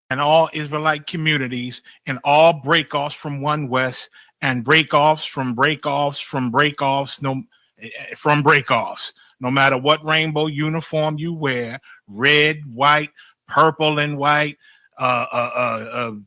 and all Israelite communities and all breakoffs from One West and breakoffs from breakoffs from breakoffs, no, from breakoffs, no matter what rainbow uniform you wear, red, white, purple and white, all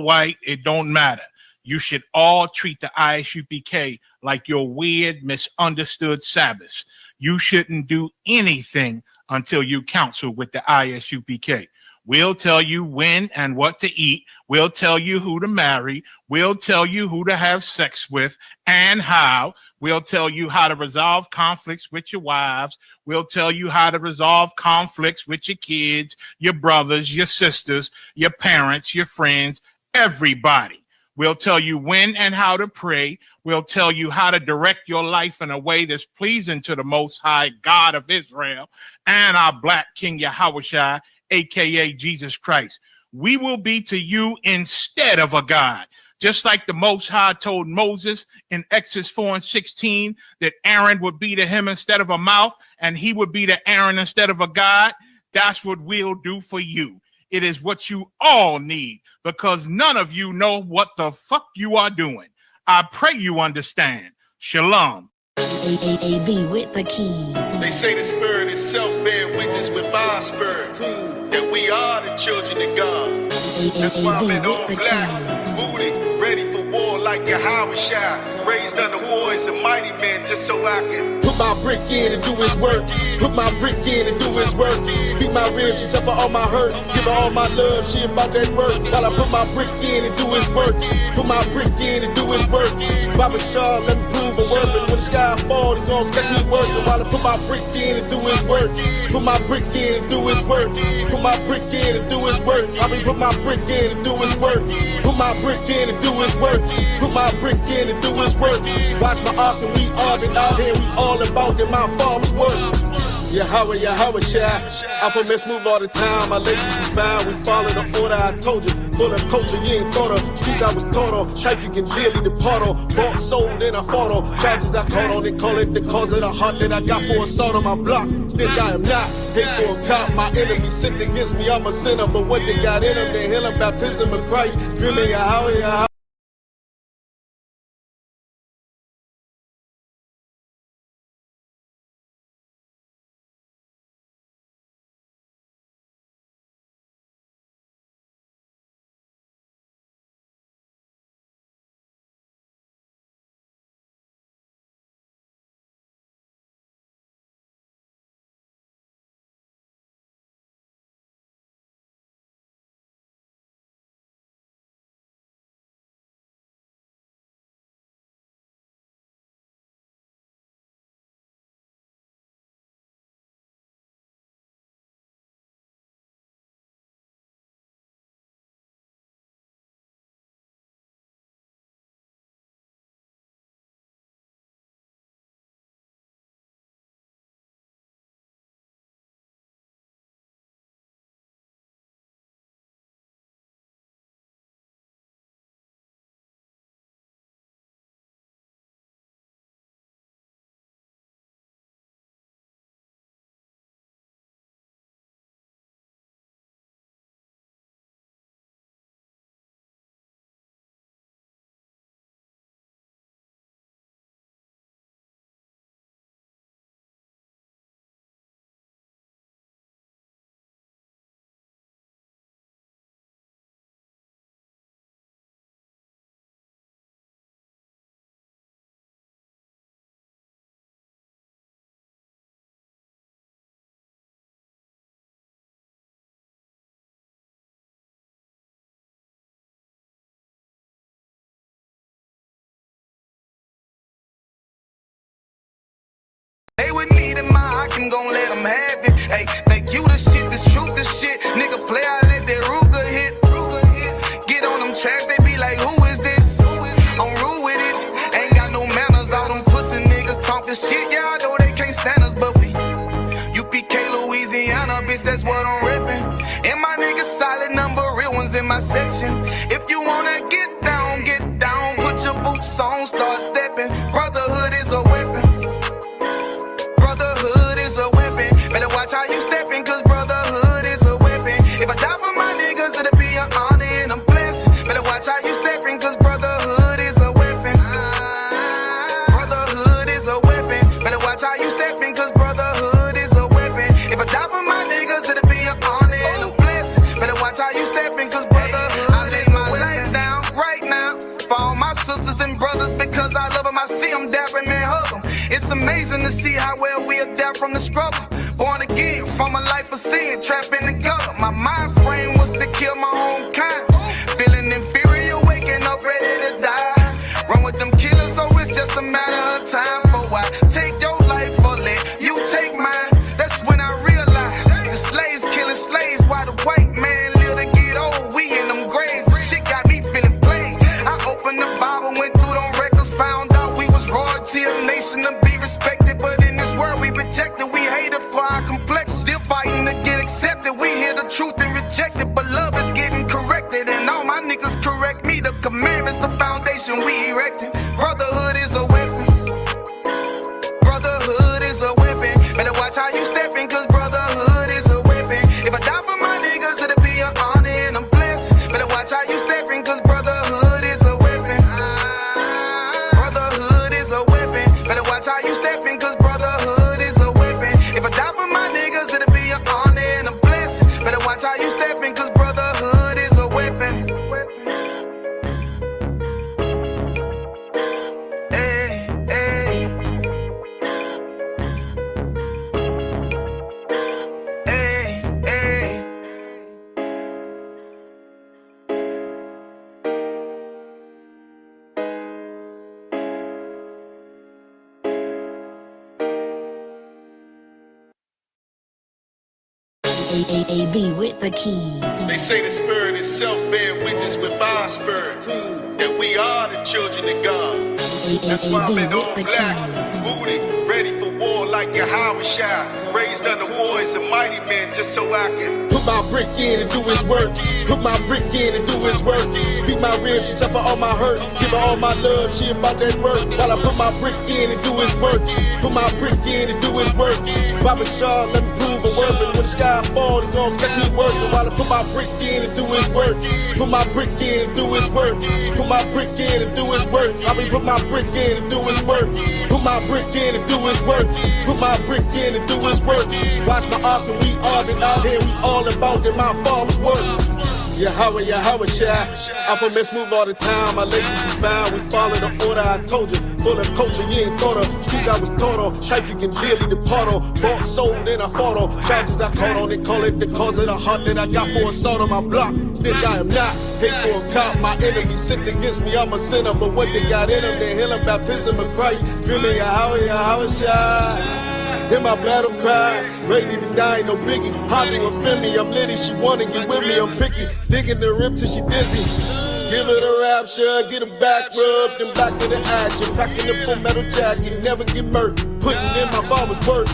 white, it don't matter. You should all treat the ISUPK like your weird, misunderstood Sabbaths. You shouldn't do anything until you counsel with the ISUPK. We'll tell you when and what to eat. We'll tell you who to marry. We'll tell you who to have sex with and how. We'll tell you how to resolve conflicts with your wives. We'll tell you how to resolve conflicts with your kids, your brothers, your sisters, your parents, your friends, everybody. We'll tell you when and how to pray. We'll tell you how to direct your life in a way that's pleasing to the Most High God of Israel and our Black King Yahushua, aka Jesus Christ. We will be to you instead of a God. Just like the Most High told Moses in Exodus 4:16 that Aaron would be to him instead of a mouth and he would be to Aaron instead of a God. That's what we'll do for you. It is what you all need because none of you know what the fuck you are doing. I pray you understand. Shalom. AB with the keys. They say the spirit itself bear witness with our spirit that we are the children of God. That's why I'm in all black, booty, ready for war like Yahushua. Raised under war as a mighty man just so I can put my brick in and do his work. Put my brick in and do his work. Beat my ribs, she suffer all my hurt. Give her all my love, she about that work. While I put my brick in and do his work. Put my brick in and do his work. Bobby Shaw, let me prove a worth it. When the sky fall, he gon' catch me working. While I put my brick in and do his work. Put my brick in and do his work. Put my brick in and do his work. I mean put my brick in and do his work. Put my brick in and do his work. Put my brick in and do his work. Watch my arc and we all been out here. We all about that my father's work. Yahweh Shai. Alpha mess move all the time. My ladies is fine. We follow the order. I told you. Full of culture you ain't thought of. Streets I was taught on. Type you can really depart on. Bought, sold, and I fought on. Charges I caught on. They call it the cause of the heart that I got for assault on my block. Snitch I am not. Hate for a cop. My enemy sinned against me. I'm a sinner. But when they got in them, they heal them. Baptism of Christ. Screaming Yahweh. They with me, then my I'm gon' let them have it. Hey, think you the shit, this truth, this shit. Nigga play, I let that Ruger hit. Get on them tracks, they be like, who is this? I'm rude with it. Ain't got no manners, all them pussy niggas talk this shit. Yeah, I know they can't stand us, but we UPK, Louisiana, bitch, that's what I'm reppin'. And my niggas solid number, real ones in my section. If you wanna get down, put your boots on, start stepping. Brotherhood is a weapon. Brotherhood is a weapon. Better watch how you stepping, cause brotherhood is a weapon. If I die for my I see them dapping and hug them. It's amazing to see how well we adapt from the struggle. Born again from a life of sin, trapped in the gutter. My mind frame was to kill my own kind. Feeling inferior, waking up ready to die. Run with them killers, so it's just a matter of time. For I take your life or let you take mine. That's when I realized the slaves killing slaves while the white man live to get old. We in them graves, the shit got me feeling played. I opened the Bible, went through them records, found out we was royalty, a nation to be respected. But in this world we rejected, we hated for our complex. Still fighting to get accepted, we hear the truth and reject it. But love is getting corrected, and all my niggas correct me. The commandments, the foundation we erected. Brotherhood is a weapon. Brotherhood is a weapon. Better watch how you stepping, cause brotherhood is a weapon. If I die for my niggas, it'll be an honor and a blessing. Better watch how you stepping, cause brotherhood is a weapon. Brotherhood is a weapon. Better watch how you stepping, cause brotherhood is a weapon. If I die for my niggas, it'll be an honor and a blessing. Better watch how you stepping, cause brotherhood is a weapon. Hey, hey. Hey, hey. AB with the keys. They say the spirit itself bear witness with our spirit that we are the children of God. That's why I've been all black, booted, ready for war like Yahweh Shai. Raised under warriors and mighty men just so I can Put my brick in and do his work. Put my brick in and do his work. Beat my ribs, she suffer all my hurt. Give her all my love, she about that work. While I put my brick in and do his work. Put my brick in and do his work. Bobby Shaw, let me prove a worth. And when the sky falls, it's gonna catch me working. While I put my brick in and do his work. Put my brick in and do his work. Put my brick in and do his work. I mean, put my brick in and do his work. Put my brick in and do his work. Put my brick in and do his work. Watch my arc and we all been out here. We all about that my father's work. Yahweh, Yahweh Shai. Alpha men move all the time. My ladies is found. We follow the order. I told you. Full of culture, you ain't thought of. Streets I was taught on. Type you can dearly depart on. Bought, sold, and I fought on. Charges I caught on. They call it the cause of the heart that I got for assault on my block. Snitch, I am not. Hate for a cop. My enemy sinned against me. I'm a sinner. But what they got in them, they healing baptism of Christ. Screaming Yahweh, Yahweh Shai. In my battle cry, ready to die, no biggie. Hardly offend me, I'm litty. She wanna get with me, I'm picky. Digging the rip till she dizzy. Give her the rapture, get her back rubbed, then back to the action. Packing the full metal jacket, never get murked. Putting in my father's work.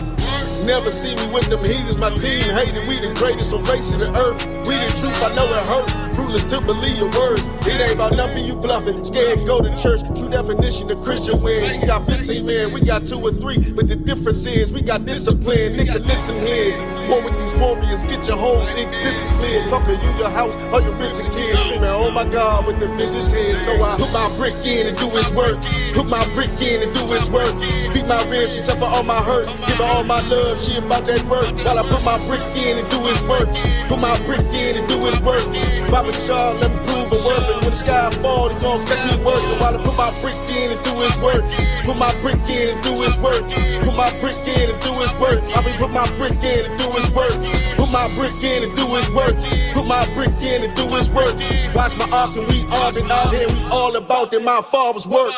Never see me with them heathens, my team hated. We the greatest on face of the earth. We the truth, I know it hurt. Fruitless to believe your words. It ain't about nothing, you bluffing. Scared, go to church. True definition of Christian win. You got 15 men, we got 2 or 3. But the difference is we got discipline. Nigga, listen here. War with these warriors, get your whole existence clear. Talking you, your house, all your rich and kids. Screaming, oh my God, with the vengeance here. So I put my brick in and do his work. Put my brick in and do his work. Beat my ribs, she suffer all my hurt. Give her all my love, she about that work. While I put my brick in and do his work. Put my brick in and do his work. Bobby Shaw, let me prove a worth. And when the sky falls, it's gonna catch me working. While I put my brick in and do his work. Put my brick in and do his work. Put my brick in and do his work. I mean, put my brick in and do his work. Put my brick in and do his work. Put my brick in and do his work. Watch my arc and we all been out here. We all about that my father's work.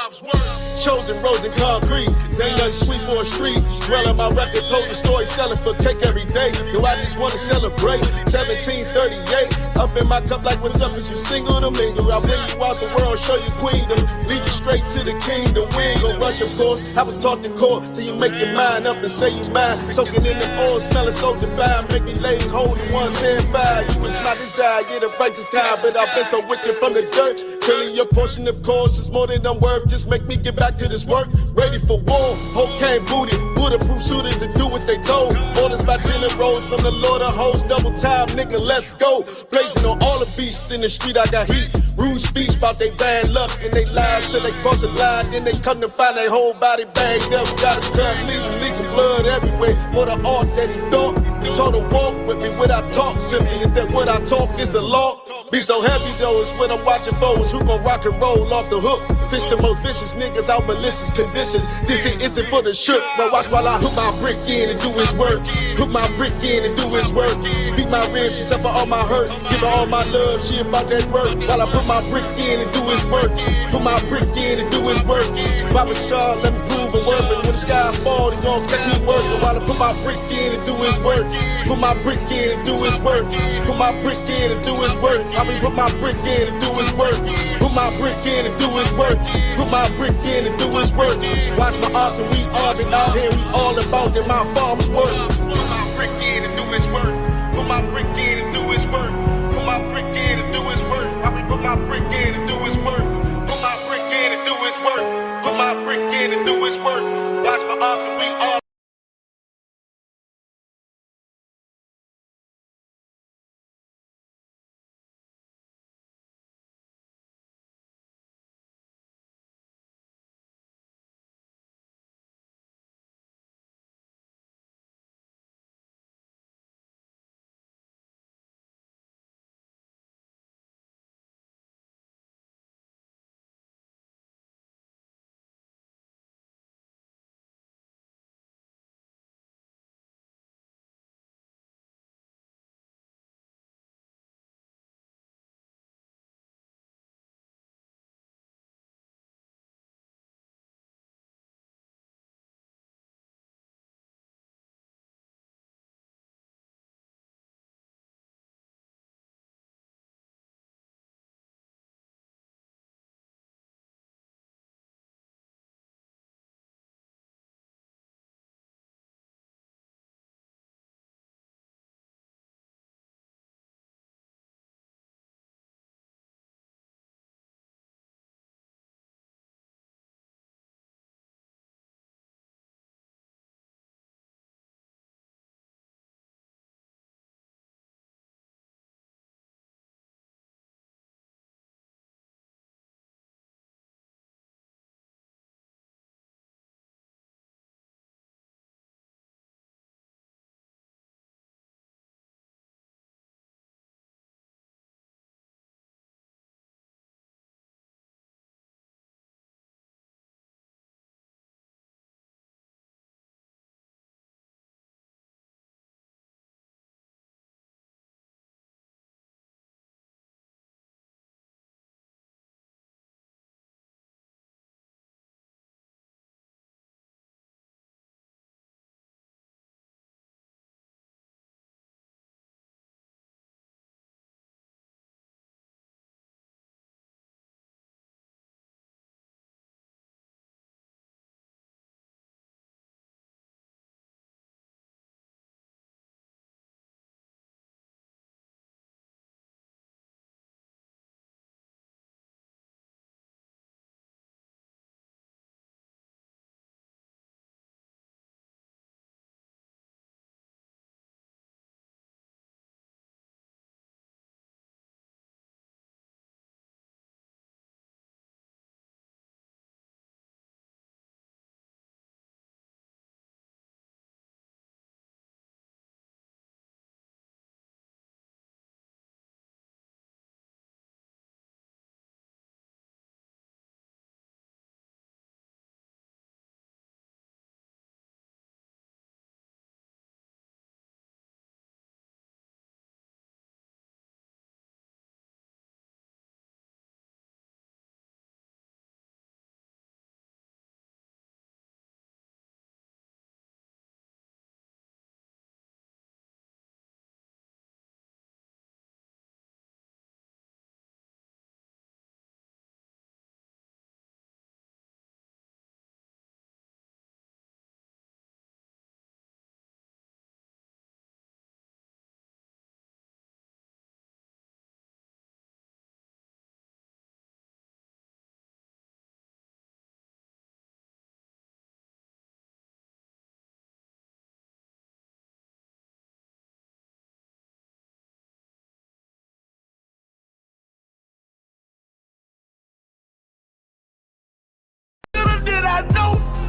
Chosen rose and concrete. Ain't nothing sweet for a street. Dwell on my record, told the story, selling for cake every day. Yo, I just wanna celebrate. 1738. Up in my cup like what's up is you single to mingle. I'll bring you out the world, show you queendom. Lead you straight to the kingdom. We ain't gon' rush, of course. I was taught the core till you make your mind up and say you mine. Soaking in the oil, smelling so divine. Make me lay hold in 110.5. You was my desire, you're the righteous kind. But I've been so wicked from the dirt. Killing your portion, of course, is more than I'm worth. Just make me get back to this work. Ready for war. Hope came booted. Bulletproof shooters to do what they told. Orders by generals from the Lord of hosts. Double time, nigga, let's go. Blazing on all the beasts in the street, I got heat. Rude speech about they bad luck and they lies till they cross the line. Then they come to find their whole body bagged up. Gotta cut, leaking blood everywhere for the art that he thought. He told him walk with me without talk simply. Is that what I talk is the law? Be so happy though is when I'm watching forwards who gon' rock and roll off the hook. Fish the most vicious niggas out malicious conditions. This shit isn't for the shook, but watch while I put my brick in and do his work. Put my brick in and do his work. Beat my ribs, she suffer all my hurt. Give her all my love, she about that work. While I put my brick in and do his work. Put my brick in and do his work. Bobby Shaw, let me prove a worth. And when the sky fall, he gon' catch me working. While I put my brick in and do his work. Put my brick in and do his work. Put my brick in and do his work. I mean, put my brick in and do his work. Put my brick in and do his work. Put my brick in and do his work. Watch my art and we all been out here. We all about it. My father's work. Put my brick in and do his work. Put my brick in and do his work. Put my brick in and do his work. I mean, put my brick in and do his work. Put my brick in and do his work. Put my brick in and do his work. Watch my art and we all.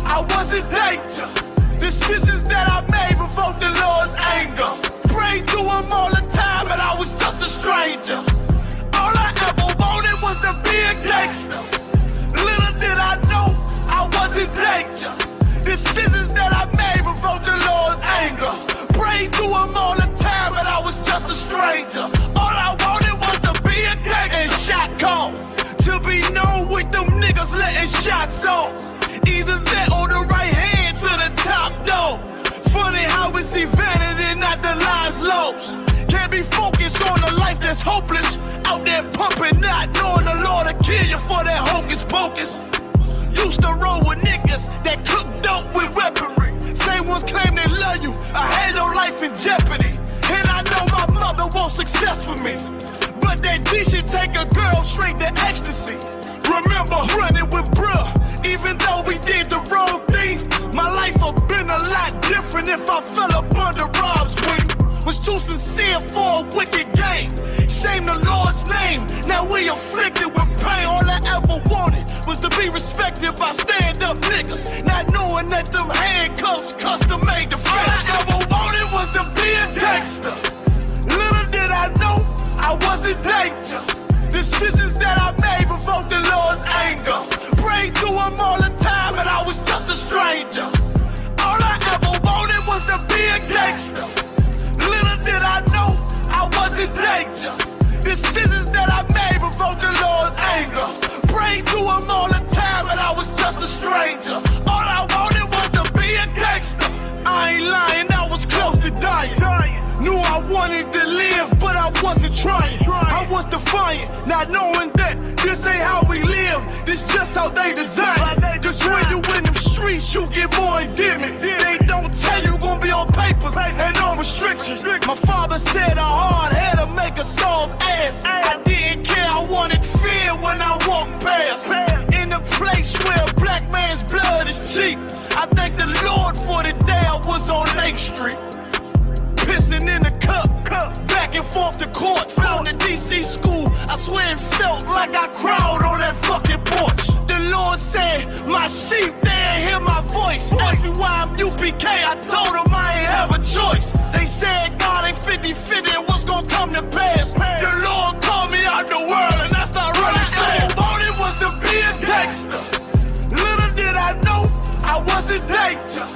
I was in danger. Decisions that I made provoked the Lord's anger. Prayed to him all the time, and I was just a stranger. gangster. Little did I know I was in danger. Decisions that I made provoked the Lord's anger. Prayed to him all the time, but I was just a stranger. All I wanted was to be a gangster. And shot call, to be known with them niggas letting shots off. Either that or the right hand to the top dog. Funny how we see vanity, not the lives lost. Can't be focused on a life that's hopeless. Out there pumping, not knowing the Lord will kill you for that hocus pocus. Used to roll with niggas that cook dope with weaponry. Same ones claim they love you. I had no life in jeopardy. And I know my mother wants success for me. But that G should take a girl straight to ecstasy. Remember running with bruh, even though we did the wrong thing. My life would've been a lot different if I fell up under Rob's wing. Was too sincere for a wicked game. Shame the Lord's name. Now we afflicted with pain. All I ever wanted was to be respected by stand-up niggas. Not knowing that them handcuffs custom made the fence. All I ever wanted was to be a gangster. Little did I know I was in danger. Decisions that I made provoked the Lord's anger. Prayed to him all the time, but I was just a stranger. All I ever wanted was to be a gangster. Little did I know I was in danger. Decisions that I made provoked the Lord's anger. Prayed to him all the time, but I was just a stranger. All I wanted was to be a gangster. I ain't lying, I was close to dying. Knew I wanted to live, but I wasn't trying. I was defiant, not knowing that this ain't how we live. This just how they design it. Cause when you in them streets, you get more endemic. They don't tell you gonna be on papers and on restrictions. My father said a hard head to make a soft ass. I didn't care, I wanted fear when I walked past. In a place where a black man's blood is cheap. I thank the Lord for the day I was on Lake Street. Pissing in the cup, back and forth to court. Found the DC school, I swear it felt like I crawled on that fucking porch. The Lord said, my sheep, they ain't hear my voice. Asked me why I'm UPK, I told them I ain't have a choice. They said God ain't 50-50 and what's gonna come to pass. The Lord called me out the world and I started running fast. All I wanted was to be a gangster. Little did I know I was in danger.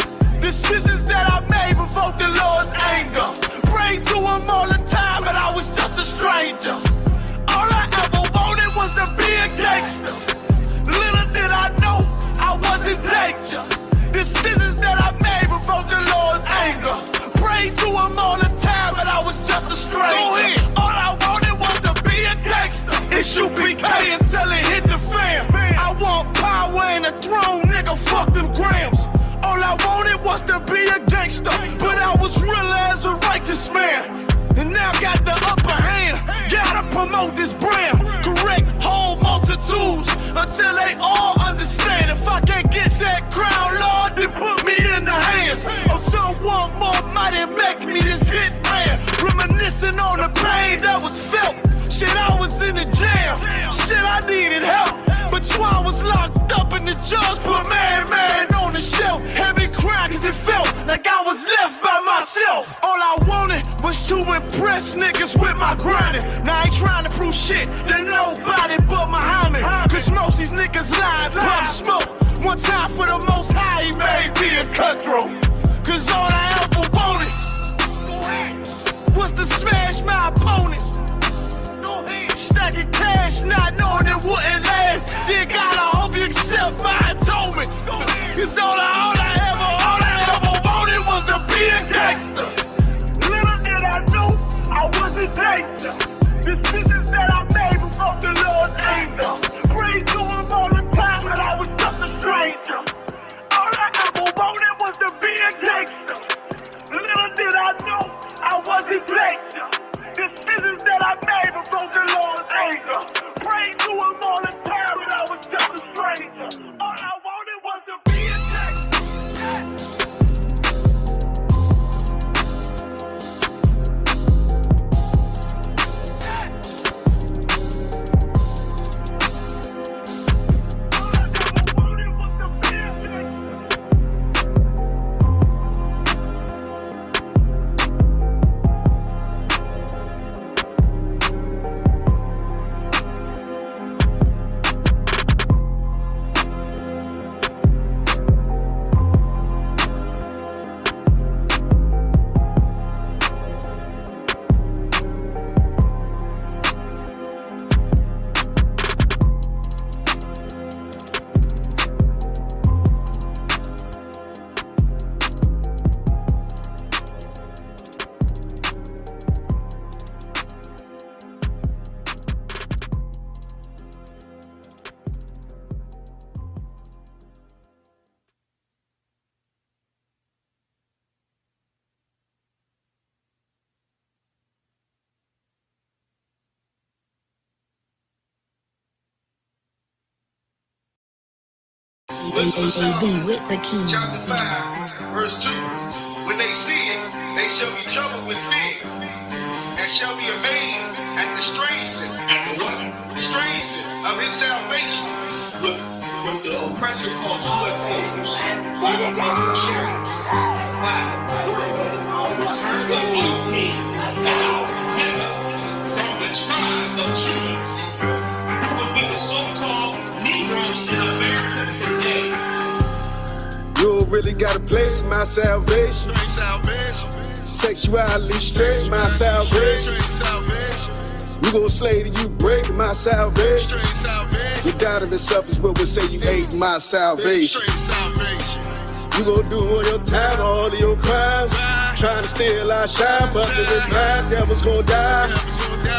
Decisions that I made provoked the Lord's anger. Prayed to him all the time, but I was just a stranger. All I ever wanted was to be a gangster. Little did I know I was in danger. Decisions that I made provoked the Lord's anger. Prayed to him all the time, but I was just a stranger. All I wanted was to be a gangster. ISUPK until it hit the fam. I want power and a throne, nigga, fuck them grams. All I wanted was to be a gangster, but I was real as a righteous man. And now got the upper hand, gotta promote this brand. Correct whole multitudes until they all understand. If I can't get that crown, Lord, then put me in the hands of someone more mighty, make me this hit man. Reminiscing on the pain that was felt. Shit, I was in the jam. Shit, I needed help. But Twan was locked up and the judge put man on the shelf. Had me crying cause it felt like I was left by myself. All I wanted was to impress niggas with my grinding. Now I ain't trying to prove shit to nobody but Muhammad. Cause most these niggas lie, pump smoke. One time for the most high, he made me a cutthroat. Cause all I ever wanted was to smash my opponents. Stacking cash, not knowing it wouldn't last. Dear God, I hope you accept my atonement. Cause all I ever wanted was to be a gangster. Little did I know I was a gangster. Decisions that I made provoked the Lord's anger. Prayed to him all the time, but I was just a stranger. All I ever wanted was to be a gangster. Little did I know I was a gangster. Decisions that I made provoked the Lord's anger. Prayed to him all the time, but I was just a stranger. All I wanted was to be a gangster. AB with the keys. Chapter 5, verse 2. When they see it, they shall be troubled with fear, and shall be amazed at the strangeness. At the what? Strangeness of his salvation. With the oppressor called UFOs, from chariots, clouds, the return of the king, now, never, from the tribe of Judah, who would be the so-called Negroes in America today. You don't really got a place in my salvation. Straight salvation. Sexuality straight, my salvation. Straight salvation. You gon' slay till you break my salvation. Straight salvation. Your doubt of itself is what would say you ate my salvation. Straight salvation. You gon' do all your time, all of your crimes. Trying to steal our shine, fucking with blind devils gon' die.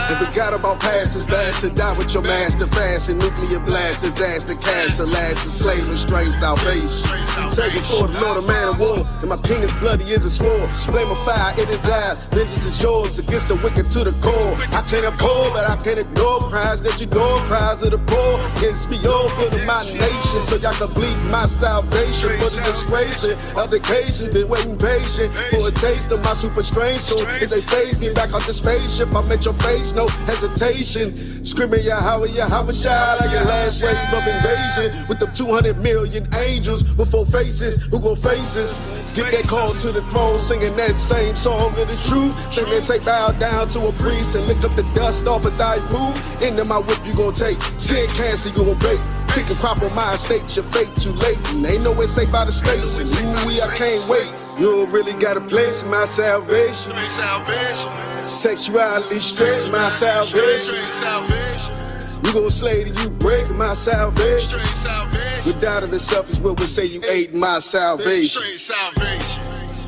And forgot about past is best to die with your master fast and nuclear blast, disaster, cast the last, the slave and straight salvation. Take it for the Lord, a man of war, and my king is bloody as a sword. Flame of fire in his eyes, vengeance is yours against the wicked to the core. I can't abhor, but I can't ignore cries that you know, cries of the poor. It's be over to my nation, so y'all can bleed my salvation. For the disgrace of the occasion, been waiting patient for a taste of my super strange soul. As they phase me back off the spaceship, I met your face, no hesitation. Screaming Yahweh Shai like your last wave of invasion. With them 200 million angels with 4 faces, who gon' face us? Get that call to the throne, singing that same song that is true. Sing that say bow down to a priest and lick up the dust off of thy boot. Into my whip you gon' take, skin cancer you gon' bake. Pick a crop on my estate, your fate too late. And ain't no way safe out of space. And ooh, I can't wait. You don't really got a place in my salvation. Straight salvation. Sexuality straight, my salvation. Straight salvation. You gon' slay till you break my salvation. Straight salvation. Your doubt of itself is what would say you ate my salvation. Straight salvation.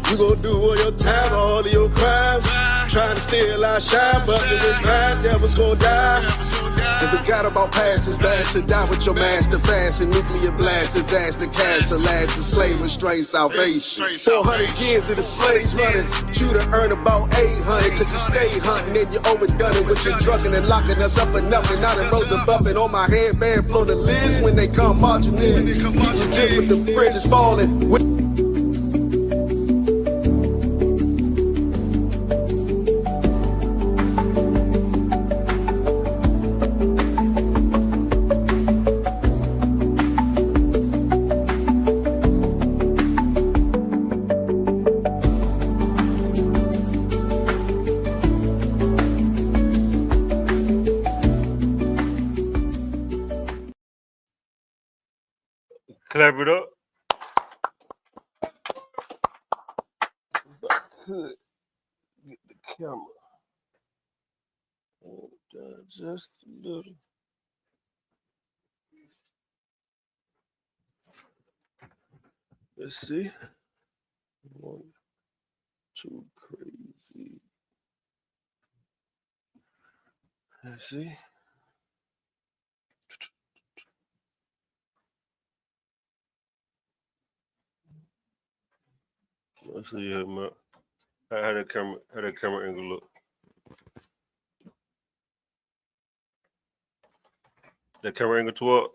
You gon' do all your time, all of your crimes. Trying to steal our shine, fucking with blind devils gon' die. And forgot about past is best to die with your master fast and nuclear blast, disaster, cast the last, the slave and straight salvation. 400 years of the slaves running, you to earn about 800, cause you stayed hunting and you overdone it with your drugging and locking us up for nothing. Now the rose above it on my headband, flow the lids when they come marching in. Keep you drip with the fringes falling. Clap it up. Could get the camera and just a little. Let's see. 1, 2, crazy. Let's see. Let's see here, man. How that camera angle look? That camera angle to up.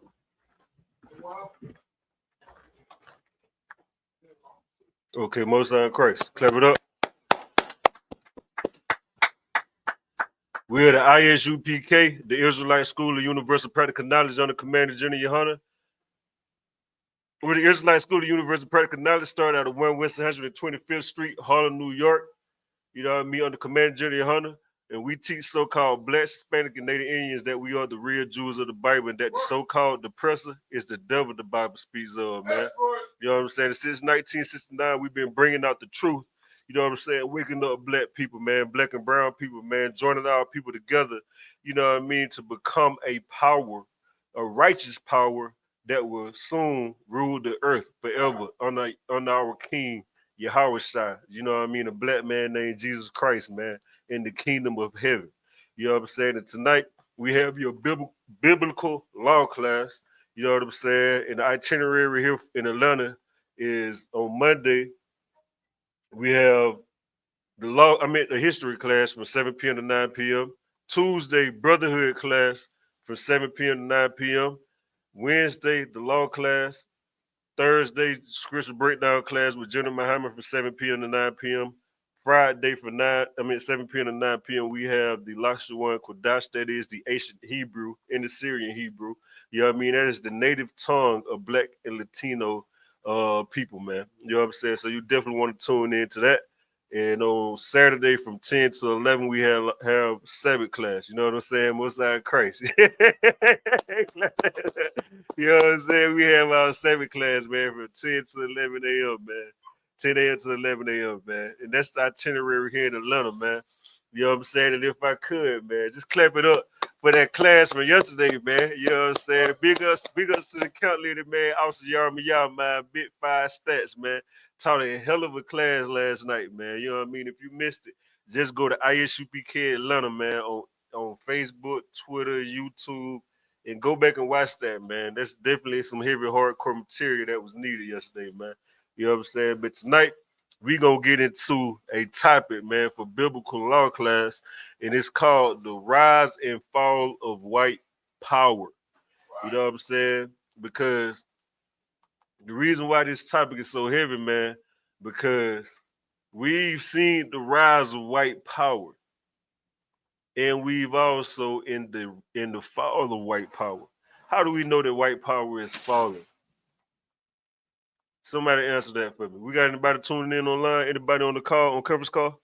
Okay, most on Christ. Clap it up. We are the ISUPK, the Israelite School of Universal Practical Knowledge under Commander General Yohana. We're the Israelite School of Universal Practical Knowledge, started out of 1 West 125th Street, Harlem, New York. You know what I mean? Under Commander General Yohana. And we teach so-called Black, Hispanic, and Native Indians that we are the real Jews of the Bible and that the so-called oppressor is the devil the Bible speaks of, man. You know what I'm saying? Since 1969, we've been bringing out the truth. You know what I'm saying? Waking up black people, man, black and brown people, man, joining our people together, you know what I mean, to become a power, a righteous power that will soon rule the earth forever under our King, Yahweh Shai. You know what I mean? A black man named Jesus Christ, man, in the kingdom of heaven. You know what I'm saying? And tonight, we have your biblical law class. You know what I'm saying? And the itinerary here in Atlanta is on Monday, we have the history class from 7 p.m. to 9 p.m. Tuesday, brotherhood class from 7 p.m. to 9 p.m. Wednesday, the law class Thursday, scripture breakdown class with Jenna Muhammad from 7 p.m. to 9 p.m. Friday from 7 p.m. to 9 p.m. we have the Lashawan Kodash, that is the ancient Hebrew and the Syrian Hebrew. You know what I mean? That is the native tongue of Black and Latino people, man. You know what I'm saying? So you definitely want to tune into that. And on Saturday from 10 to 11, we have Sabbath class. You know what I'm saying? Most High Christ. You know what I'm saying? We have our Sabbath class, man, from 10 to 11 a.m., man. 10 a.m. to 11 a.m., man. And that's the itinerary here in Atlanta, man. You know what I'm saying? And if I could, man, just clap it up for that class from yesterday, man. You know what I'm saying? Big ups to the count leader, man. Officer Yarma, man. Big 5 stats, man. Taught a hell of a class last night, man. You know what I mean? If you missed it, just go to ISUPK Atlanta, man, on Facebook, Twitter, YouTube, and go back and watch that, man. That's definitely some heavy, hardcore material that was needed yesterday, man. You know what I'm saying? But tonight, we going to get into a topic, man, for biblical law class, and it's called the rise and fall of white power. You know what I'm saying? Because the reason why this topic is so heavy, man, because we've seen the rise of white power, and we've also in the fall of white power. How do we know that white power is falling? Somebody answer that for me. We got anybody tuning in online? Anybody on the call, on conference call?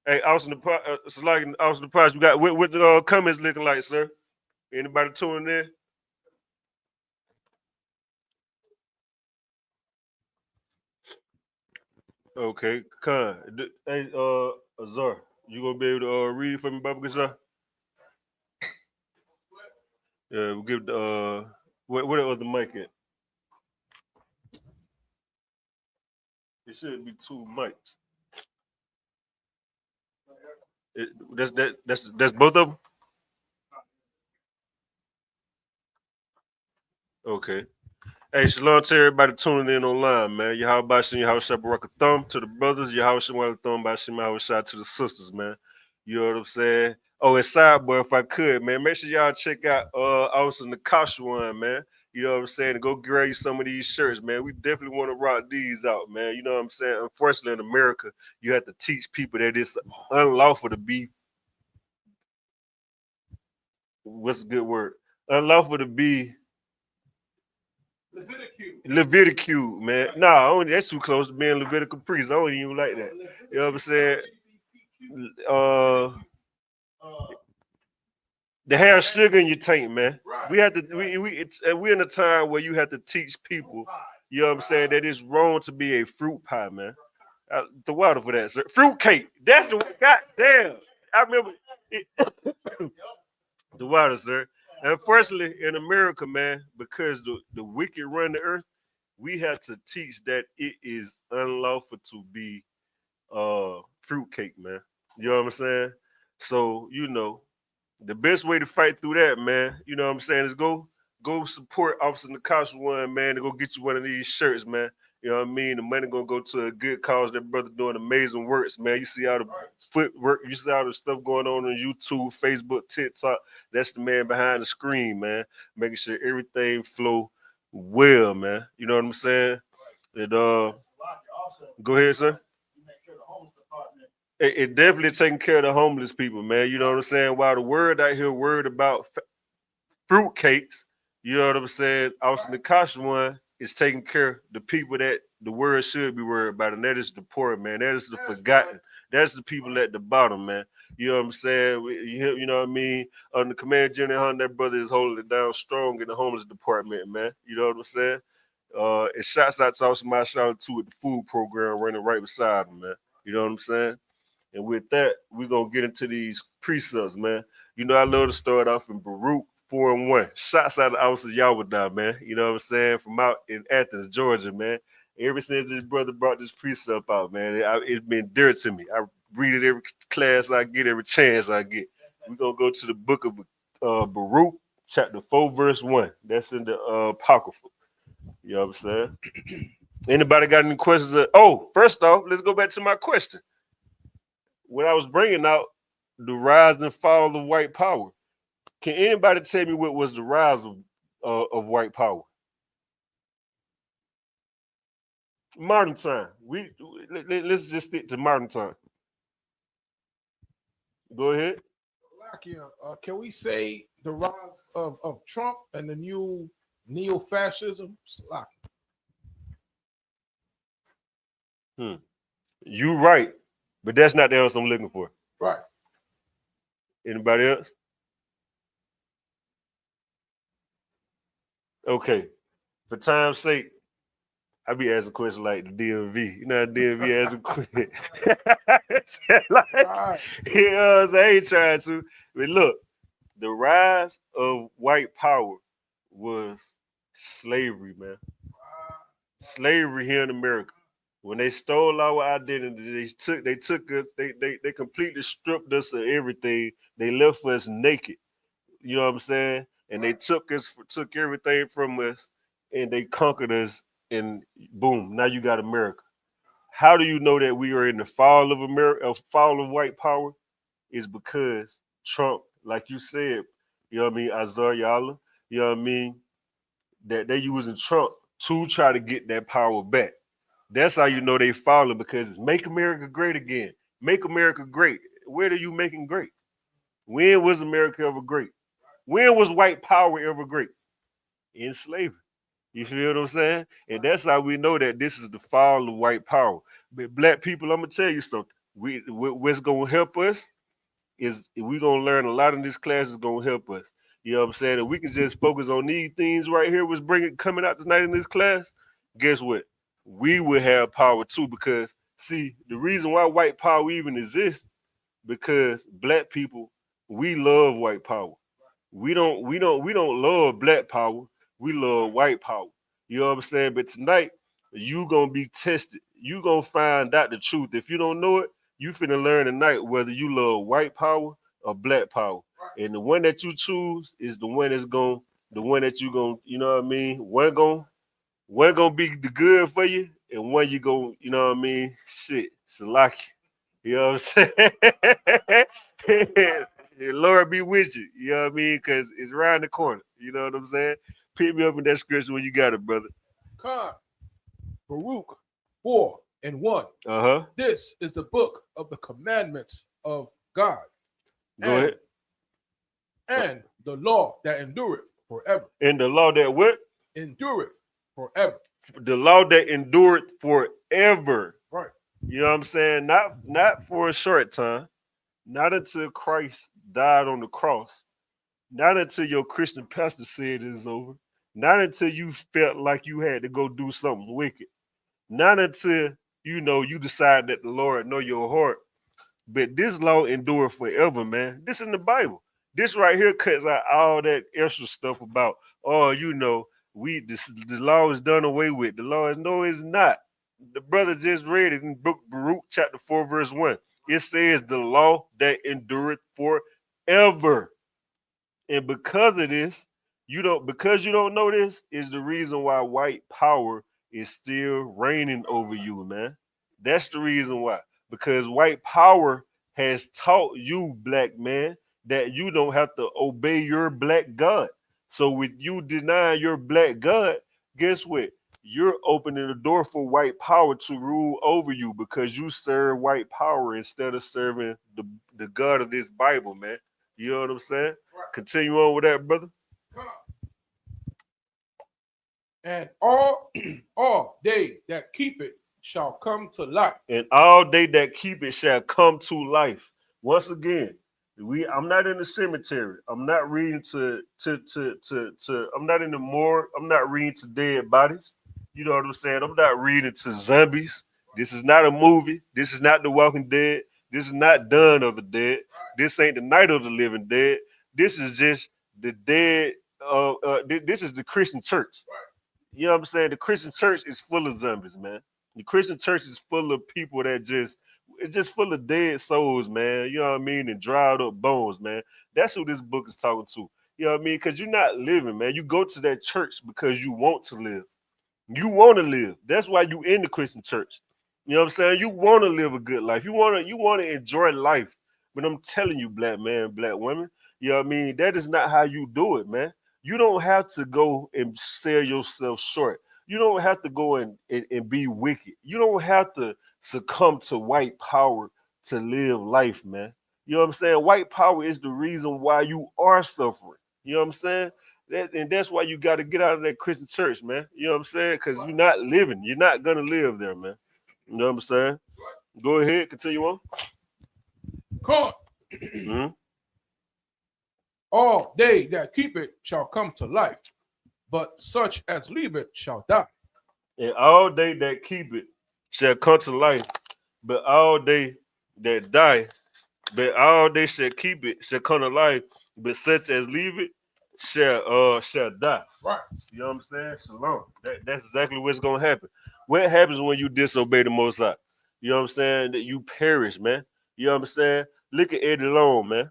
Hey, Austin the Price, you got what the comments looking like, sir? Anybody tuning in? Okay, Khan. Hey, Azar, you gonna be able to read for me, Baba Gazar? Yeah, we'll give the where the other mic at? It should be 2 mics. That's both of them. Okay. Hey, shalom to everybody tuning in online, man. Yahweh Bashim, Yahweh Shabaraka Thumb to the brothers, Yahweh Shemwala Thumb Bashim, Yahweh Shah to the sisters, man. You know what I'm saying? Oh, and sidebar, if I could, man, make sure y'all check out Austin the Kashuan, man. You know what I'm saying? And go grab you some of these shirts, man. We definitely want to rock these out, man. You know what I'm saying? Unfortunately, in America, you have to teach people that it's unlawful to be, what's a good word? Unlawful to be Leviticus, man. Nah, that's too close to being Levitical priest. I don't even like that. You know what I'm saying? To have sugar in your tank, man. We have to. We're in a time where you have to teach people. You know what I'm saying? That it's wrong to be a fruit pie, man. The water for that, sir. Fruit cake. That's the goddamn. I remember it, the water, sir. Unfortunately, in America, man, because the wicked run the earth, we have to teach that it is unlawful to be fruitcake, man. You know what I'm saying? So, you know, the best way to fight through that, man, you know what I'm saying, is go support Officer Nakasha one, man, to go get you one of these shirts, man. You know what I mean? The money gonna go to a good cause. That brother doing amazing works, man. You see all the footwork, you see all the stuff going on YouTube, Facebook, TikTok. That's the man behind the screen, man. Making sure everything flow well, man. You know what I'm saying? And go ahead, sir. It definitely taking care of the homeless people, man. You know what I'm saying? While the word out here worried about fruit cakes, you know what I'm saying? Austin the Kasha one is taking care of the people that the world should be worried about, and that is the poor, man. That is the forgotten. That's the people at the bottom, man. You know what I'm saying? You know what I mean? On the Command General Hunt, that brother is holding it down strong in the homeless department, man. You know what I'm saying? It shouts out to also my shout out to the food program running right beside him, man. You know what I'm saying? And with that, we're going to get into these precepts, man. You know, I love to start off in Baruch 4-1. Shots out of Officer Yawada, man. You know what I'm saying? From out in Athens, Georgia, man. Ever since this brother brought this precept out, man, it's been dear to me. I read it every class I get, every chance I get. We're going to go to the book of Baruch, chapter 4, verse 1. That's in the Apocrypha. You know what I'm saying? Anybody got any questions? First off, let's go back to my question. When I was bringing out the rise and fall of white power, can anybody tell me what was the rise of white power. Modern time. Let's just stick to modern time. Go ahead. Can we say the rise of Trump and the new neo-fascism? You right, but that's not the answer I'm looking for. Right. Anybody else? Okay. For time's sake, I be asking questions like the DMV. You know how DMV asking questions. You know what I'm saying? I ain't trying to. But look, the rise of white power was slavery, man. Slavery here in America. When they stole our identity, they took us, they completely stripped us of everything. They left us naked. You know what I'm saying? And they took everything from us, and they conquered us, and boom, now you got America. How do you know that we are in the fall of America, fall of white power? Is because Trump, like you said, you know what I mean, Azariah, you know what I mean, that they using Trump to try to get that power back. That's how you know they falling, because it's make America great again. Make America great. Where are you making great? When was America ever great? When was white power ever great? In slavery. You feel what I'm saying? And that's how we know that this is the fall of white power. But black people, I'm gonna tell you something. What's gonna help us is we're gonna learn a lot in this class is gonna help us. You know what I'm saying? If we can just focus on these things right here, what's coming out tonight in this class, guess what? We will have power too, because see, the reason why white power even exists, because black people, we love white power. We don't love black power. We love white power. You know what I'm saying? But tonight, you gonna be tested. You gonna find out the truth. If you don't know it, you finna learn tonight whether you love white power or black power. And the one that you choose is the one the one that you gonna, you know what I mean? One gonna be the good for you, and one you go, you know what I mean? Shit, Salaki. You know what I'm saying? Lord be with you. You know what I mean? Because it's around the corner. You know what I'm saying? Pick me up in that scripture when you got it, brother. Khan, Baruch 4:1. Uh-huh. This is the book of the commandments of God. Go ahead. And the law that endureth forever. And the law that what? Endureth forever. The law that endured forever. Right. You know what I'm saying? Not for a short time. Not until Christ died on the cross. Not until your Christian pastor said it is over. Not until you felt like you had to go do something wicked. Not until you decide that the Lord know your heart. But this law endure forever, man. This in the Bible. This right here cuts out all that extra stuff about, the law is done away with. The law is no, it's not. The brother just read it in book Baruch chapter 4, verse 1. It says the law that endureth forever. And because of this, because you don't know this, is the reason why white power is still reigning over you, man. That's the reason why. Because white power has taught you, black man, that you don't have to obey your black God. So with you denying your black God, guess what? You're opening the door for white power to rule over you, because you serve white power instead of serving the God of this Bible, man. You know what I'm saying? Right. Continue on with that, brother. And all they that keep it shall come to life. And all they that keep it shall come to life. Once again, I'm not in the cemetery. I'm not reading I'm not in the morgue. I'm not reading to dead bodies. You know what I'm saying? I'm not reading to zombies. This is not a movie. This is not The Walking Dead. This is not Dawn of the Dead. This ain't the Night of the Living Dead. This is just the dead. This is the Christian church. You know what I'm saying? The Christian church is full of zombies, man. The Christian church is full of people it's just full of dead souls, man. You know what I mean? And dried up bones, man. That's who this book is talking to. You know what I mean? Because you're not living, man. You go to that church because you want to live. You want to live. That's why you in the Christian church. You know what I'm saying? You want to live a good life. You want to enjoy life. But I'm telling you, black man, black women, you know what I mean? That is not how you do it, man. You don't have to go and sell yourself short. You don't have to go and be wicked. You don't have to succumb to white power to live life, man. You know what I'm saying? White power is the reason why you are suffering. You know what I'm saying? And that's why you got to get out of that Christian church, man. You know what I'm saying? Because you're not living. You're not going to live there, man. You know what I'm saying? Go ahead. Continue on. Come. Mhm. All they that keep it shall come to life, but such as leave it shall die. And all they that keep it shall come to life, but all they that die, but all they shall keep it shall come to life, but such as leave it shall die. Right. You know what I'm saying? Shalom. That's exactly what's gonna happen. What happens when you disobey the Most High? You know what I'm saying? That you perish, man. You know what I'm saying? Look at Eddie Long, man.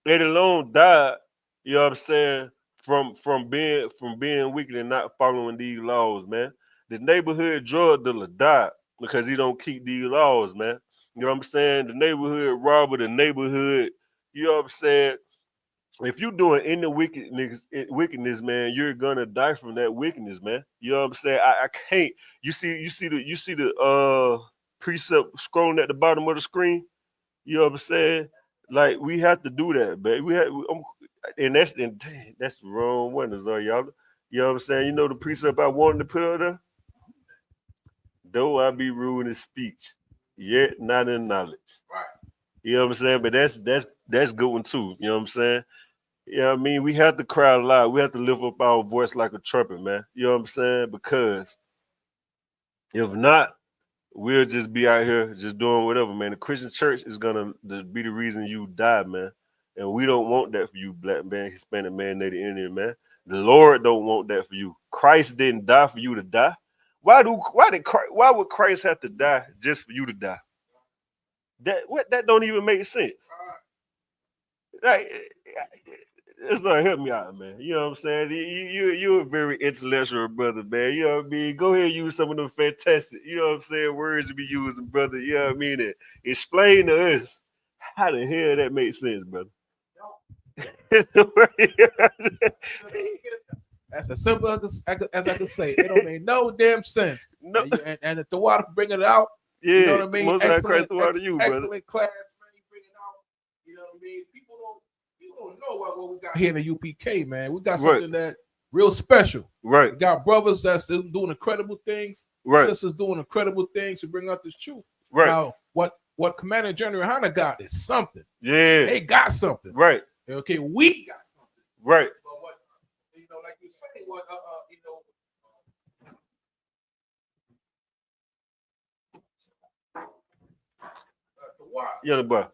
Eddie Long died, you know what I'm saying, from being wicked and not following these laws, man. The neighborhood drug dealer died because he don't keep these laws, man. You know what I'm saying? The neighborhood robber, the neighborhood, you know what I'm saying? If you doing any wickedness, man, you're gonna die from that wickedness, man. You know what I'm saying? I can't. You see the precept scrolling at the bottom of the screen. You know what I'm saying? Like we have to do that, baby. And that's the wrong one, is all y'all. You know what I'm saying? You know the precept I wanted to put up there? Though I be rude in speech, yet not in knowledge. Right. You know what I'm saying? But that's good one too. You know what I'm saying? Yeah, I mean, we have to cry loud. We have to lift up our voice like a trumpet, man. You know what I'm saying? Because if not, we'll just be out here just doing whatever, man. The Christian church is gonna be the reason you die, man. And we don't want that for you, black man, Hispanic man, Native Indian man. The Lord don't want that for you. Christ didn't die for you to die. Why would Christ have to die just for you to die? That don't even make sense. Like, it's not help me out, man. You know what I'm saying? You're a very intellectual brother, man. You know what I mean? Go ahead and use some of them fantastic, you know what I'm saying, words to be using, brother. You know what I mean? And explain to us how the hell that makes sense, brother. That's as simple as I can say. It don't make no damn sense. No. And if the water bring it out, Yeah, you know what I mean? most of Christ throughout you, brother. Excellent class, man. You bring it out. You know what I mean? People don't know what we got here in the UPK, man. We got something that real special. Right. We got brothers that's doing incredible things. Right. Sisters doing incredible things to bring out this truth. Right. Now, what Commander General Hunter got is something. Yeah. They got something. Right. Okay, we got something. Right. But what, you know, like you say, what you know. Yeah, boy. Right?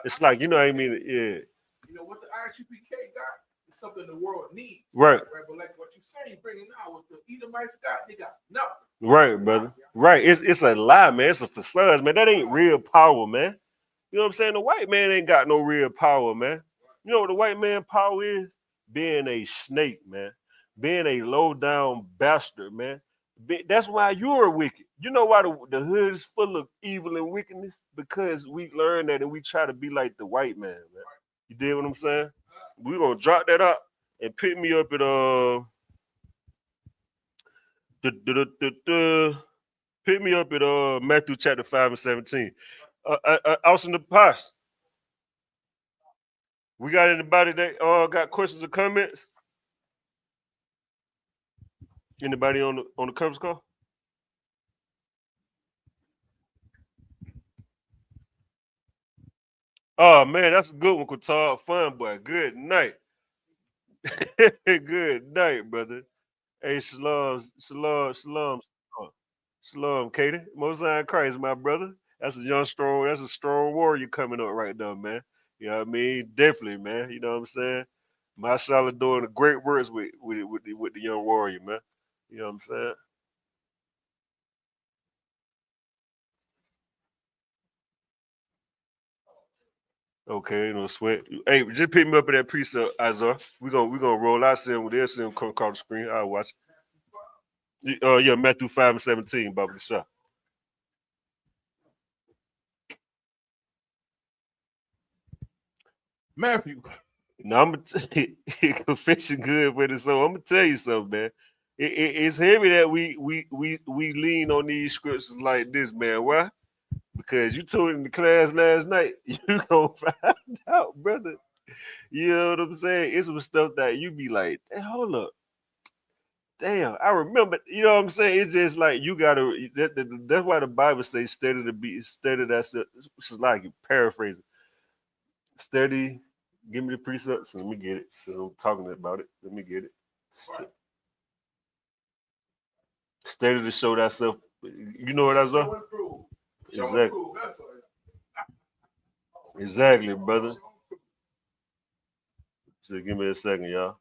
It's like, you know what I mean? Yeah. You know what the ISUPK got is something the world needs. Right. But like what you say, bringing out what the Edomites got, they got nothing. Right, brother. Right. It's a lie, man. It's a facade, man. That ain't real power, man. You know what I'm saying? The white man ain't got no real power, man. You know what the white man power is? Being a snake, man. Being a low down bastard, man. That's why you're wicked. You know why the hood is full of evil and wickedness? Because we learn that and we try to be like the white man, man. You did what I'm saying? We're gonna drop that up and pick me up at pick me up at Matthew chapter 5 and 17. Austin the Posh. We got anybody that got questions or comments? Anybody on the conference call? Oh man, that's a good one, Qatar. Fun boy. Good night. Good night, brother. Hey, shalom, Katie. Most High Christ, my brother. That's a strong warrior coming up right now, man. You know what I mean? Definitely, man. You know what I'm saying? Mashallah doing the great works with the young warrior, man. You know what I'm saying? Okay, no sweat. Hey, just pick me up at that precept, Isaiah. We gonna roll. I see him with this. See him come across the screen. I'll watch. Yeah, Matthew 5 and 17, Baba the shot. Matthew Now I'm gonna confession good with it. So I'm gonna tell you something, man. It's heavy that we lean on these scriptures like this, man. Why? Because you told in the class last night, you gonna find out, brother. You know what I'm saying? It's some stuff that you be like, hey, hold up. Damn, I remember. You know what I'm saying? It's just like you gotta. That's why the Bible says, "Steady to be steady." That's it's like you paraphrase it. Steady. Give me the precepts. Let me get it. So I'm talking about it. Let me get it. Steady to show thyself. You know what I saw? Exactly. Exactly, brother. So give me a second, y'all.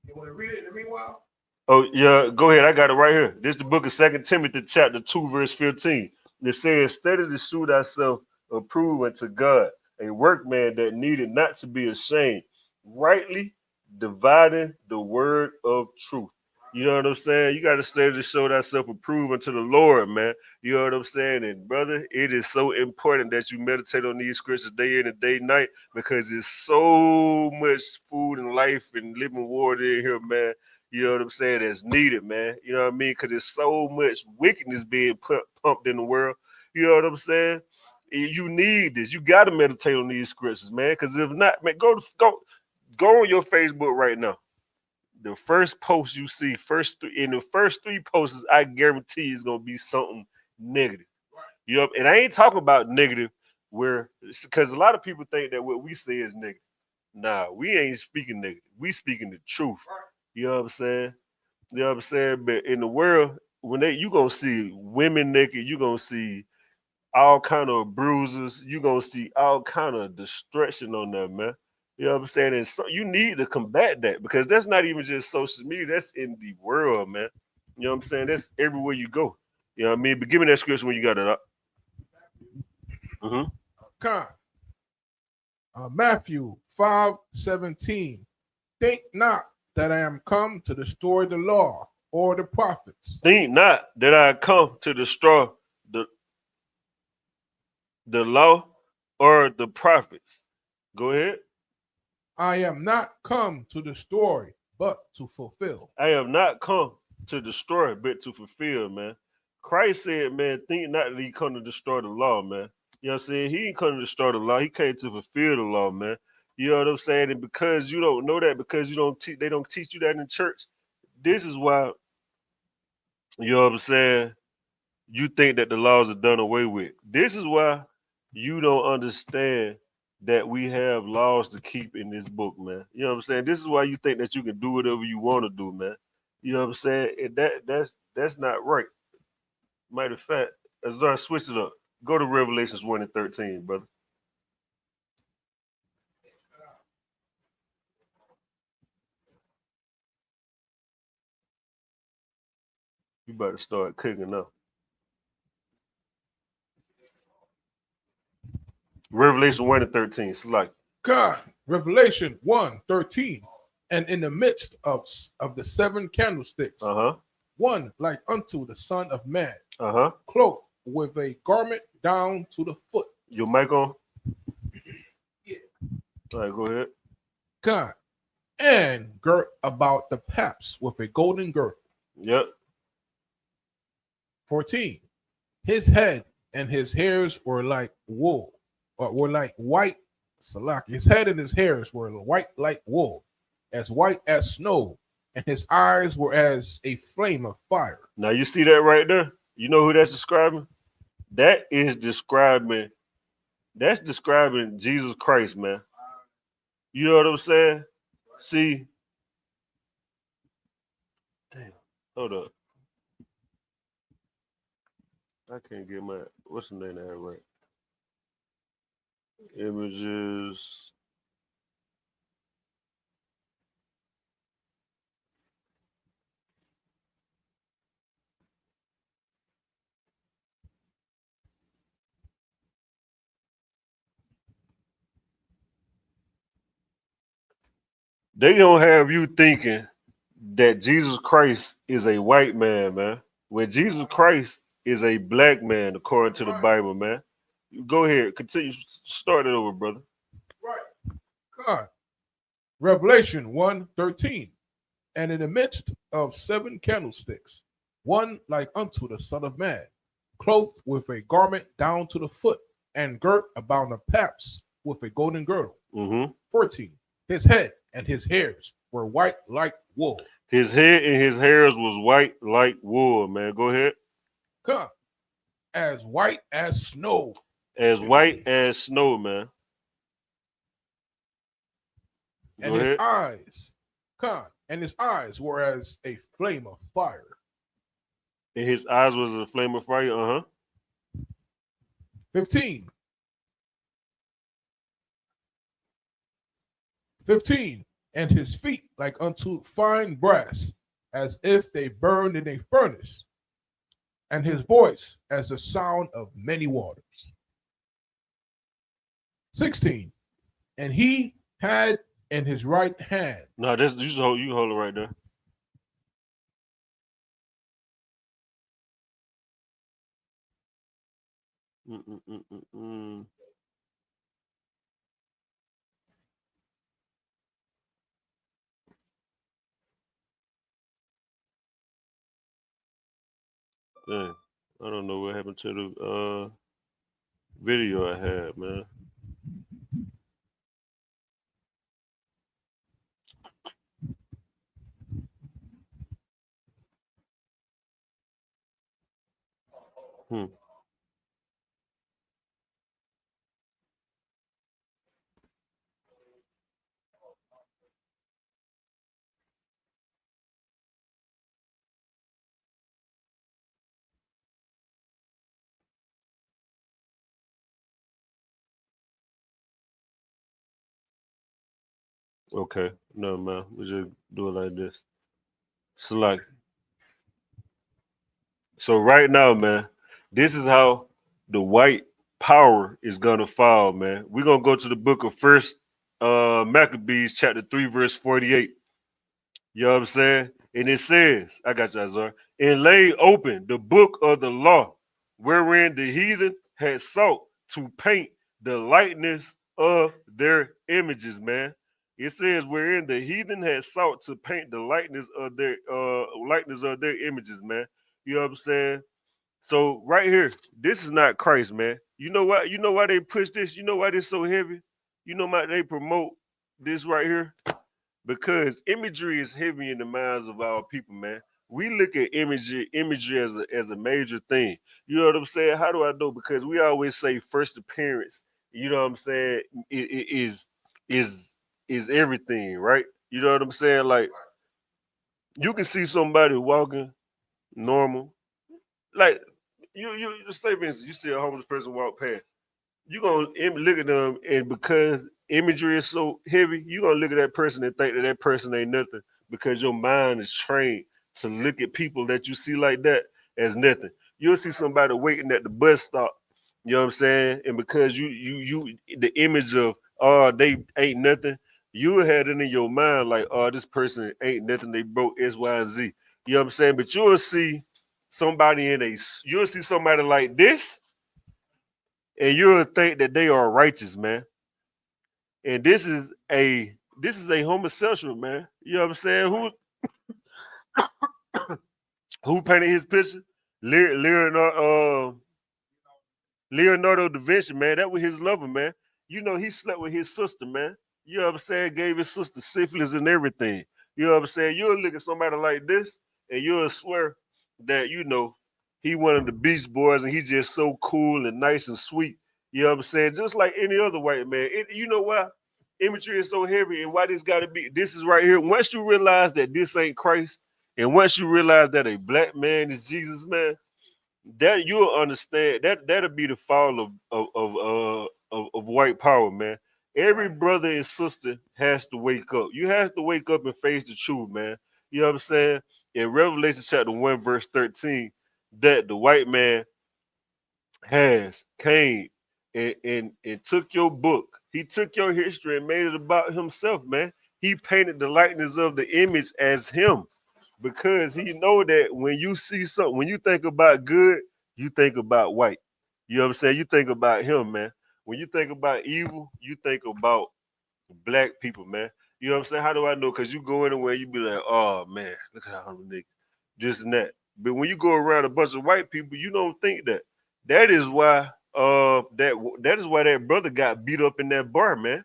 You want to read it in the meanwhile? Oh, yeah, go ahead. I got it right here. This is the book of 2 Timothy, chapter 2, verse 15. It says, "Steady to shew thyself approved unto God, a workman that needed not to be ashamed, rightly dividing the word of truth." You know what I'm saying? You got to steady to show thyself approved unto the Lord, man. You know what I'm saying? And brother, it is so important that you meditate on these scriptures day in and day night, because there's so much food and life and living water in here, man. You know what I'm saying? That's needed, man. You know what I mean? Because there's so much wickedness being pumped in the world. You know what I'm saying? You need this. You got to meditate on these scriptures, man. Because if not, man, go on your Facebook right now. The first post you see, in the first three posts, I guarantee is gonna be something negative. You know, and I ain't talking about negative because a lot of people think that what we say is negative. Nah, we ain't speaking negative. We speaking the truth. You know what I'm saying? You know what I'm saying? But in the world, you gonna see women naked, you gonna see all kind of bruises, you gonna see all kind of destruction on there, man. You know what I'm saying? And so you need to combat that, because that's not even just social media, that's in the world, man. You know what I'm saying? That's everywhere you go. You know what I mean? But give me that scripture when you got it up. Con. Matthew 5:17. Think not that I am come to destroy the law or the prophets. Think not that I come to destroy the law or the prophets. Go ahead. I am not come to destroy, but to fulfill. I have not come to destroy, but to fulfill, man. Christ said, man, think not that he come to destroy the law, man. You know what I'm saying? He ain't come to destroy the law. He came to fulfill the law, man. You know what I'm saying? And because you don't know that, because they don't teach you that in church, this is why, you know what I'm saying, you think that the laws are done away with. This is why you don't understand that we have laws to keep in this book, man. You know what I'm saying? This is why you think that you can do whatever you want to do, man. You know what I'm saying? And that's not right. Matter of fact, as I switch it up, go to Revelations 1 and 13, brother. You better start cooking up. Revelation 1 and 13. It's like God, Revelation 1:13. And in the midst of the seven candlesticks, one like unto the Son of Man, cloaked with a garment down to the foot. Your mic on? Yeah. All right, go ahead. God, and girt about the paps with a golden girdle. Yep. 14. His head and his hairs were like wool, or were like white. His head and his hairs were white like wool, as white as snow, and his eyes were as a flame of fire. Now you see that right there? You know who that's describing? That's describing Jesus Christ, man. You know what I'm saying? See, damn, hold up. I can't get what's the name of that right? Images. They don't have you thinking that Jesus Christ is a white man. When Jesus Christ is a black man, according to the Bible, man. Go ahead, continue. Start it over, brother. Right. God. Revelation 1:13. And in the midst of 7 candlesticks, one like unto the Son of Man, clothed with a garment down to the foot, and girt about the paps with a golden girdle. 14. His head and his hairs were white like wool. His head and his hairs was white like wool, man. Go ahead. Come. As white as snow. As white as snow, man. And his eyes, and his eyes were as a flame of fire. And his eyes was a flame of fire, 15. And his feet like unto fine brass, as if they burned in a furnace, and his voice as the sound of many waters. 16. And he had in his right hand. No, this you hold it right there. Dang, I don't know what happened to the video I had, man. Okay, no man, we just do it like this. Select. So right now, man, this is how the white power is gonna fall, man. We're gonna go to the book of First Maccabees, chapter 3, verse 48. You know what I'm saying? And it says, I got you, Azar, and laid open the book of the law, wherein the heathen had sought to paint the likeness of their images, man. It says wherein the heathen had sought to paint the likeness of their images, man. You know what I'm saying? So right here, this is not Christ, man. You know what? You know why they push this? You know why this so heavy? You know why they promote this right here? Because imagery is heavy in the minds of our people, man. We look at imagery as a major thing. You know what I'm saying? How do I know? Because we always say first appearance. You know what I'm saying? It is everything, right? You know what I'm saying? Like you can see somebody walking normal, like you say for instance, you see a homeless person walk past, you gonna look at them, and because imagery is so heavy, you gonna look at that person and think that that person ain't nothing because your mind is trained to look at people that you see like that as nothing. You'll see somebody waiting at the bus stop, you know what I'm saying, and because you the image of they ain't nothing, you had it in your mind like this person ain't nothing, they broke X, Y, and Z. You know what I'm saying? But you'll see you'll see somebody like this, and you'll think that they are righteous, man. And this is a homosexual, man. You know what I'm saying? Who painted his picture? Leonardo da Vinci, man. That was his lover, man. You know, he slept with his sister, man. You know what I'm saying? Gave his sister syphilis and everything. You know what I'm saying? You'll look at somebody like this, and you'll swear that, you know, he one of the Beach Boys, and he's just so cool and nice and sweet. You know what I'm saying? Just like any other white man. You know why imagery is so heavy and why this got to be? This is right here. Once you realize that this ain't Christ, and once you realize that a black man is Jesus, man, that you'll understand that'll be the fall of white power, man. Every brother and sister has to wake up. You have to wake up and face the truth, man. You know what I'm saying? In Revelation chapter 1, verse 13, that the white man came and took your book. He took your history and made it about himself, man. He painted the likeness of the image as him, because he know that when you see something, when you think about good, you think about white. You know what I'm saying? You think about him, man. When you think about evil, you think about Black people, man. You know what I'm saying? How do I know? Because you go anywhere, you be like, oh man, look at how them niggas, this and that. But when you go around a bunch of white people, you don't think that. That is why that is why that brother got beat up in that bar, man.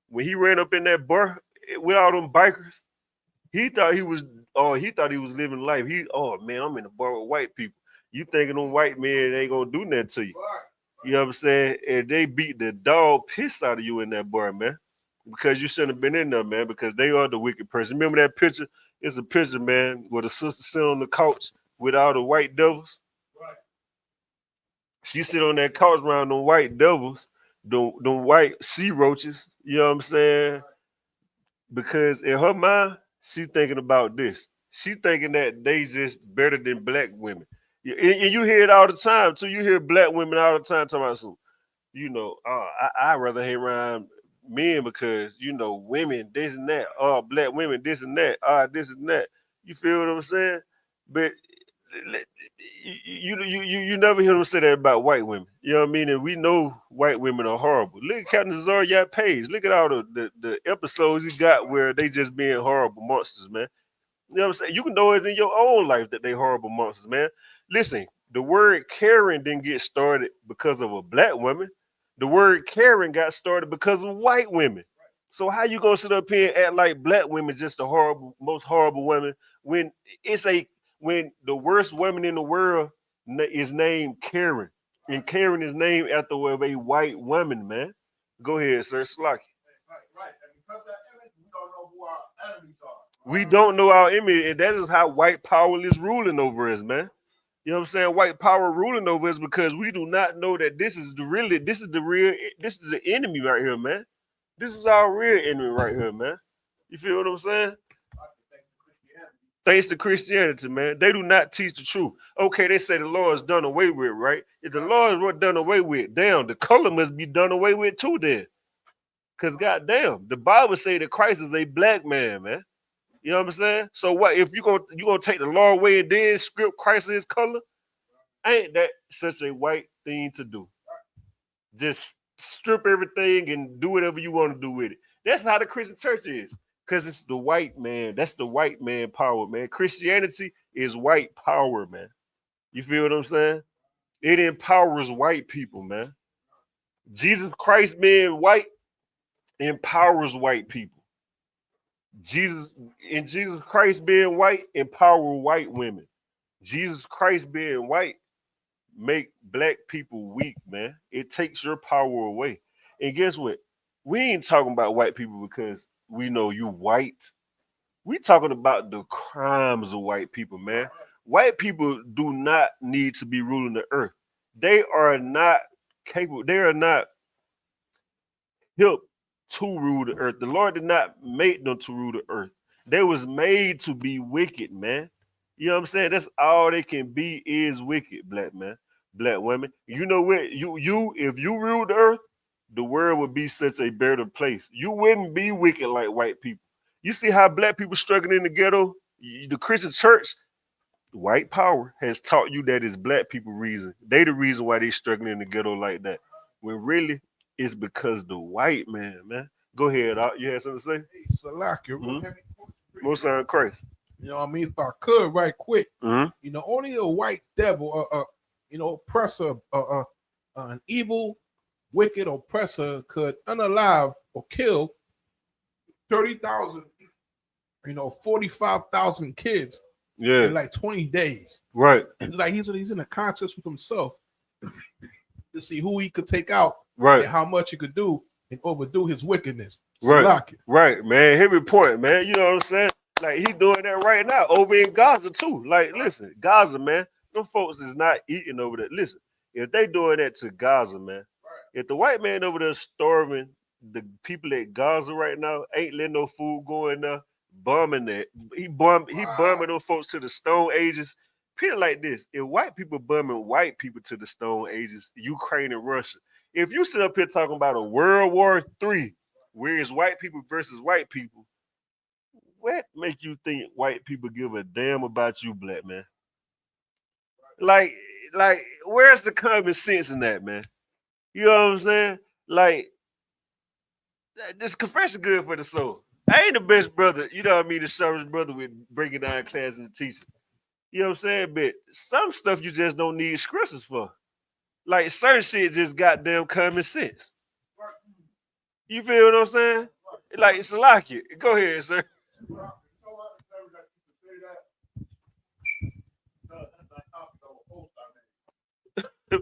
When he ran up in that bar with all them bikers, he thought he was living life. Oh man, I'm in the bar with white people. You thinking them white men ain't gonna do nothing to you. You know what I'm saying? And they beat the dog piss out of you in that bar, man. Because you shouldn't have been in there, man, because they are the wicked person. Remember that picture? It's a picture, man, where the sister sit on the couch with all the white devils. She sit on that couch around them white devils, them white sea roaches, you know what I'm saying? Because in her mind, she's thinking about this. She's thinking that they just better than black women. And you hear it all the time, too. You hear black women all the time talking about some, I'd rather hang around men because, women, this and that. Oh, black women, this and that. This and that. You feel what I'm saying? But you never hear them say that about white women. You know what I mean? And we know white women are horrible. Look at Captain Zarya Page. Look at all the episodes he got where they just being horrible monsters, man. You know what I'm saying? You can know it in your own life that they horrible monsters, man. Listen, the word Karen didn't get started because of a black woman. The word Karen got started because of white women. So how you gonna sit up here and act like black women just the most horrible women when when the worst woman in the world is named Karen, and Karen is named after a white woman, man. Go ahead, sir. Slocky. Right. And because that image, we don't know who our enemies are. We don't know our image, and that is how white power is ruling over us, man. You know what I'm saying? White power ruling over us because we do not know that this is the enemy right here, man. This is our real enemy right here, man. You feel what I'm saying? Thanks to Christianity, man. They do not teach the truth. Okay, they say the law is done away with, right? If the law is what done away with, damn, the color must be done away with too then. Because goddamn, the Bible say that Christ is a black man, man. You know what I'm saying? So what if you gonna take the law away and then script Christ his color? Ain't that such a white thing to do? Just strip everything and do whatever you want to do with it. That's how the Christian church is. Because it's the white man. That's the white man power, man. Christianity is white power, man. You feel what I'm saying? It empowers white people, man. Jesus Christ being white empowers white people. Jesus Christ being white empower white women. Jesus Christ being white make black people weak, man. It takes your power away. And guess what? We ain't talking about white people because we know you white. We talking about the crimes of white people, man. White people do not need to be ruling the earth. They are not capable. They are not hip to rule the earth. The Lord did not make them to rule the earth. They was made to be wicked, man. You know what I'm saying? That's all they can be is wicked, black man, black women. You know what? If you ruled the earth, the world would be such a better place. You wouldn't be wicked like white people. You see how black people struggling in the ghetto? The Christian church, white power has taught you that it's black people reason. They the reason why they struggling in the ghetto like that. When really it's because the white man. Go ahead, you had something to say? Hey, Salaki, Most on Christ. You know what I mean? If I could, right quick, Mm-hmm. Only a white devil, oppressor, an evil, wicked oppressor could unalive or kill 30,000, 45,000 kids in like 20 days. Right. Like he's in a contest with himself to see who he could take out, right, and how much he could do and overdo his wickedness. Right, Salaki. Right, man. Heavy point, man. You know what I'm saying? Like he doing that right now over in Gaza too. Like, listen, Gaza, man. Them folks is not eating over there. Listen, if they doing that to Gaza, man, if the white man over there starving the people at Gaza right now, ain't letting no food go in there, bombing that. He bombing those folks to the Stone Ages. Put it like this: if white people bombing white people to the Stone Ages, Ukraine and Russia. If you sit up here talking about a World War III, where it's white people versus white people, what make you think white people give a damn about you, black man? Like, where's the common sense in that, man? You know what I'm saying? Like, This confession good for the soul. I ain't the best brother, you know what I mean, the sharpest brother with breaking down class and teaching. You know what I'm saying? But some stuff you just don't need scriptures for. Like certain shit just goddamn common sense. You feel what I'm saying? Like Salaki. Go ahead, sir.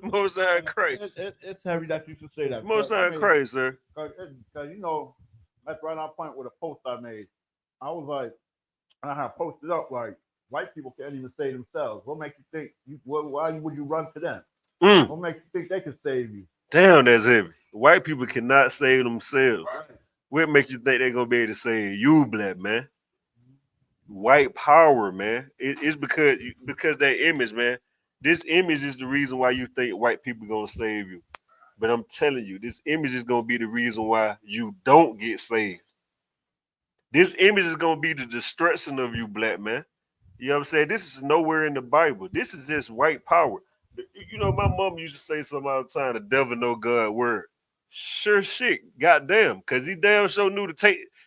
Most high Christ. It's heavy that you should say that. Most high Christ, sir. Cause you know, that's right on point with a post I made. I was like, I had posted up like white people can't even save themselves. What makes you think why would you run to them? What makes you think they can save you? Damn, that's heavy. White people cannot save themselves. Right. What makes you think they're gonna be able to save you, black man? White power, man. It's because that image, man. This image is the reason why you think white people gonna save you. But I'm telling you, this image is gonna be the reason why you don't get saved. This image is gonna be the destruction of you, black man. You know what I'm saying? This is nowhere in the Bible. This is just white power. You know, my mom used to say something all the time, the devil know God word. Sure shit, goddamn. Cause he damn sure knew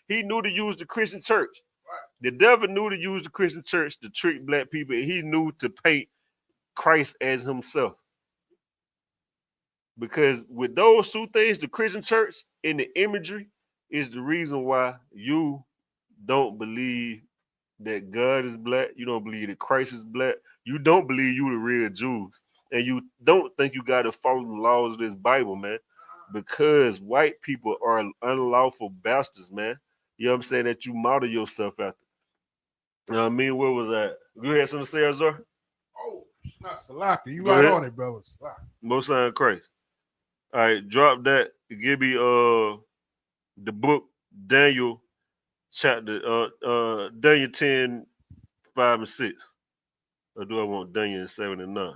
he knew to use the Christian church. The devil knew to use the Christian church to trick black people, and he knew to paint Christ as himself. Because with those two things, the Christian church and the imagery is the reason why you don't believe that God is black. You don't believe that Christ is black. You don't believe you the real Jews. And you don't think you got to follow the laws of this Bible, man. Because white people are unlawful bastards, man. You know what I'm saying? That you model yourself after. You know what I mean? Where was that? You had something to say, Azar? Oh, it's not Salaki. You Go right ahead. on it, brother. Salaki. Most High Christ. All right, drop that. Give me the book Daniel chapter Daniel 10, 5 and 6. Or do I want Daniel 7 and 9?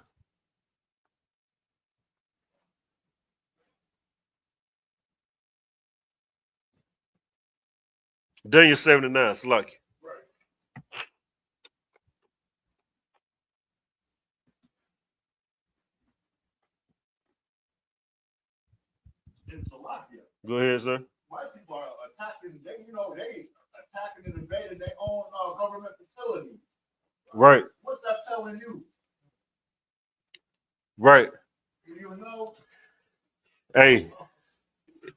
Daniel 7 and 9, it's like. Go ahead, sir. White people are attacking. They attacking and invading their own government facilities. Right. What's that telling you? Right. You know. Hey,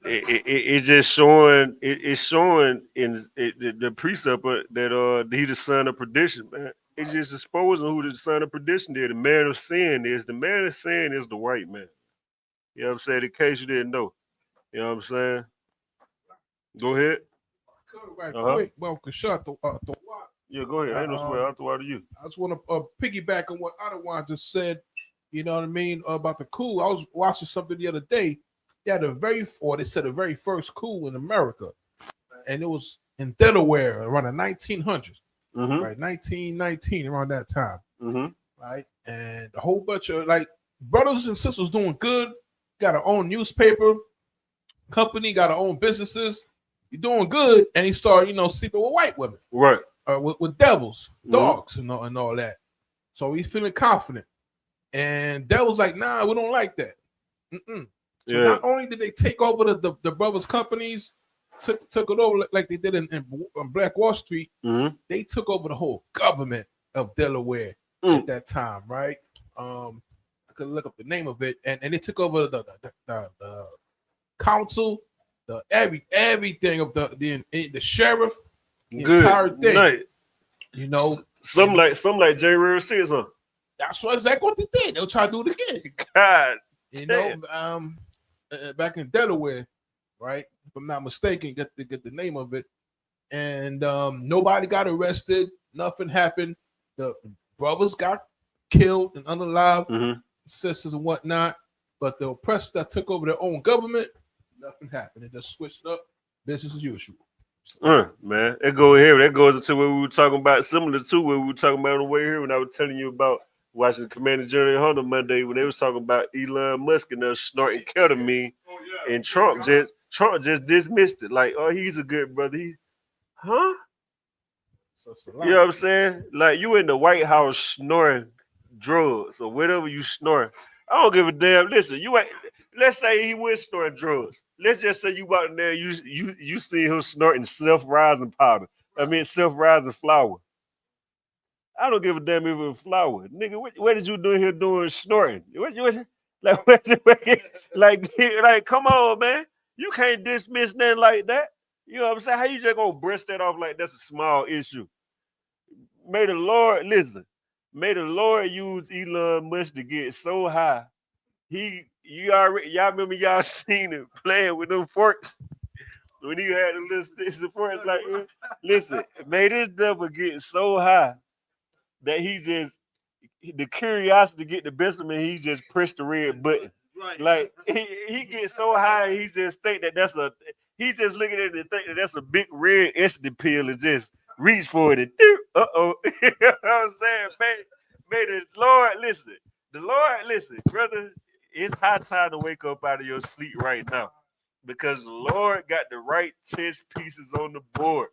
it's just showing. It's showing in the precept that he the son of perdition, man. It's just exposing who the son of perdition is. The man of sin is. The man of sin is the white man. You know what I'm saying? In case you didn't know. You know what I'm saying? Go ahead. Right quick, well, Kashad, yeah, go ahead. I ain't no swear. I'll throw it to you. I just want to piggyback on what Adawan just said. You know what I mean about the coup. I was watching something the other day. They had they said the very first coup in America, and it was in Delaware around the 1900s, right? 1919, around that time, right? And a whole bunch of like brothers and sisters doing good. Got our own newspaper company, got our own businesses. You're doing good, and he started, sleeping with white women, right? With devils, dogs, and all that. So he's feeling confident, and devil's like, nah, we don't like that. So not only did they take over the brothers' companies, took it over like they did in Black Wall Street, they took over the whole government of Delaware at that time, right? I could look up the name of it, and they took over the council, the everything of the sheriff, the entire thing. Right. Some like J. Rare says, huh? That's exactly what they did. They'll try to do it again. God, back in Delaware, right? If I'm not mistaken, get the name of it, and nobody got arrested. Nothing happened. The brothers got killed and unalive, sisters and whatnot. But the oppressors that took over their own government, nothing happened. It just switched up, business as usual. Man, that goes into what we were talking about, similar to what we were talking about on the way here when I was telling you about watching the Commander Journey Hunter Monday when they was talking about Elon Musk and us snorting ketamine, and Trump just dismissed it like, oh, he's a good brother. You know what I'm saying? Like you in the White House snoring drugs or whatever you snoring. I don't give a damn. Listen, you ain't. let's say he was snorting drugs. Let's just say you out there, you see him snorting self-rising powder. I mean self-rising flour. I don't give a damn if it's flour. Nigga, what did you do here doing snorting? Like, like, come on, man. You can't dismiss nothing like that. You know what I'm saying? How you just gonna brush that off like that's a small issue? May the Lord, listen, may the Lord use Elon Musk to get so high. Y'all remember y'all seen him playing with them forks? When he had the little sticks of forks, like, listen, may this devil get so high that the curiosity get the best of him, he just pressed the red button. Right. Like he gets so high, he just think that he just looking at it and think that that's a big red instant pill and just reach for it and uh-oh. You know what I'm saying? May the Lord listen, brother, it's high time to wake up out of your sleep right now. Because the Lord got the right chess pieces on the board.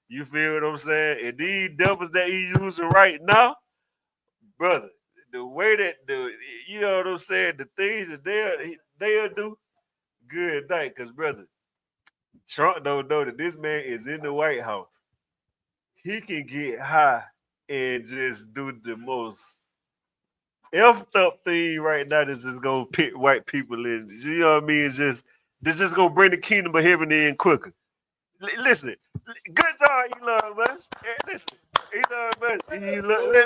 You feel what I'm saying? And these devils that he's using right now, brother, the way that you know what I'm saying, the things that they'll do, good night. Cause brother, Trump don't know that this man is in the White House. He can get high and just do the most effed up thing right now that's just gonna pit white people in. You know what I mean? This just gonna bring the kingdom of heaven in quicker. Listen, good job, Elon Musk. Hey, listen, Elon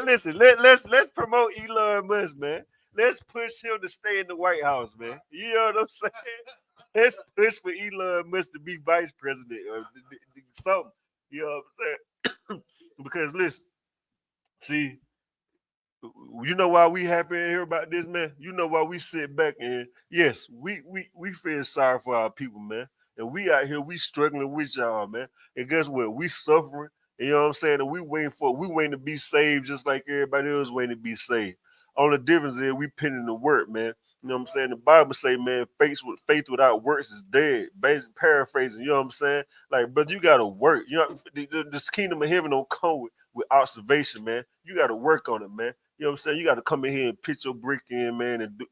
Musk. Listen, let's promote Elon Musk, man. Let's push him to stay in the White House, man. You know what I'm saying? Let's push for Elon Musk to be vice president or something. You know what I'm saying? Because listen, see, you know why we happy to hear about this, man? You know why we sit back and yes, we feel sorry for our people, man. And we out here, we struggling with y'all, man. And guess what? We suffering. You know what I'm saying? And we waiting to be saved just like everybody else waiting to be saved. Only difference is we put in the work, man. You know what I'm saying? The Bible say, man, faith without works is dead. Basically paraphrasing, you know what I'm saying? Like, brother, you gotta work. You know, this kingdom of heaven don't come with observation, man. You gotta work on it, man. You know what I'm saying? You got to come in here and pitch your brick in, man, and do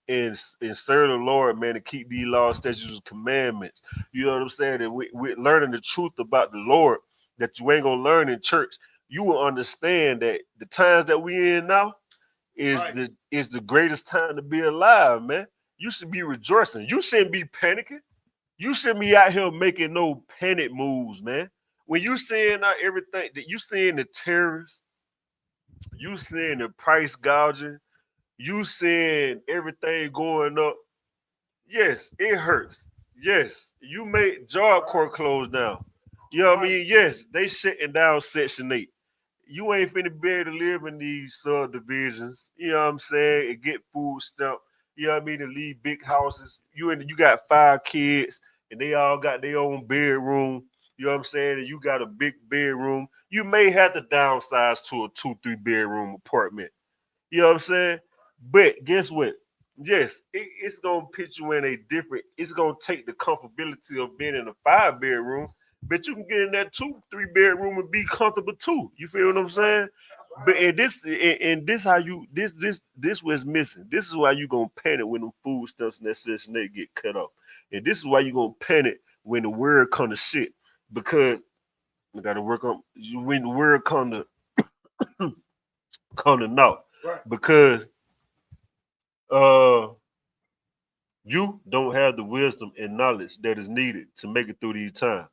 and serve the Lord, man, and keep these laws, statutes, and commandments. You know what I'm saying? And we're learning the truth about the Lord that you ain't gonna learn in church. You will understand that the times that we in now is the greatest time to be alive, man. You should be rejoicing. You shouldn't be panicking. You shouldn't be out here making no panic moves, man. When you seeing out everything that you seeing the terrorists. You seeing the price gouging, you seeing everything going up. Yes, it hurts. Yes, you made Job Corps close down. You know what I mean? Yes, they shutting down Section 8. You ain't finna be able to live in these subdivisions. You know what I'm saying? And get food stamp. You know what I mean? And leave big houses. You got 5 kids and they all got their own bedroom. You know what I'm saying? And you got a big bedroom. You may have to downsize to a 2-3 bedroom apartment. You know what I'm saying? But guess what? Yes, it's gonna put you in a different. It's gonna take the comfortability of being in a 5 bedroom, but you can get in that 2-3 bedroom and be comfortable too. You feel what I'm saying? But this how you this was missing. This is why you gonna panic when the food stuffs and that Section 8 get cut off, and this is why you gonna panic when the world come to shit because. You got to work on when the word come to know, right. Because you don't have the wisdom and knowledge that is needed to make it through these times.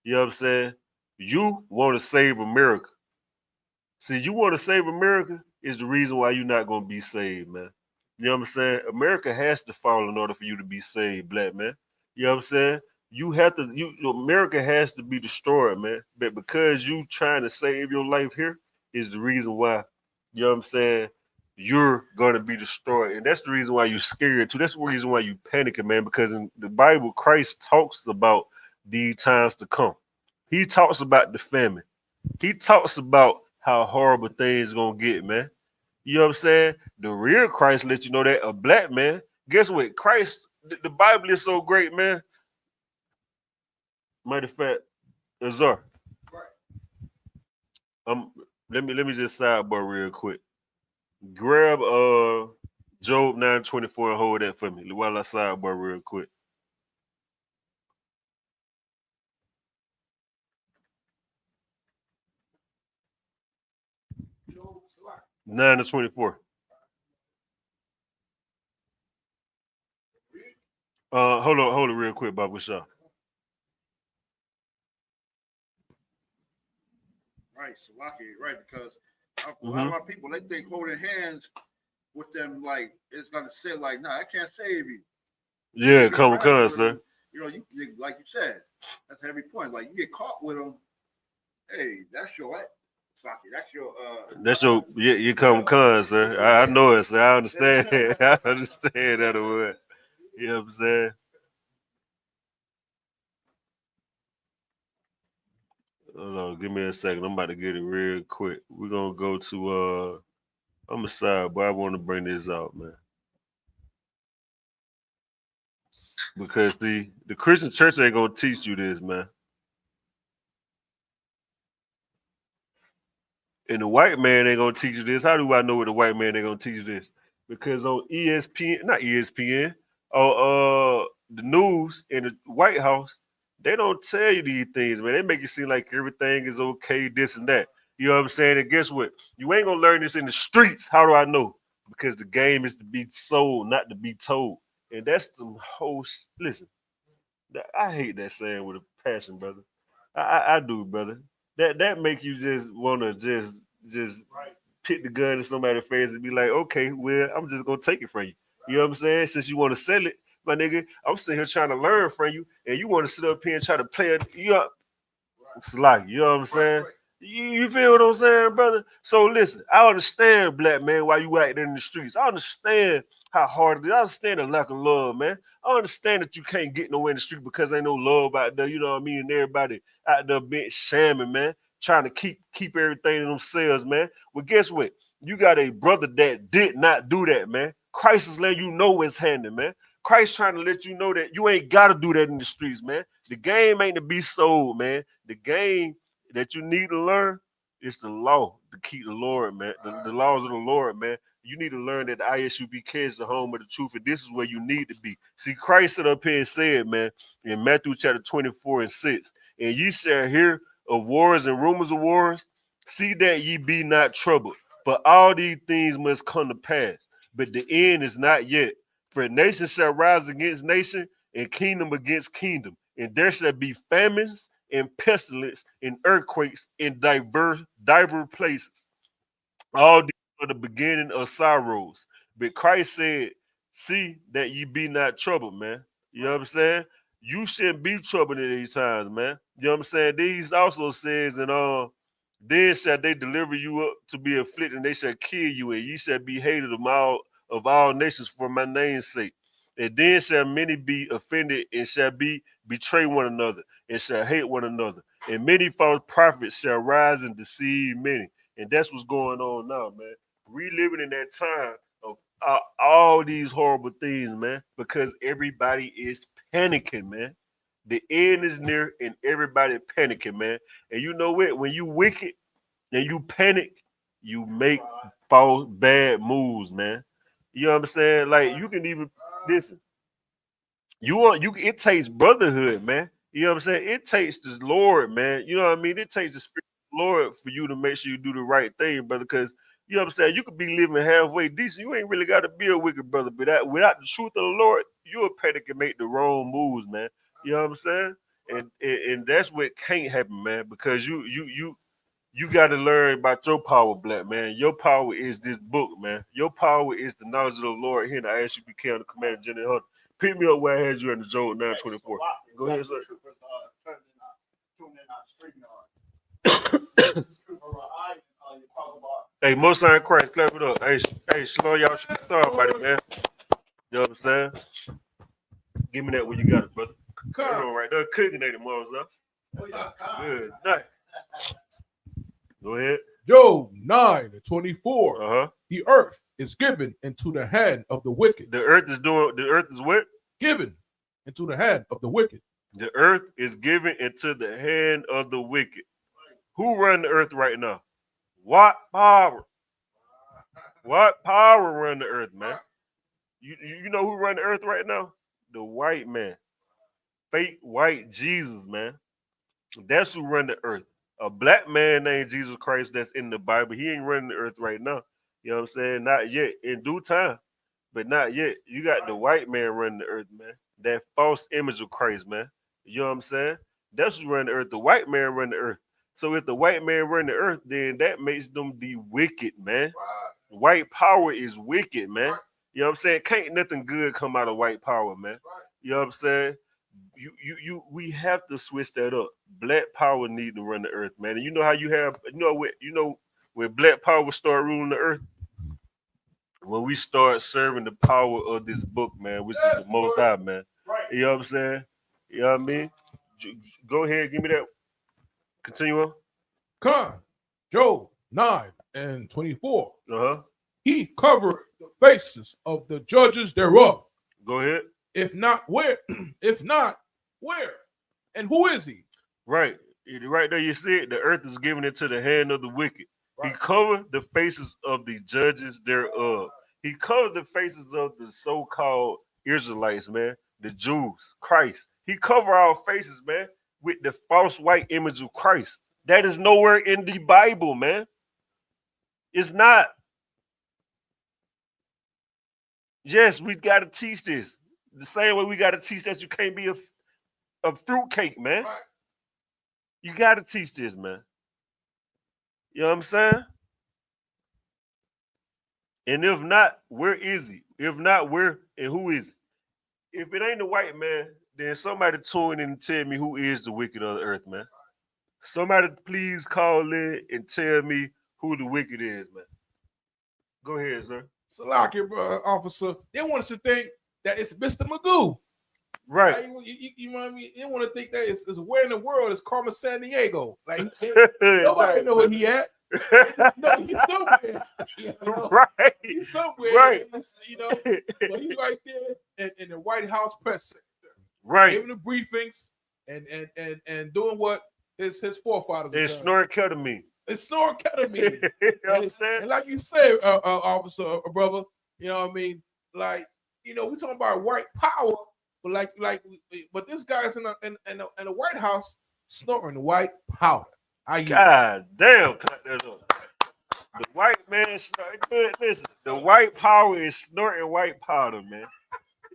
You know what I'm saying? You want to save America. See, you want to save America is the reason why you're not going to be saved, man. You know what I'm saying? America has to fall in order for you to be saved, black man. You know what I'm saying? America has to be destroyed, man. But because you trying to save your life here is the reason why, you know what I'm saying, you're gonna be destroyed. And that's the reason why you're scared too. That's the reason why you panicking, man, because in the Bible, Christ talks about these times to come. He talks about the famine. He talks about how horrible things gonna get, man. You know what I'm saying? The real Christ lets you know that a black man, guess what? Christ, the Bible is so great, man. Matter of fact, Azar. Let me just sidebar real quick. Grab Job 9:24 and hold that for me while I sidebar real quick. 9-24. Hold on real quick, Bob. What's up? Right, Salaki, right, because a lot of our people, they think holding hands with them, like, it's going to say, like, nah, I can't save you. Yeah, common cons, man. You know, you like you said, that's a heavy point. Like, you get caught with them, hey, that's your what? Salaki, that's your, you common cons, sir. I know it, sir. I understand. I understand that word. You know what I'm saying? Hold on, give me a second. I'm about to get it real quick. We're gonna go to I'm a side, but I want to bring this out, man. Because the Christian church ain't gonna teach you this, man. And the white man ain't gonna teach you this. How do I know what the white man ain't gonna teach you this? Because on ESPN, not ESPN, on the news in the White House, they don't tell you these things, man. They make it seem like everything is okay, this and that. You know what I'm saying? And guess what? You ain't gonna learn this in the streets. How do I know? Because the game is to be sold, not to be told. And that's the whole. Listen, I hate that saying with a passion, brother. I do, brother. That make you just wanna just pick the gun in somebody's face and be like, okay, well, I'm just gonna take it from you. You know what I'm saying? Since you want to sell it, my nigga, I'm sitting here trying to learn from you, and you want to sit up here and try to play it. It's like, you know what I'm saying? You feel what I'm saying, brother? So listen, I understand, black man, why you out there in the streets. I understand how hard it is. I understand the lack of love, man. I understand that you can't get nowhere in the street because ain't no love out there, you know what I mean? And everybody out there being shamming, man, trying to keep everything in themselves, man. Well, guess what? You got a brother that did not do that, man. Christ is letting you know what's happening, man. Christ trying to let you know that you ain't got to do that in the streets, man. The game ain't to be sold, man. The game that you need to learn is the law to keep the Lord, man. The laws of the Lord, man. You need to learn that the ISUPK is the home of the truth, and this is where you need to be. See, Christ stood up here and said, man, in Matthew chapter 24:6, and ye shall hear of wars and rumors of wars. See that ye be not troubled, but all these things must come to pass. But the end is not yet. For nation shall rise against nation, and kingdom against kingdom, and there shall be famines and pestilence and earthquakes in diverse places. All these are the beginning of sorrows. But Christ said, see that ye be not troubled, man. You know what I'm saying? You shouldn't be troubled in these times, man. You know what I'm saying? These also says, and then shall they deliver you up to be afflicted, and they shall kill you, and ye shall be hated of all nations for my name's sake. And then shall many be offended, and shall betray one another, and shall hate one another. And many false prophets shall rise and deceive many. And that's what's going on now, man. We living in that time of all these horrible things, man, because everybody is panicking, man. The end is near, and everybody panicking, man. And you know what? When you wicked and you panic, you make false bad moves, man. You know what I'm saying? Like you can even listen. It takes brotherhood, man. You know what I'm saying? It takes the Lord, man. You know what I mean? It takes the Spirit of the Lord for you to make sure you do the right thing, brother. Because you know what I'm saying? You could be living halfway decent. You ain't really got to be a wicked brother. But without the truth of the Lord, you'll panic and make the wrong moves, man. You know what I'm saying? And that's what can't happen, man. Because you got to learn about your power, black man. Your power is this book, man. Your power is the knowledge of the Lord here in the ISUPK on the Command General Hunter. Pick me up where I had you in the Job 9:24. Go ahead, sir. Hey, most sign Christ, clap it up. Hey, slow y'all should start, buddy, man. You know what I'm saying? Give me that when you got it, brother. Come on, right there, cooking at it, mother. Good night. Go ahead. Job 9:24. Uh-huh. The earth is given into the hand of the wicked. The earth is what? Given into the hand of the wicked. The earth is given into the hand of the wicked. Who run the earth right now? What power? What power run the earth, man? You know who run the earth right now? The white man. Fake white Jesus, man. That's who run the earth. A black man named Jesus Christ that's in the Bible, he ain't running the earth right now. You know what I'm saying? Not yet. In due time, but not yet. You got the white man running the earth, man. That false image of Christ, man. You know what I'm saying? That's who run the earth. The white man run the earth. So if the white man run the earth, then that makes them be wicked, man. White power is wicked, man. You know what I'm saying? Can't nothing good come out of white power, man. You know what I'm saying? We have to switch that up. Black power need to run the earth, man. And you know how when black power start ruling the earth? When we start serving the power of this book, man, which is the most high, man. You know what I'm saying? You know what I mean? Go ahead, give me that. Continue on. Con, Job 9:24. Uh-huh. He covered the faces of the judges thereof. Go ahead. If not, where? If not, where? And who is he? Right. Right there, you see it. The earth is given into the hand of the wicked. Right. He covered the faces of the judges thereof. He covered the faces of the so-called Israelites, man, the Jews, Christ. He covered our faces, man, with the false white image of Christ. That is nowhere in the Bible, man. It's not. Yes, we got to teach this. The same way we got to teach that you can't be a fruitcake, man. Right. You got to teach this, man. You know what I'm saying? And if not, where is he? If not, where and who is he? If it ain't the white man, then somebody tune in and tell me who is the wicked of the earth, man. Somebody please call in and tell me who the wicked is, man. Go ahead, sir. Salaki, officer. They want us to think that it's Mr. Magoo. Right. Like, you know what I mean? They want to think that it's where in the world is Carmen San Diego. Like nobody know where he at. No, he's somewhere. You know? Right. He's somewhere. Right. You know, but he's right there in the White House press center. Right. Giving the briefings and doing what his forefathers It's have done. snort ketamine. It's snort ketamine. You know what I'm saying? And like you say, officer, brother, you know what I mean? Like, you know, we talking about white power, but but this guy's in the White House snorting white powder. God damn, cut that up. The white man snorting. Listen, the white power is snorting white powder, man.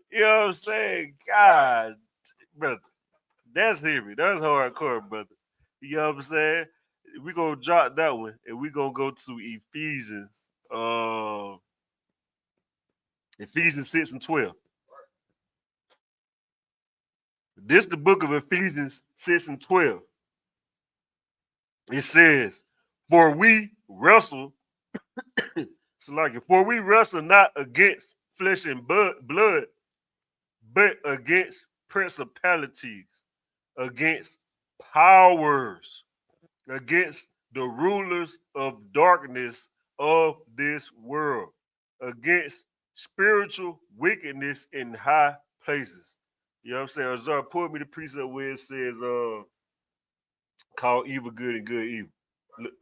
You know what I'm saying? God, brother, that's heavy. That's hardcore, brother. You know what I'm saying? We're gonna drop that one and we're gonna go to Ephesians. Ephesians 6 and 12. This the book of Ephesians 6 and 12. It says, for we wrestle, for we wrestle not against flesh and blood, but against principalities, against powers, against the rulers of darkness of this world, against spiritual wickedness in high places. You know what I'm saying? Azar, pull me the precept where it says, call evil good and good evil.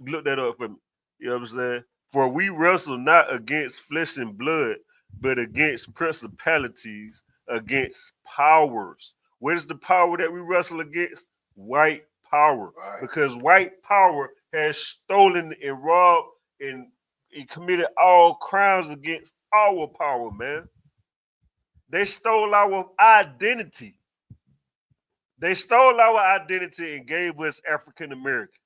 Look that up for me. You know what I'm saying? For we wrestle not against flesh and blood, but against principalities, against powers. What is the power that we wrestle against? White power. Right. Because white power has stolen and robbed and committed all crimes against our power, man. They stole our identity. They stole our identity and gave us African American.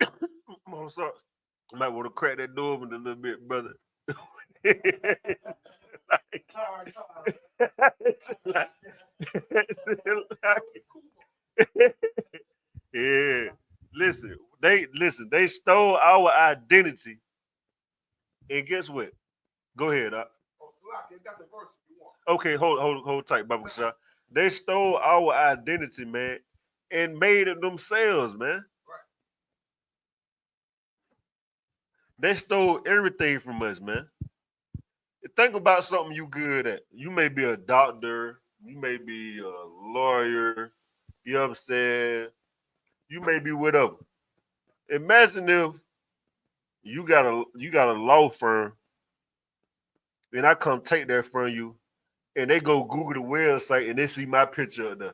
Right. Come on, sorry. I might want to crack that door open a little bit, brother. Yeah. They stole our identity. And guess what? Go ahead. Okay, hold tight, Baba Shah. They stole our identity, man, and made it themselves, man. They stole everything from us, man. Think about something you good at. You may be a doctor, you may be a lawyer, you know what I'm saying? You may be whatever. Imagine if you got a law firm and I come take that from you, and they go Google the website and they see my picture up there.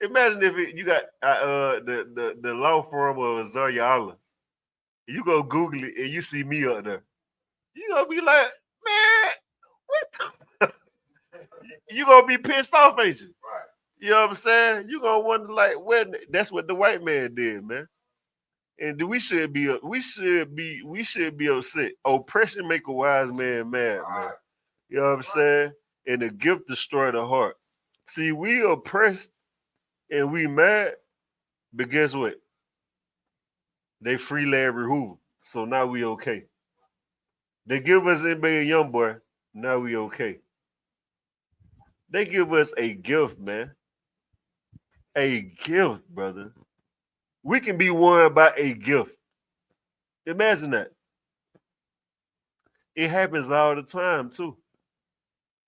Imagine if you got the law firm of Zaryala. You go Google it and you see me up there. You gonna be like, man, what the? You gonna be pissed off, ain't you? Right. You know what I'm saying? You gonna wonder like, when that's what the white man did, man. And we should be upset. Oppression make a wise man mad, man. You know what I'm saying? And the gift destroy the heart. See, we oppressed and we mad, but guess what? They free Larry Hoover. So now we okay. They give us NBA Youngboy, now we okay. They give us a gift, man. A gift, brother. We can be won by a gift. Imagine that. It happens all the time, too.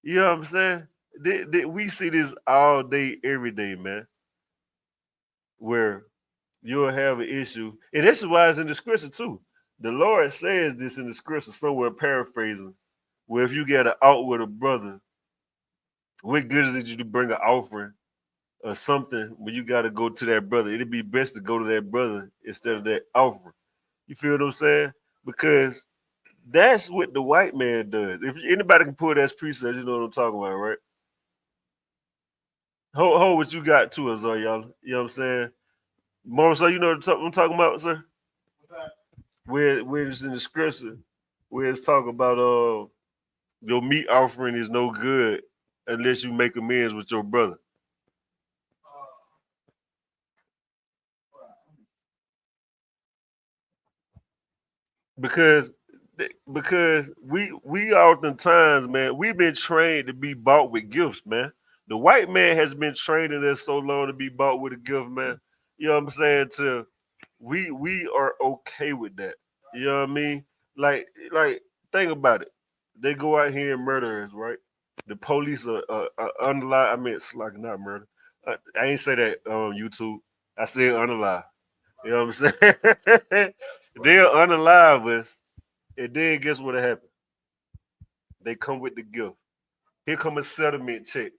You know what I'm saying? We see this all day, every day, man. Where you'll have an issue. And this is why it's in the scripture, too. The Lord says this in the scripture, somewhere paraphrasing, where if you get an out with a brother, what good is it you to bring an offering or something when you got to go to that brother? It'd be best to go to that brother instead of that offering. You feel what I'm saying? Because that's what the white man does. If anybody can pull that precept, you know what I'm talking about, right? Hold what you got to us, y'all. You know what I'm saying? Mom, so you know what I'm talking about, sir? Where it's in the scripture, where it's talking about your meat offering is no good unless you make amends with your brother. Because we oftentimes, man, we've been trained to be bought with gifts, man. The white man has been training us so long to be bought with a gift, man. You know what I'm saying? We are okay with that. You know what I mean? Like think about it. They go out here and murder us, right? The police are unalive. I mean, it's like not murder. I ain't say that on YouTube. I said unalive. You know what I'm saying? They'll unalive us, and then guess what happened? They come with the gift. Here come a settlement check.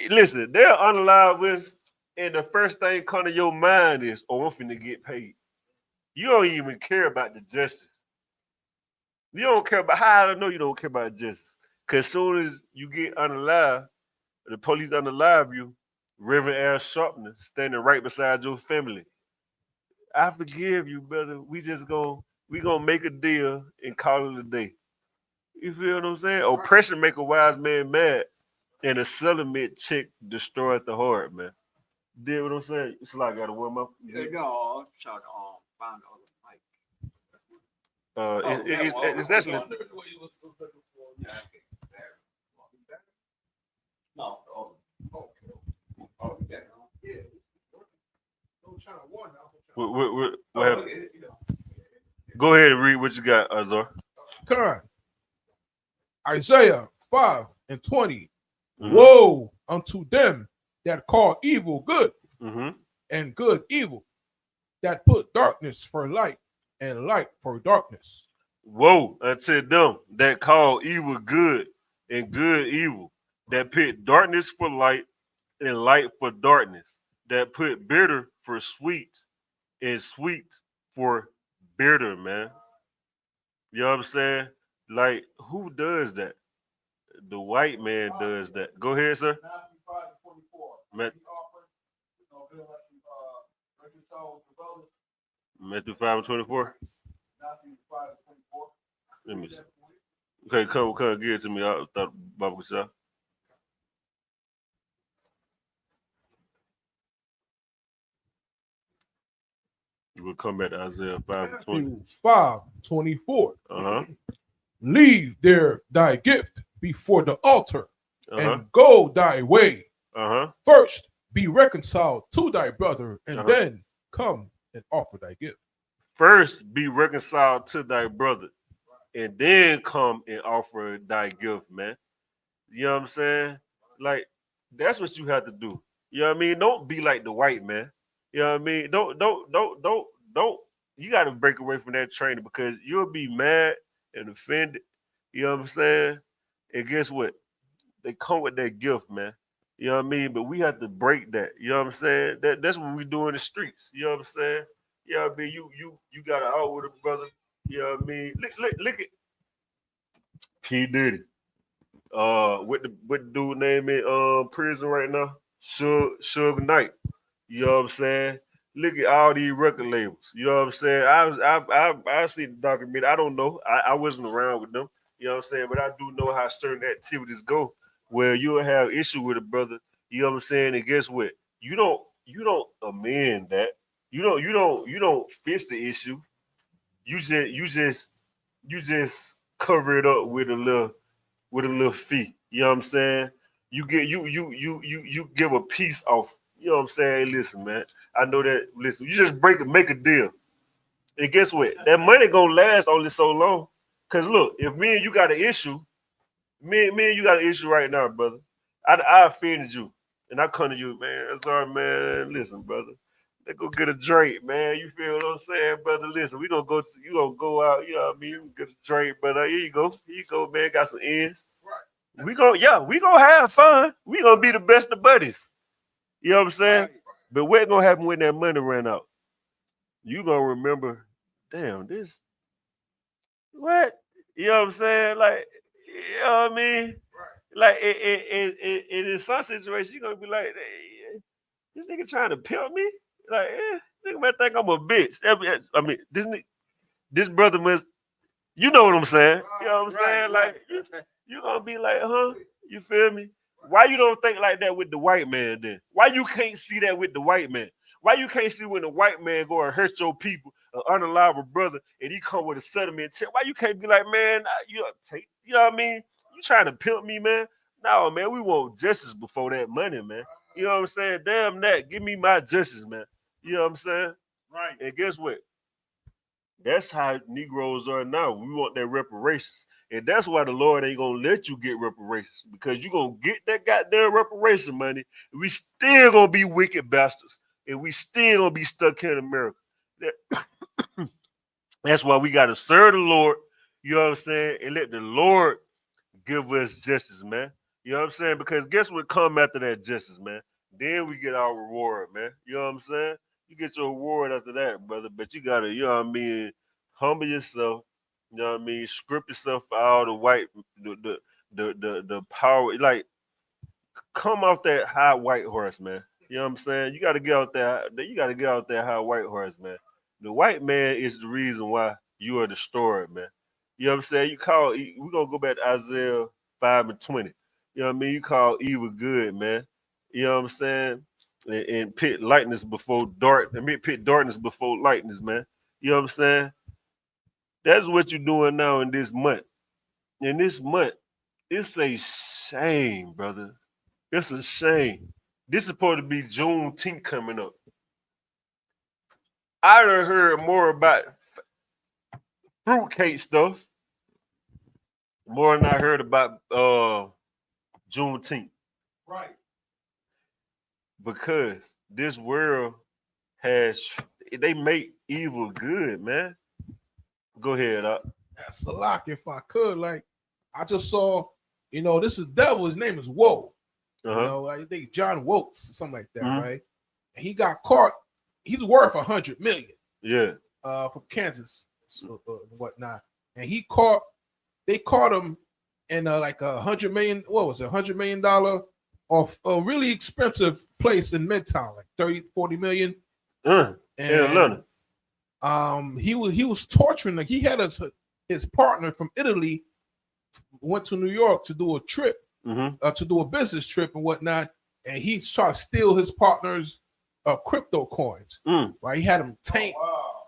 Listen, they'll unalive us, and the first thing come to your mind is, oh, I'm finna get paid. You don't even care about the justice. You don't care about how I know you don't care about justice. Because as soon as you get unalive, the police unalive you, Reverend Al Sharpner standing right beside your family. I forgive you, brother. We gonna make a deal and call it a day. You feel what I'm saying? Oppression make a wise man mad, and a settlement check destroys the heart, man. Did what I'm saying? It's like I gotta warm up. No, I'm trying to find the other mic. It's actually. No. What happened? Go ahead and read what you got, Azar. Come Isaiah 5:20. Woe unto them that call evil good and good evil, that put darkness for light and light for darkness. Woe unto them that call evil good and good evil, that put darkness for light and light for darkness, that put bitter for sweet and sweet for bitter, man. You know what I'm saying? Like, who does that? The white man does that. Go ahead, sir. Matthew 5:24. Let me see. Okay, come give it to me. I thought Baba was out. We'll come back to Isaiah 5:20. 5:24. Leave there thy gift before the altar and go thy way. First be reconciled to thy brother, and then come and offer thy gift. First be reconciled to thy brother, and then come and offer thy gift, man. You know what I'm saying? Like, that's what you have to do. You know what I mean? Don't be like the white man. You know what I mean? Don't. You got to break away from that training, because you'll be mad and offended. You know what I'm saying? And guess what? They come with that gift, man. You know what I mean? But we have to break that. You know what I'm saying? That's what we do in the streets. You know what I'm saying? You know what I mean? You got an out with a brother. You know what I mean? Look at P. Diddy. What the dude name in prison right now? Suge Knight. You know what I'm saying? Look at all these record labels. You know what I'm saying? I see the documentary. I don't know. I wasn't around with them. You know what I'm saying? But I do know how certain activities go where you'll have issue with a brother. You know what I'm saying? And guess what? You don't amend that. You don't fix the issue. You just cover it up with a little fee. You know what I'm saying? You get you give a piece off. You know what I'm saying? Hey, listen, man. I know that. Listen, you just make a deal, and guess what? That money gonna last only so long. Cause look, if me and you got an issue, me and you got an issue right now, brother. I offended you, and I come to you, man. Sorry, man. Listen, brother. Let's go get a drink, man. You feel what I'm saying, brother? Listen, you gonna go out, you know what I mean? Get a drink, but here you go, man. Got some ends. We gonna have fun. We gonna be the best of buddies. You know what I'm saying? Right. But what's gonna happen when that money ran out? You gonna remember, damn, this what? You know what I'm saying? Like, you know what I mean? Right. Like in some situations, you're gonna be like, hey, this nigga trying to pimp me? Like, nigga might think I'm a bitch. I mean, this brother must, you know what I'm saying? You know what I'm saying? Like, you gonna be like, huh? You feel me? Why you don't think like that with the white man then? Why you can't see that with the white man? Why you can't see when the white man go and hurt your people, an unalive brother, and he come with a settlement check? Why you can't be like, man, you know what I mean? You trying to pimp me, man? No, man, we want justice before that money, man. You know what I'm saying? Damn that. Give me my justice, man. You know what I'm saying? Right. And guess what? That's how Negroes are now. We want their reparations. And that's why the Lord ain't gonna let you get reparations, because you're gonna get that goddamn reparation money. And we still gonna be wicked bastards. And we still gonna be stuck here in America. That's why we gotta serve the Lord, you know what I'm saying, and let the Lord give us justice, man. You know what I'm saying? Because guess what come after that justice, man? Then we get our reward, man. You know what I'm saying? You get your reward after that, brother. But you gotta, you know what I mean, humble yourself. You know what I mean? Script yourself for all the white, the power. Like, come off that high white horse, man. You know what I'm saying? You gotta get out there. You gotta get out that high white horse, man. The white man is the reason why you are destroyed, man. You know what I'm saying? We're gonna go back to Isaiah 5:20. You know what I mean? You call evil good, man. You know what I'm saying? And pit lightness before pit darkness before lightness, man. You know what I'm saying? That's what you're doing now in this month. In this month, it's a shame, brother. It's a shame. This is supposed to be Juneteenth coming up. I done heard more about fruitcake stuff more than I heard about Juneteenth. Right. Because this world they make evil good, man. Go ahead, up. That's a lock. If I could, like, I just saw, this is devil. His name is Woe. I think John Wilkes, something like that, right? And he got caught. He's worth $100 million. Yeah. From Kansas, whatnot. And they caught him in like $100 million. What was it? $100 million off a really expensive place in Midtown, like 30-40 million. In Atlanta. He was torturing. Like, he had his partner from Italy went to New York to do a trip, to do a business trip and whatnot, and he tried to steal his partner's crypto coins. Right, he had him tamed,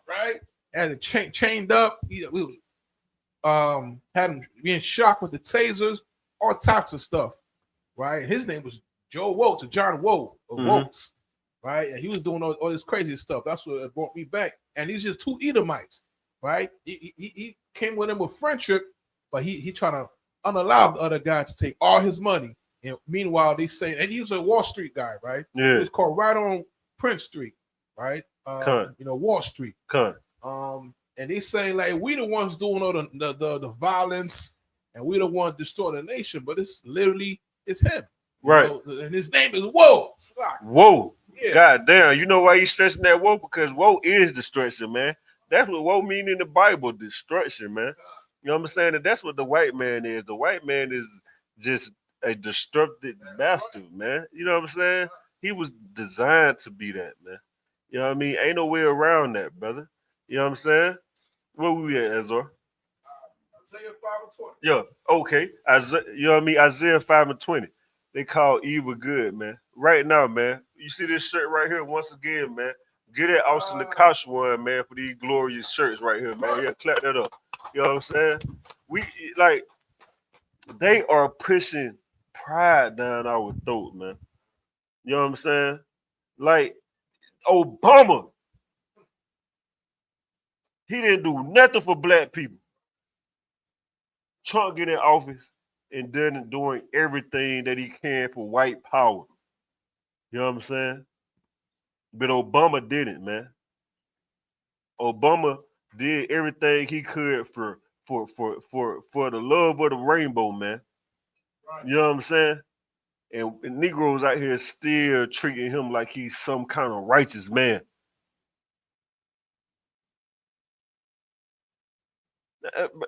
right, had it chained up. We had him being shocked with the tasers, all types of stuff. Right, his name was Joe Wilkes or John Wilkes, right, and he was doing all this crazy stuff. That's what brought me back. And he's just two Edomites, right? He came with him with friendship, but he trying to unallow the other guy to take all his money. And meanwhile, they say, and he was a Wall Street guy, right? Yeah. He was called right on Prince Street, right? Wall Street. And he's saying like we the ones doing all the violence, and we the ones destroying the nation, but it's literally it's him. Right. And his name is Whoa. Whoa. Yeah. God damn. You know why he's stressing that woe? Because woe is destruction, man. That's what woe mean in the Bible, destruction, man. You know what I'm saying? And that's what the white man is. The white man is just a destructive bastard, man. You know what I'm saying? He was designed to be that, man. You know what I mean? Ain't no way around that, brother. You know what I'm saying? Where we at, Azor? Isaiah 5:20. Yeah, okay. You know what I mean? Isaiah 5:20. They call evil good, man. Right now, man. You see this shirt right here once again, man. Get that Austin the Kosh one, man, for these glorious shirts right here, man. Yeah, clap that up. You know what I'm saying? We like they are pushing pride down our throat, man. You know what I'm saying? Like Obama, he didn't do nothing for black people. Trump get in office and then doing everything that he can for white power. You know what I'm saying? But Obama didn't, man. Obama did everything he could for the love of the rainbow, man. You know what I'm saying? And Negroes out here still treating him like he's some kind of righteous man.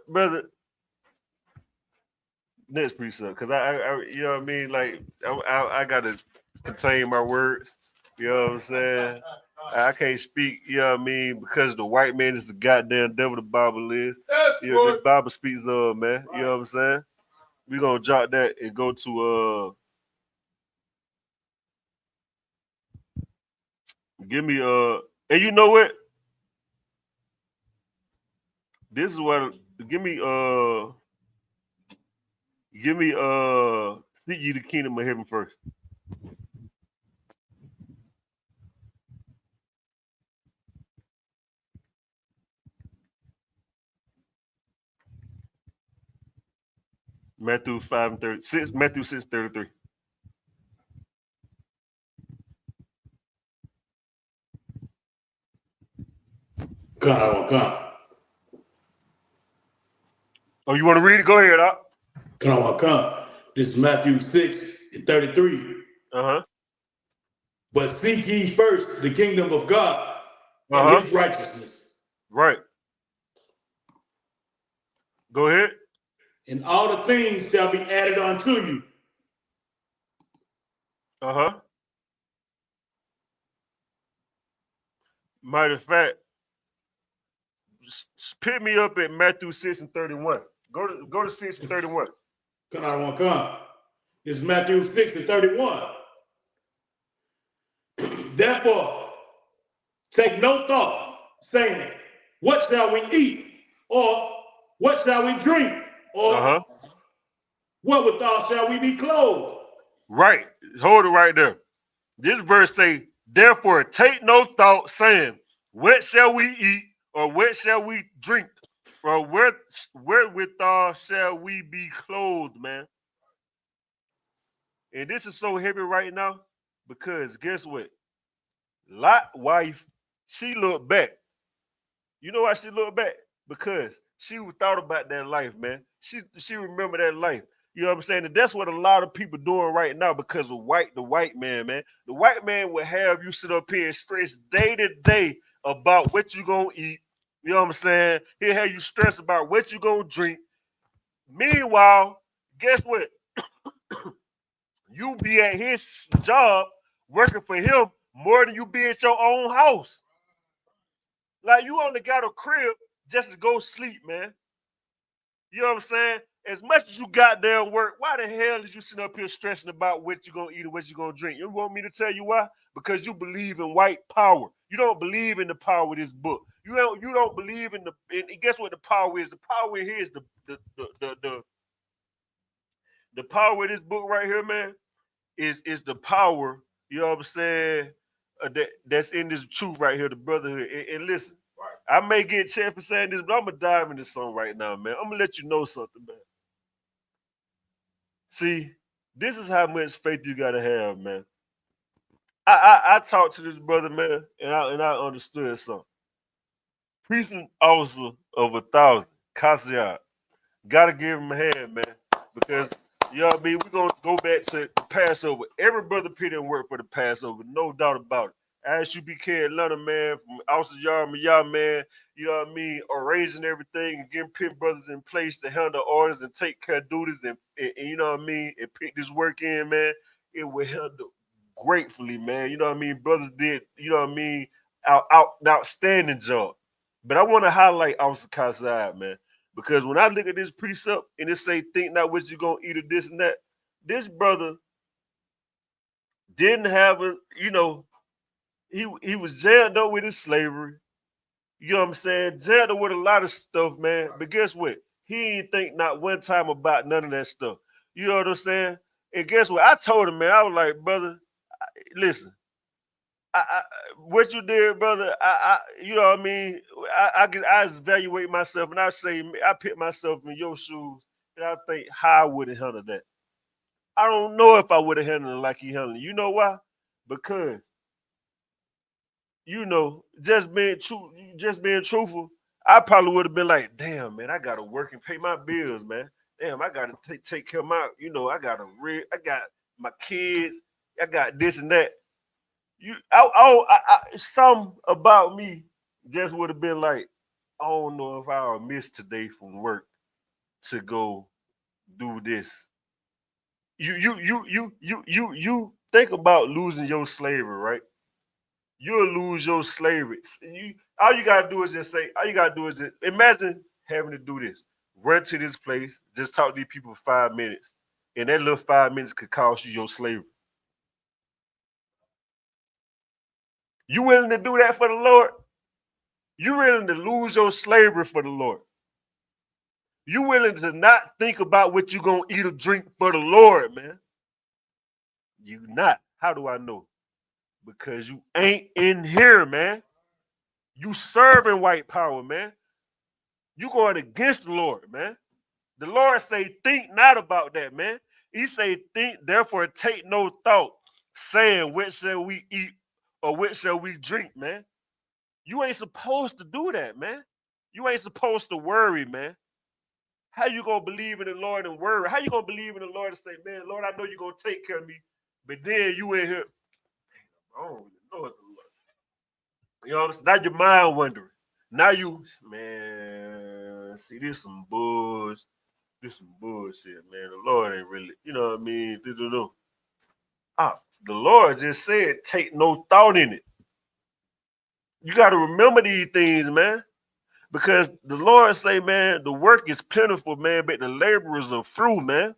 Brother, next precept, because I, you know what I mean? Like, I gotta contain my words. You know what I'm saying? I can't speak, you know what I mean, because the white man is the goddamn devil the Bible is. You know, this Bible speaks of, man. You know what I'm saying? We're gonna jot that and go to give me and you know what? This is what give me seek ye the kingdom of heaven first. Matthew 5:36, Matthew 6:33. Come. Oh, you want to read it? Go ahead, Doc. Come. This is Matthew 6:33. Uh-huh. But seek ye first the kingdom of God and his righteousness. Right. Go ahead. And all the things shall be added unto you. Uh-huh. Matter of fact, pick me up at Matthew 6:31. Go to 6:31. Come. This is Matthew 6:31. Therefore, take no thought, saying, what shall we eat? Or what shall we drink? Or what withal shall we be clothed? Right. Hold it right there. This verse say, therefore, take no thought, saying, what shall we eat? Or what shall we drink? Or wherewithal shall we be clothed, man? And this is so heavy right now because guess what? Lot's wife, she looked back. You know why she looked back? Because she thought about that life, man. She remembered that life. You know what I'm saying? And that's what a lot of people doing right now because of the white man, man. The white man will have you sit up here and stress day to day about what you gonna eat. You know what I'm saying? He'll have you stress about what you gonna drink. Meanwhile, guess what? You be at his job working for him more than you be at your own house. Like you only got a crib just to go sleep, man. You know what I'm saying? As much as you got there work, why the hell is you sitting up here stressing about what you're gonna eat or what you're gonna drink? You want me to tell you why? Because you believe in white power. You don't believe in the power of this book. You don't believe in guess what the power is? The power here is the power of this book right here, man, is the power, you know what I'm saying, that's in this truth right here, the brotherhood. And listen, I may get checked for saying this, but I'm gonna dive into something right now, man. I'm gonna let you know something, man. See, this is how much faith you gotta have, man. I talked to this brother, man, and I understood something. precinct officer of 1,000, Cassiar. Gotta give him a hand, man. Because you know what I mean, we're gonna go back to the Passover. Every brother put in work for the Passover, no doubt about it. ISUPK Atlanta, man, from Officer Yard, man, you know what I mean, arranging everything and getting pit brothers in place to handle orders and take care of duties and you know what I mean, and pick this work in, man. It will handle gratefully, man. You know what I mean? Brothers did, you know what I mean, outstanding job. But I want to highlight Officer Kassai, man. Because when I look at this precept and it say, think not what you gonna eat or this and that, this brother didn't have a, you know, he was jailed up with his slavery. You know what I'm saying? Jailed up with a lot of stuff, man. But guess what? He ain't think not one time about none of that stuff. You know what I'm saying? And guess what? I told him, man, I was like, brother, listen, I what you did, brother, you know what I mean? I evaluate myself and I say, I put myself in your shoes and I think how I would have handled that. I don't know if I would have handled it like he handled it. You know why? Because, you know, just being truthful, I probably would have been like, damn, man, I gotta work and pay my bills, man. Damn, I gotta take care of my, you know, I got my kids, I got this and that. Some about me just would have been like, I don't know if I'll miss today from work to go do this. You think about losing your slavery, right? You'll lose your slavery. All you gotta do is just say, all you gotta do is just imagine having to do this. Run to this place, just talk to these people for 5 minutes. And that little 5 minutes could cost you your slavery. You willing to do that for the Lord? You willing to lose your slavery for the Lord? You willing to not think about what you gonna eat or drink for the Lord, man? You not. How do I know? Because you ain't in here, man. You serving white power, man. You going against the Lord, man. The Lord say, think not about that, man. He say, think, therefore take no thought, saying, what shall we eat or what shall we drink, man? You ain't supposed to do that, man. You ain't supposed to worry, man. How you gonna believe in the Lord and worry? How you gonna believe in the Lord and say, man, Lord, I know you're gonna take care of me, but then you in here, I don't really know what the Lord. You know what I'm saying? Now your mind wondering. Now you, man, see, this some bullshit. This some bullshit, man. The Lord ain't really, you know what I mean? The Lord just said, take no thought in it. You got to remember these things, man. Because the Lord say, man, the work is plentiful, man, but the laborers are few, man.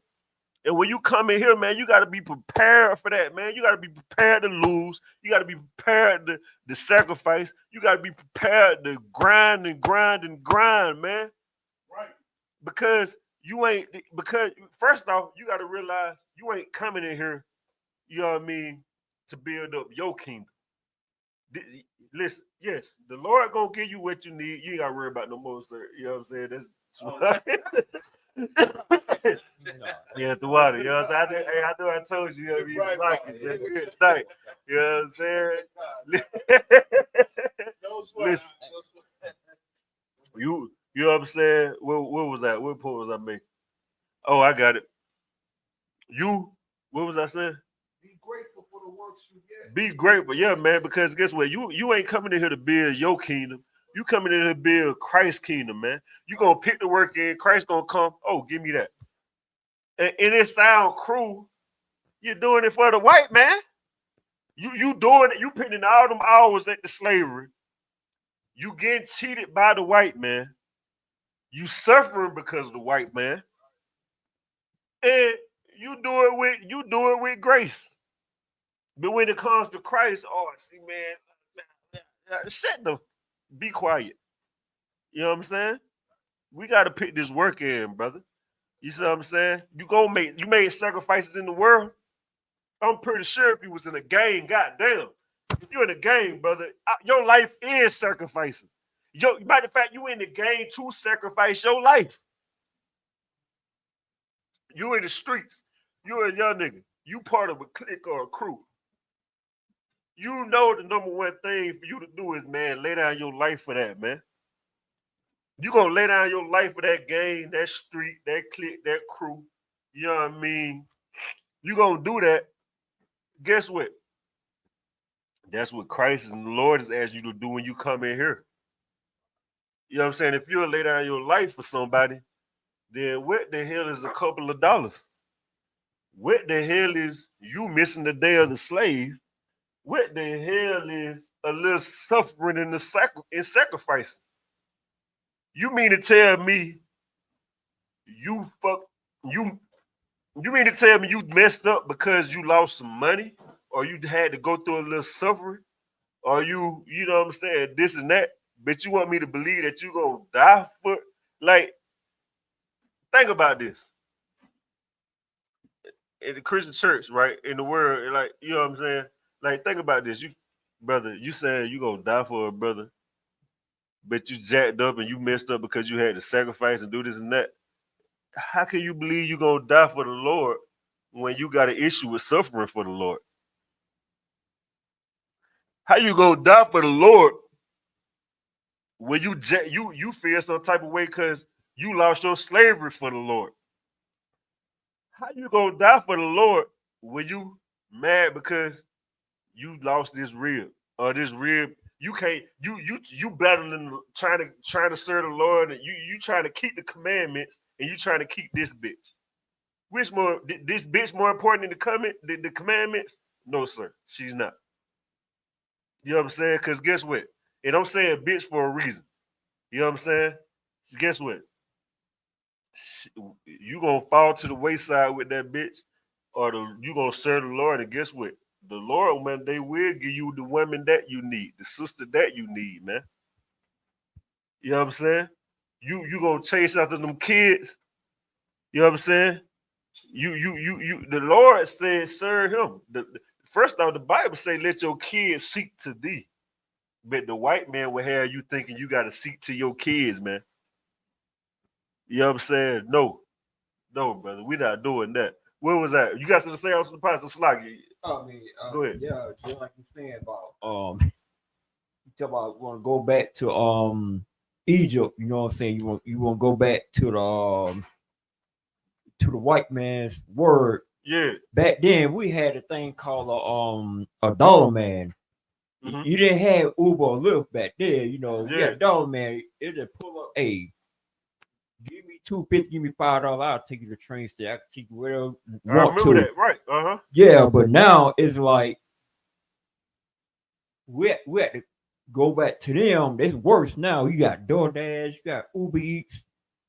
And when you come in here, man, you got to be prepared for that, man. You got to be prepared to lose. You got to be prepared to sacrifice. You got to be prepared to grind and grind and grind, man. Right. Because first off, you got to realize you ain't coming in here, you know what I mean, to build up your kingdom. Listen, yes, the Lord gonna give you what you need. You ain't gotta worry about no more, sir. You know what I'm saying? That's yeah, the water. You know what I'm saying? I know I told you. You know what I mean? Right, Like right. it, just good night. You know what I'm saying? Listen, you know what I'm saying? What was that? What point was I making? Oh, I got it. What was I saying? Be grateful for the works you get. Be grateful, yeah, man. Because guess what? You ain't coming in here to build your kingdom. You coming in here to build Christ's kingdom, man. You gonna pick the work in. Christ gonna come. Oh, give me that. And it sound cruel. You're doing it for the white man. You doing it. You putting in all them hours at the slavery. You getting cheated by the white man. You suffering because of the white man. And you do it with grace. But when it comes to Christ, oh, see, man, be quiet. You know what I'm saying? We got to pick this work in, brother. You see what I'm saying? You made sacrifices in the world. I'm pretty sure if you was in a gang, goddamn, if you're in a gang, brother, your life is sacrificing. Matter of fact, you in the gang to sacrifice your life. You in the streets. You a young nigga. You part of a clique or a crew. You know the number one thing for you to do is, man, lay down your life for that, man. You gonna lay down your life for that game, that street, that clique, that crew. You know what I mean? You gonna do that. Guess what? That's what Christ and the Lord has asked you to do when you come in here. You know what I'm saying? If you'll lay down your life for somebody, then what the hell is a couple of dollars? What the hell is you missing the day of the slave? What the hell is a little suffering in sacrificing? You mean to tell me you mean to tell me you messed up because you lost some money, or you had to go through a little suffering, or you know what I'm saying, this and that, but you want me to believe that you gonna die for, like, think about this. In the Christian church, right, in the world, like, you know what I'm saying? Like, think about this. You saying you gonna die for a brother, but you jacked up and you messed up because you had to sacrifice and do this and that. How can you believe you gonna die for the Lord when you got an issue with suffering for the Lord? How you gonna die for the Lord when you feel some type of way because you lost your slavery for the Lord? How you gonna die for the Lord when you mad because you lost this rib or this rib? You can't. You battling trying to serve the Lord, and you trying to keep the commandments, and you trying to keep this bitch. Which more? This bitch more important than the commandments? No, sir, she's not. You know what I'm saying? Because guess what? And I'm saying bitch for a reason. You know what I'm saying? Guess what? You gonna fall to the wayside with that bitch, or you gonna serve the Lord, and guess what? The Lord, man, they will give you the woman that you need, the sister that you need, man. You know what I'm saying? You gonna chase after them kids. You know what I'm saying? You. The Lord said, serve him. First off, the Bible say, let your kids seek to thee. But the white man will have you thinking you got to seek to your kids, man. You know what I'm saying? No, brother, we're not doing that. What was that? You got something to say on the pastor Sloggy? I mean, Go ahead. yeah, just like you saying about you talk about want to go back to Egypt. You know what I'm saying? You want to go back to the white man's word. Yeah. Back then, we had a thing called a dollar man. Mhm. You didn't have Uber or Lyft back there. You know, Yeah. you had a dollar man. It just pull up, hey, give me $2.50, give me $5. I'll take you to the train station. I can take you wherever you I want remember to. that, right? Uh-huh. Yeah, but now it's like we have to go back to them. It's worse now. You got DoorDash, you got Uber Eats,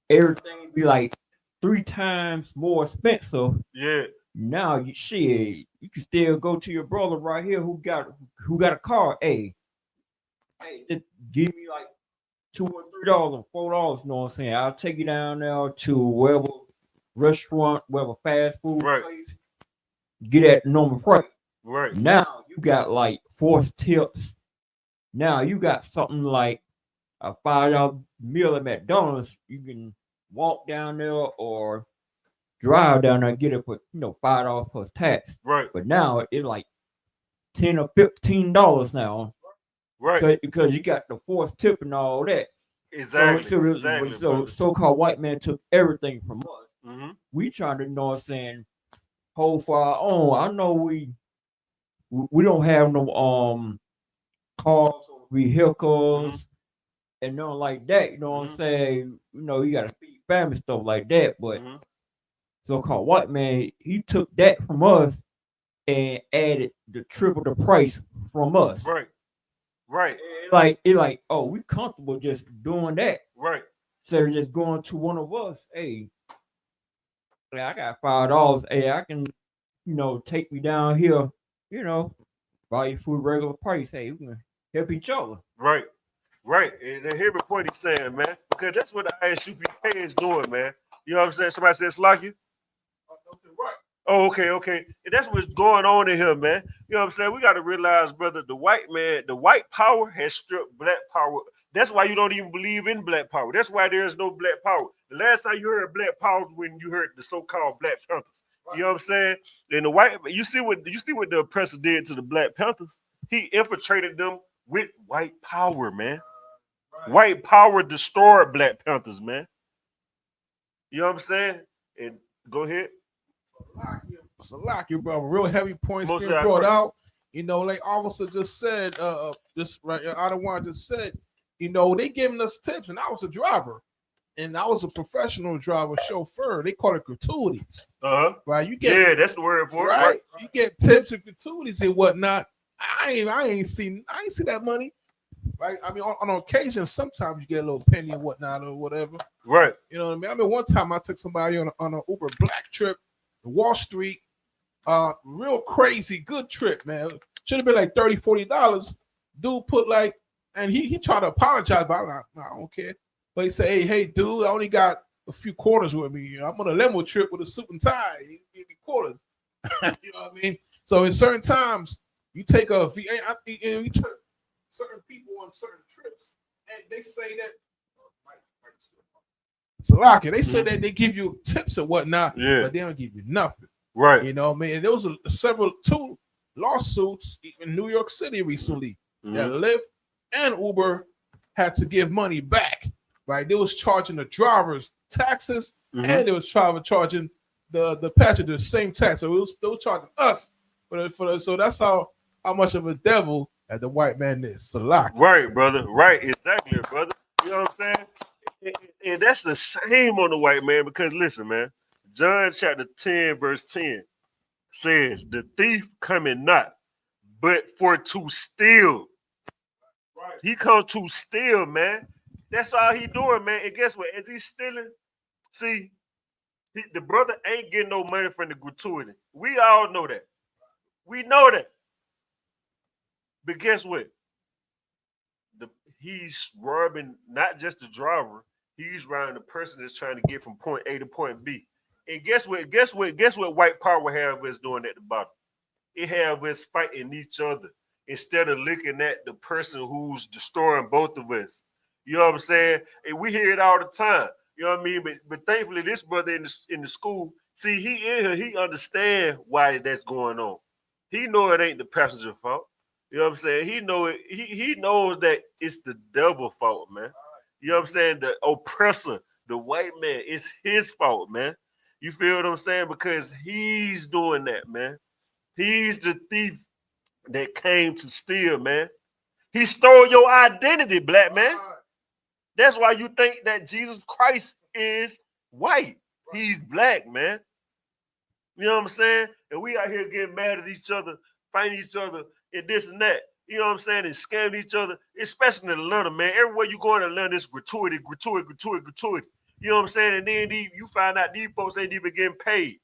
everything be like 3 times more expensive. Yeah. Now you can still go to your brother right here who got a car. Hey, just give me like $2 or $3 or $4. You know what I'm saying? I'll take you down there to wherever restaurant, wherever fast food place. Get at the normal price. Right. Now you got like forced tips. Now you got something like a $5 meal at McDonald's. You can walk down there or drive down there and get it for $5 plus tax. Right. But now it's like $10 or $15 now. Right. Because you got the forced tip and all that. Exactly. So so-called white man took everything from us. Mm-hmm. We trying to hold for our own. I know we don't have no cars or vehicles and nothing like that. You know what I'm saying? You gotta feed family, stuff like that. But so-called white man, he took that from us and added the triple the price from us. Right. Right. It's like, oh, we comfortable just doing that. Right. So just going to one of us, hey, I got $5. Hey, I can, take me down here, buy you food regular price. Hey, we can help each other. Right. Right. And hear the point he's saying, man. Because that's what the ISUPK is doing, man. You know what I'm saying? Somebody said Slocky? Right. Oh, okay. And that's what's going on in here, man. You know what I'm saying? We got to realize, brother, the white power has stripped black power. That's why you don't even believe in black power. That's why there is no black power. The last time you heard black power was when you heard the so-called Black Panthers. Right. You know what I'm saying? And you see what the oppressor did to the Black Panthers? He infiltrated them with white power, man. White power destroyed Black Panthers, man. You know what I'm saying? And go ahead. Salaki, bro. Real heavy points Most being brought out. You know, like Officer just said, just right, Ottawa just said, you know, they giving us tips, and I was a driver, and I was a professional driver, chauffeur. They call it gratuities. Right? You get that's the word for it. Right? You get tips and gratuities and whatnot. I ain't seen that money. Right? I mean, on occasion, sometimes you get a little penny and whatnot or whatever. Right. You know what I mean? I mean, one time I took somebody on an Uber Black trip to Wall Street. Real crazy good trip, man. Should have been like $30-$40. Dude put like, and he tried to apologize, but I don't care. But he said, hey, dude, I only got a few quarters with me. I'm on a limo trip with a suit and tie. He gave me quarters. You know what I mean? So in certain times, you take a you took certain people on certain trips, and they say that. Salaki, they say that they give you tips and whatnot, but they don't give you nothing. Right. You know what I mean? And there was two lawsuits in New York City recently that Lyft and Uber had to give money back. Right? They was charging the drivers taxes and they was charging the passengers the same tax. So they was charging us for so that's how much of a devil that the white man is. Salaki. Right, brother. Right, exactly, brother. You know what I'm saying? And that's the same on the white man, because listen, man, John chapter 10, verse 10 says, the thief cometh not, but for to steal. Right. He come to steal, man. That's all he doing, man. And guess what? As he's stealing, see, the brother ain't getting no money from the gratuity. We all know that. We know that. But guess what? He's robbing not just the driver, he's robbing the person that's trying to get from point A to point B. And guess what white power have us doing at the bottom? It have us fighting each other instead of looking at the person who's destroying both of us. You know what I'm saying? And we hear it all the time. You know what I mean? But thankfully, this brother in the school, see, he in here, he understand why that's going on. He know it ain't the passenger fault. You know what I'm saying? He know it. He knows that it's the devil fault, man. You know what I'm saying? The oppressor, the white man, it's his fault, man. You feel what I'm saying? Because he's doing that, man. He's the thief that came to steal, man. He stole your identity, black man. That's why you think that Jesus Christ is white. He's black, man. You know what I'm saying? And we out here getting mad at each other, fighting each other, and this and that. You know what I'm saying? And scamming each other, especially in Atlanta, man. Everywhere you go in Atlanta, it's gratuity. You know what I'm saying? And then you find out these folks ain't even getting paid.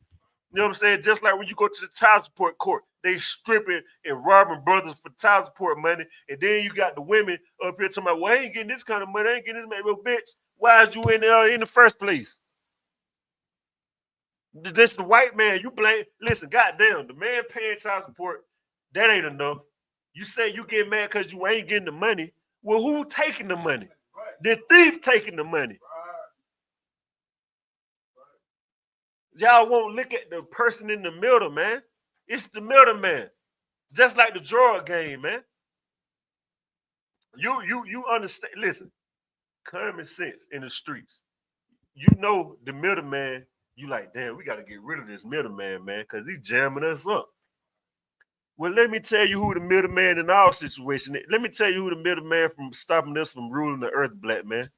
You know what I'm saying? Just like when you go to the child support court, they stripping and robbing brothers for child support money. And then you got the women up here talking about, well, I ain't getting this kind of money. I ain't getting this money. Well, bitch, why is you in there in the first place? This the white man. You blame. Listen, goddamn, the man paying child support, that ain't enough. You say you get mad because you ain't getting the money. Well, who taking the money? The thief taking the money. Y'all won't look at the person in the middle, man. It's the middleman. Just like the drug game, man. You understand. Listen, common sense in the streets. You know the middleman, you like, damn, we got to get rid of this middleman, man, because he's jamming us up. Well, let me tell you who the middleman in our situation is. Let me tell you who the middleman from stopping us from ruling the earth, black man.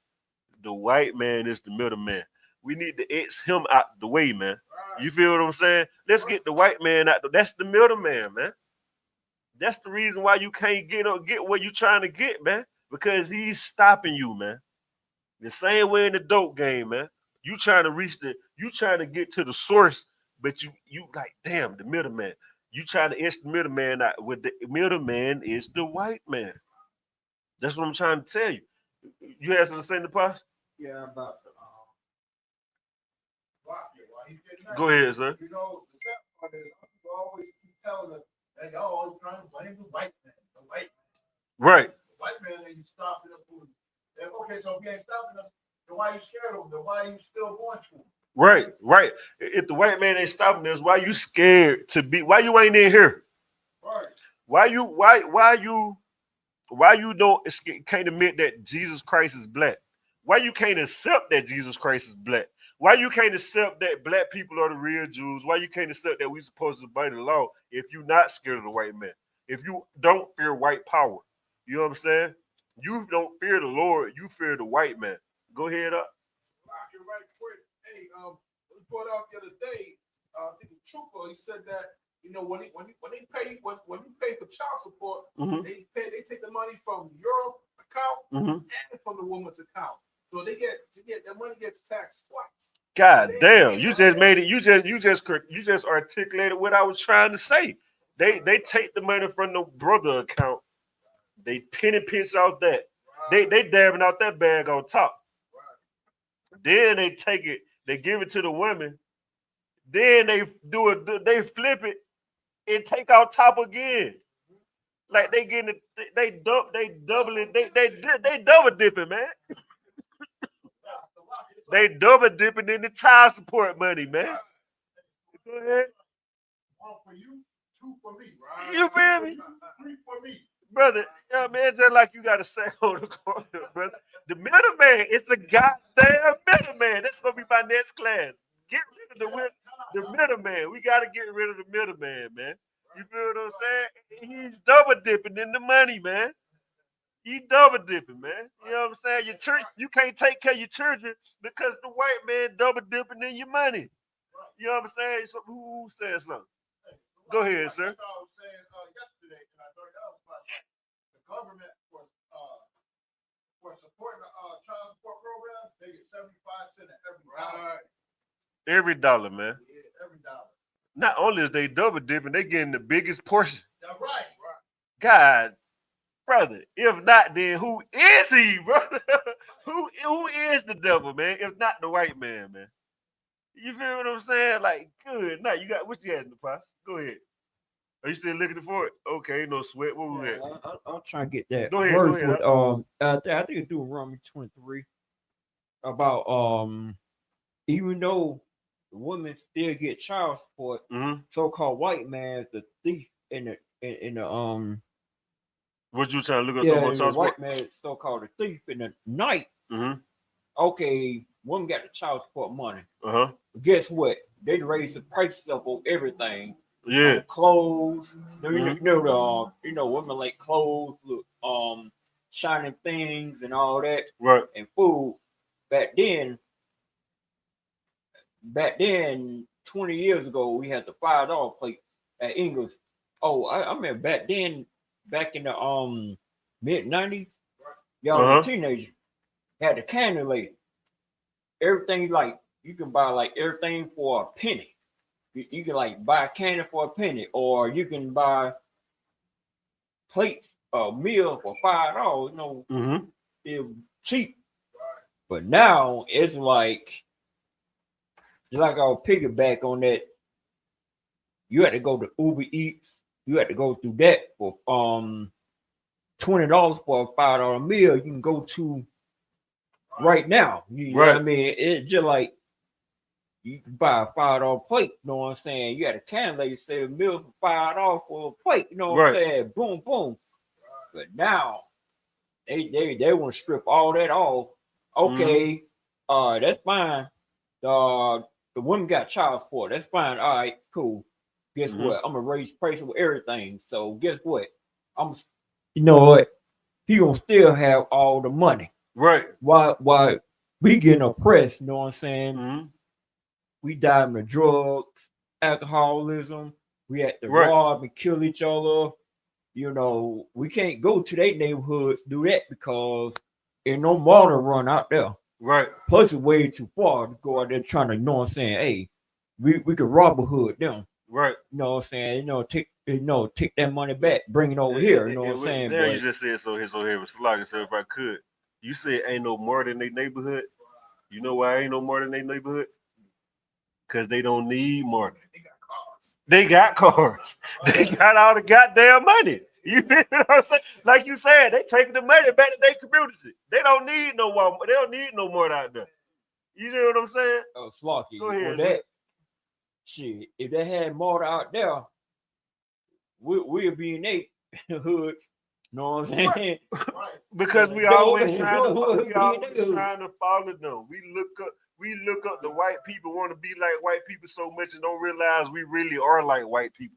The white man is the middleman. We need to X him out the way, man. You feel what I'm saying? Let's get the white man out. That's the middleman, man. That's the reason why you can't get what you're trying to get, man. Because he's stopping you, man. The same way in the dope game, man. You trying to get to the source, but you like, damn, the middleman. You trying to inch the middleman out. With the middleman is the white man. That's what I'm trying to tell you. You had something to say in the past? Yeah, about the Go ahead, sir. You know, the sad part is people always keep telling us, like, oh, you're trying to blame the white man. The white man. Right. The white man ain't stopping us. Okay, so if he ain't stopping us, then why are you scared of him? Then why are you still going to him? Right. If the white man ain't stopping us, why you scared to be? Why you ain't in here? Right. Why you Why you can't admit that Jesus Christ is black? Why you can't accept that Jesus Christ is black? Why you can't accept that black people are the real Jews? Why you can't accept that we supposed to obey the law if you're not scared of the white man? If you don't fear white power, you know what I'm saying? You don't fear the Lord, you fear the white man. Go ahead up. Right quick. Hey, we brought out the other day. I think the trooper he said that when you pay for child support, they take the money from your account and from the woman's account, so they get their money gets taxed twice. God damn, you just made it. You just articulated what I was trying to say. They take the money from the brother account. They penny pinch out that. They dabbing out that bag on top. Then they take it. They give it to the women. Then they they flip it and take out top again. Like they getting it. They double it. They double dipping, man. They double dipping in the child support money, man. Go ahead. One for you, two for me. Right? You feel me? Three for me. Brother, yeah, man, it's just like you got to say on the corner, brother. The middleman is the goddamn middleman. That's going to be my next class. Get rid of the middleman. We got to get rid of the middleman, man. You feel what I'm saying? He's double dipping in the money, man. He double dipping, man. You know what I'm saying? You can't take care of your children because the white man double dipping in your money. You know what I'm saying? So who said something? Go ahead, sir. I was saying yesterday, and I thought that was about the government for supporting the child support program. They get 75 cents every dollar. Every dollar, man. Yeah, every dollar. Not only is they double dipping, they getting the biggest portion. That's right. God, brother. If not, then who is he, brother? who is the devil, man? If not the white man, man. You feel what I'm saying? Like, good. Now you got what you had in the pots. Go ahead. Are you still looking for it? Okay, no sweat. What was that? I'm trying to get that Go ahead. verse Go ahead. with I think it's doing Romans 23 about even though the women still get child support, so-called white man is the thief in the What you trying to look up? yeah, the white man is so-called the thief in the night. Okay, women got the child support money. Guess what? They raise the prices up on everything. Yeah, clothes. You know, women like clothes, shining things and all that. Right. And food. Back then, 20 years ago, we had the $5 plate at Ingles. Oh, I remember back then, back in the mid-90s, y'all were a teenager, had the candy lady. Everything like you can buy like everything for a penny. You can like buy candy for a penny, or you can buy plates, a meal for $5. You know, it's cheap. But now it's like I'll piggyback on that. You had to go to Uber Eats. You had to go through that for $20 for a $5 meal. You can go to right now. You know what I mean? It's just like you can buy a $5 plate. You know what I'm saying? You had a can lady say a meal for $5 for a plate. You know what I'm saying? Boom, boom. But now they want to strip all that off. Okay, that's fine. The women got child support. That's fine. All right, cool. Guess what? I'm gonna raise price of everything. So guess what? You know what? He gonna still have all the money. Right. Why we getting oppressed? You know what I'm saying? We diving to drugs, alcoholism. We had to rob and kill each other. You know, we can't go to their neighborhoods do that because ain't no water run out there. Right. Plus, it's way too far to go out there trying to, you know what I'm saying? Hey, we could rob a hood them. Right. You know what I'm saying? Take that money back, bring it over here. You know what I'm saying? There you just said so here, but like I said, if I could, you said ain't no more than their neighborhood. You know why ain't no more than their neighborhood? Because they don't need more. They got cars. They got all the goddamn money. You feel what I'm saying? Like you said, they taking the money back to their community. They don't need no more. They don't need no more out there. You know what I'm saying? Oh, Slocky. Go ahead. Well, shit, if they had more out there, we'll be in their hood know what I'm saying? Because we They always always- trying to follow them. We look up the white people, want to be like white people so much and don't realize we really are like white people.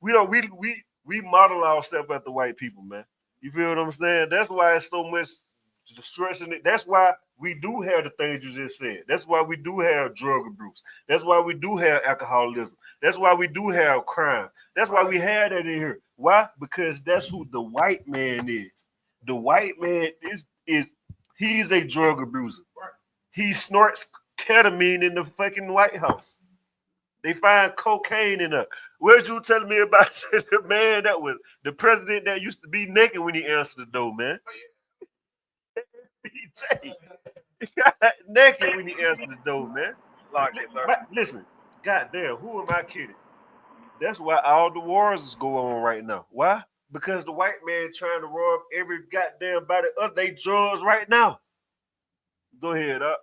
We don't we model ourselves after white people, man. You feel what I'm saying? That's why it's so much destruction. That's why we do have the things you just said. That's why we do have drug abuse. That's why we do have alcoholism. That's why we do have crime. That's why we had that in here. Why? Because that's who the white man is. The white man is he's a drug abuser. He snorts ketamine in the fucking White House. They find cocaine in her. Where's you telling me about the man that was the president that used to be naked when he answered the door, man? BJ. He got naked when he answered the door, man. Listen, goddamn, who am I kidding? That's why all the wars is going on right now. Why? Because the white man trying to rob every goddamn body of they drugs right now. Go ahead, up.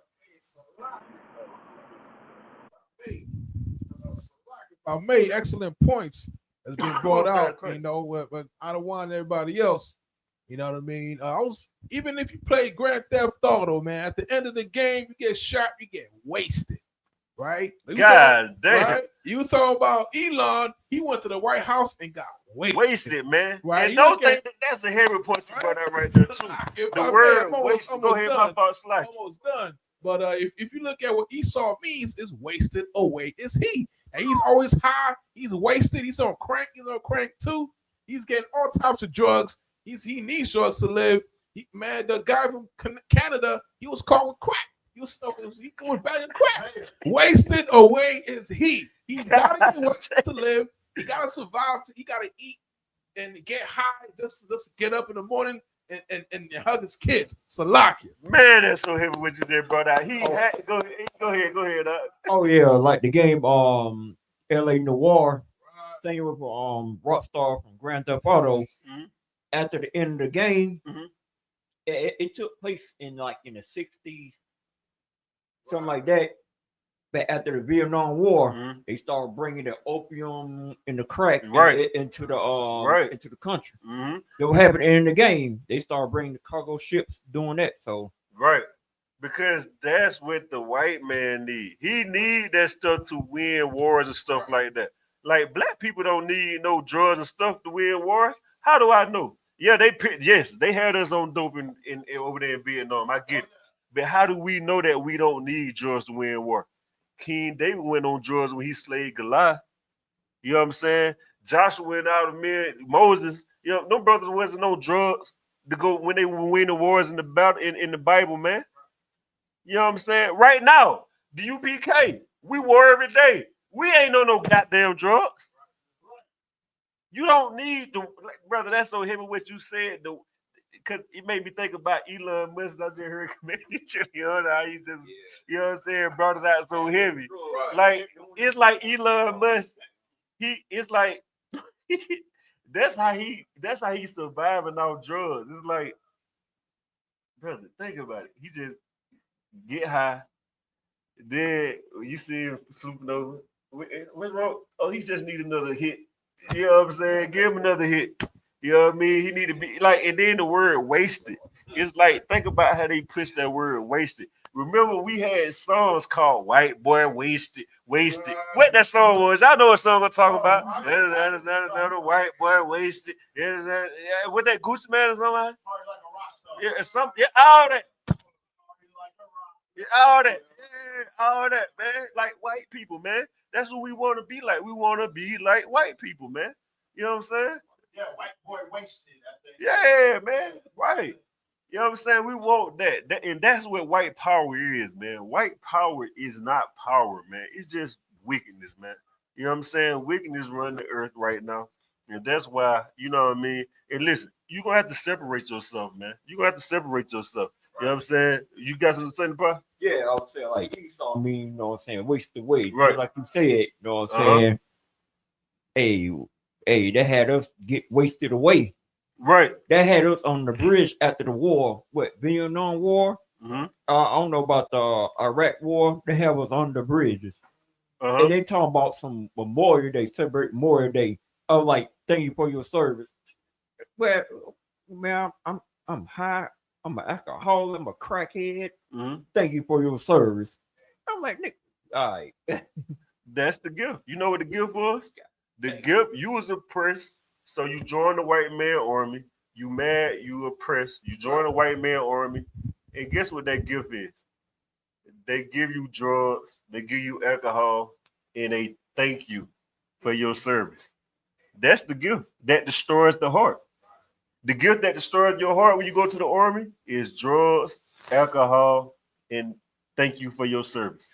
I made excellent points that's been brought out, you know, but I don't want everybody else. You know what I mean? I was even if you play Grand Theft Auto, man, at the end of the game, you get shot, you get wasted, right? God damn. Right? You was talking about Elon. He went to the White House and got wasted, man. Right? And don't think that's a heavy point you brought out right there too. The word wasted. Go ahead, my fault, Slack. Almost done. But if you look at what Esau means, is wasted away is he. And he's always high. He's wasted. He's on crank. He's on crank too. He's getting all types of drugs. He needs drugs to live. Man, the guy from Canada, he was caught with crack. He was smoking. He going back in crack. Wasted away is he. He's got to get what to live. He got to survive. He got to eat and get high. Just get up in the morning and hug his kids. Salakia. Man, that's so heavy what you just brought out. Go ahead. Oh yeah, like the game L.A. Noir thing with Rockstar from Grand Theft Auto. Mm-hmm. After the end of the game, mm-hmm. it took place in the 60s, something like that. But after the Vietnam War, mm-hmm. they started bringing the opium and the crack into the country. Mm-hmm. That what happened in the game. They started bringing the cargo ships doing that. So because that's what the white man need. He need that stuff to win wars and stuff like that. Like black people don't need no drugs and stuff to win wars. How do I know? Yeah, they had us on dope in over there in Vietnam. I get it. But how do we know that we don't need drugs to win war? King David went on drugs when he slayed Goliath. You know what I'm saying? Joshua went out of men. Moses, you know, no brothers wasn't on drugs to go when they were winning wars in the battle in the Bible, man. You know what I'm saying? Right now, the UPK, we war every day. We ain't on no goddamn drugs. You don't need to, brother. That's so heavy what you said, though, because it made me think about Elon Musk. I just heard how he just, you know what I'm saying, brought it out so heavy. Like it's like Elon Musk. It's like that's how he surviving off drugs. It's like, brother, think about it. He just get high. Then you see him supernova. What's wrong? Oh, he just need another hit. You know what I'm saying? Give him another hit. You know what I mean? He need to be like, and then the word wasted. It's like, think about how they push that word wasted. Remember, we had songs called White Boy Wasted. What that song was? I know what song I'm talking about. White Boy Wasted. What that Gucci Man or something? Yeah, something. Yeah, all that. Yeah, all that, man. Like white people, man. That's what we want to be like. We want to be like white people, man. You know what I'm saying? Yeah, white boy wasted. Yeah, man. Right. You know what I'm saying? We want that. And that's what white power is, man. White power is not power, man. It's just wickedness, man. You know what I'm saying? Wickedness run the earth right now. And that's why, you know what I mean? And listen, you're going to have to separate yourself, man. You're going to have to separate yourself. You know what I'm saying? You got something to say, bro? yeah, I was saying like Esau mean, you know what I'm saying, waste away. Right. Just like you said, you know what I'm saying? Hey, that had us get wasted away. Right. That had us on the bridge after the war. What, Vietnam War? Mm-hmm. I don't know about the Iraq War. They have us on the bridges. And they talking about some Memorial Day, celebrate Memorial Day. I'm like, thank you for your service. Well, man, I'm high. I'm an alcoholic. I'm a crackhead. Mhm. Thank you for your service. I'm like, Nick, all right. That's the gift. You know what the gift was? The gift, you was oppressed, so you joined the white man army. You mad, you oppressed. You join the white man army. And guess what that gift is? They give you drugs, they give you alcohol, and they thank you for your service. That's the gift that destroys the heart. The gift that destroys your heart when you go to the army is drugs, alcohol, and thank you for your service.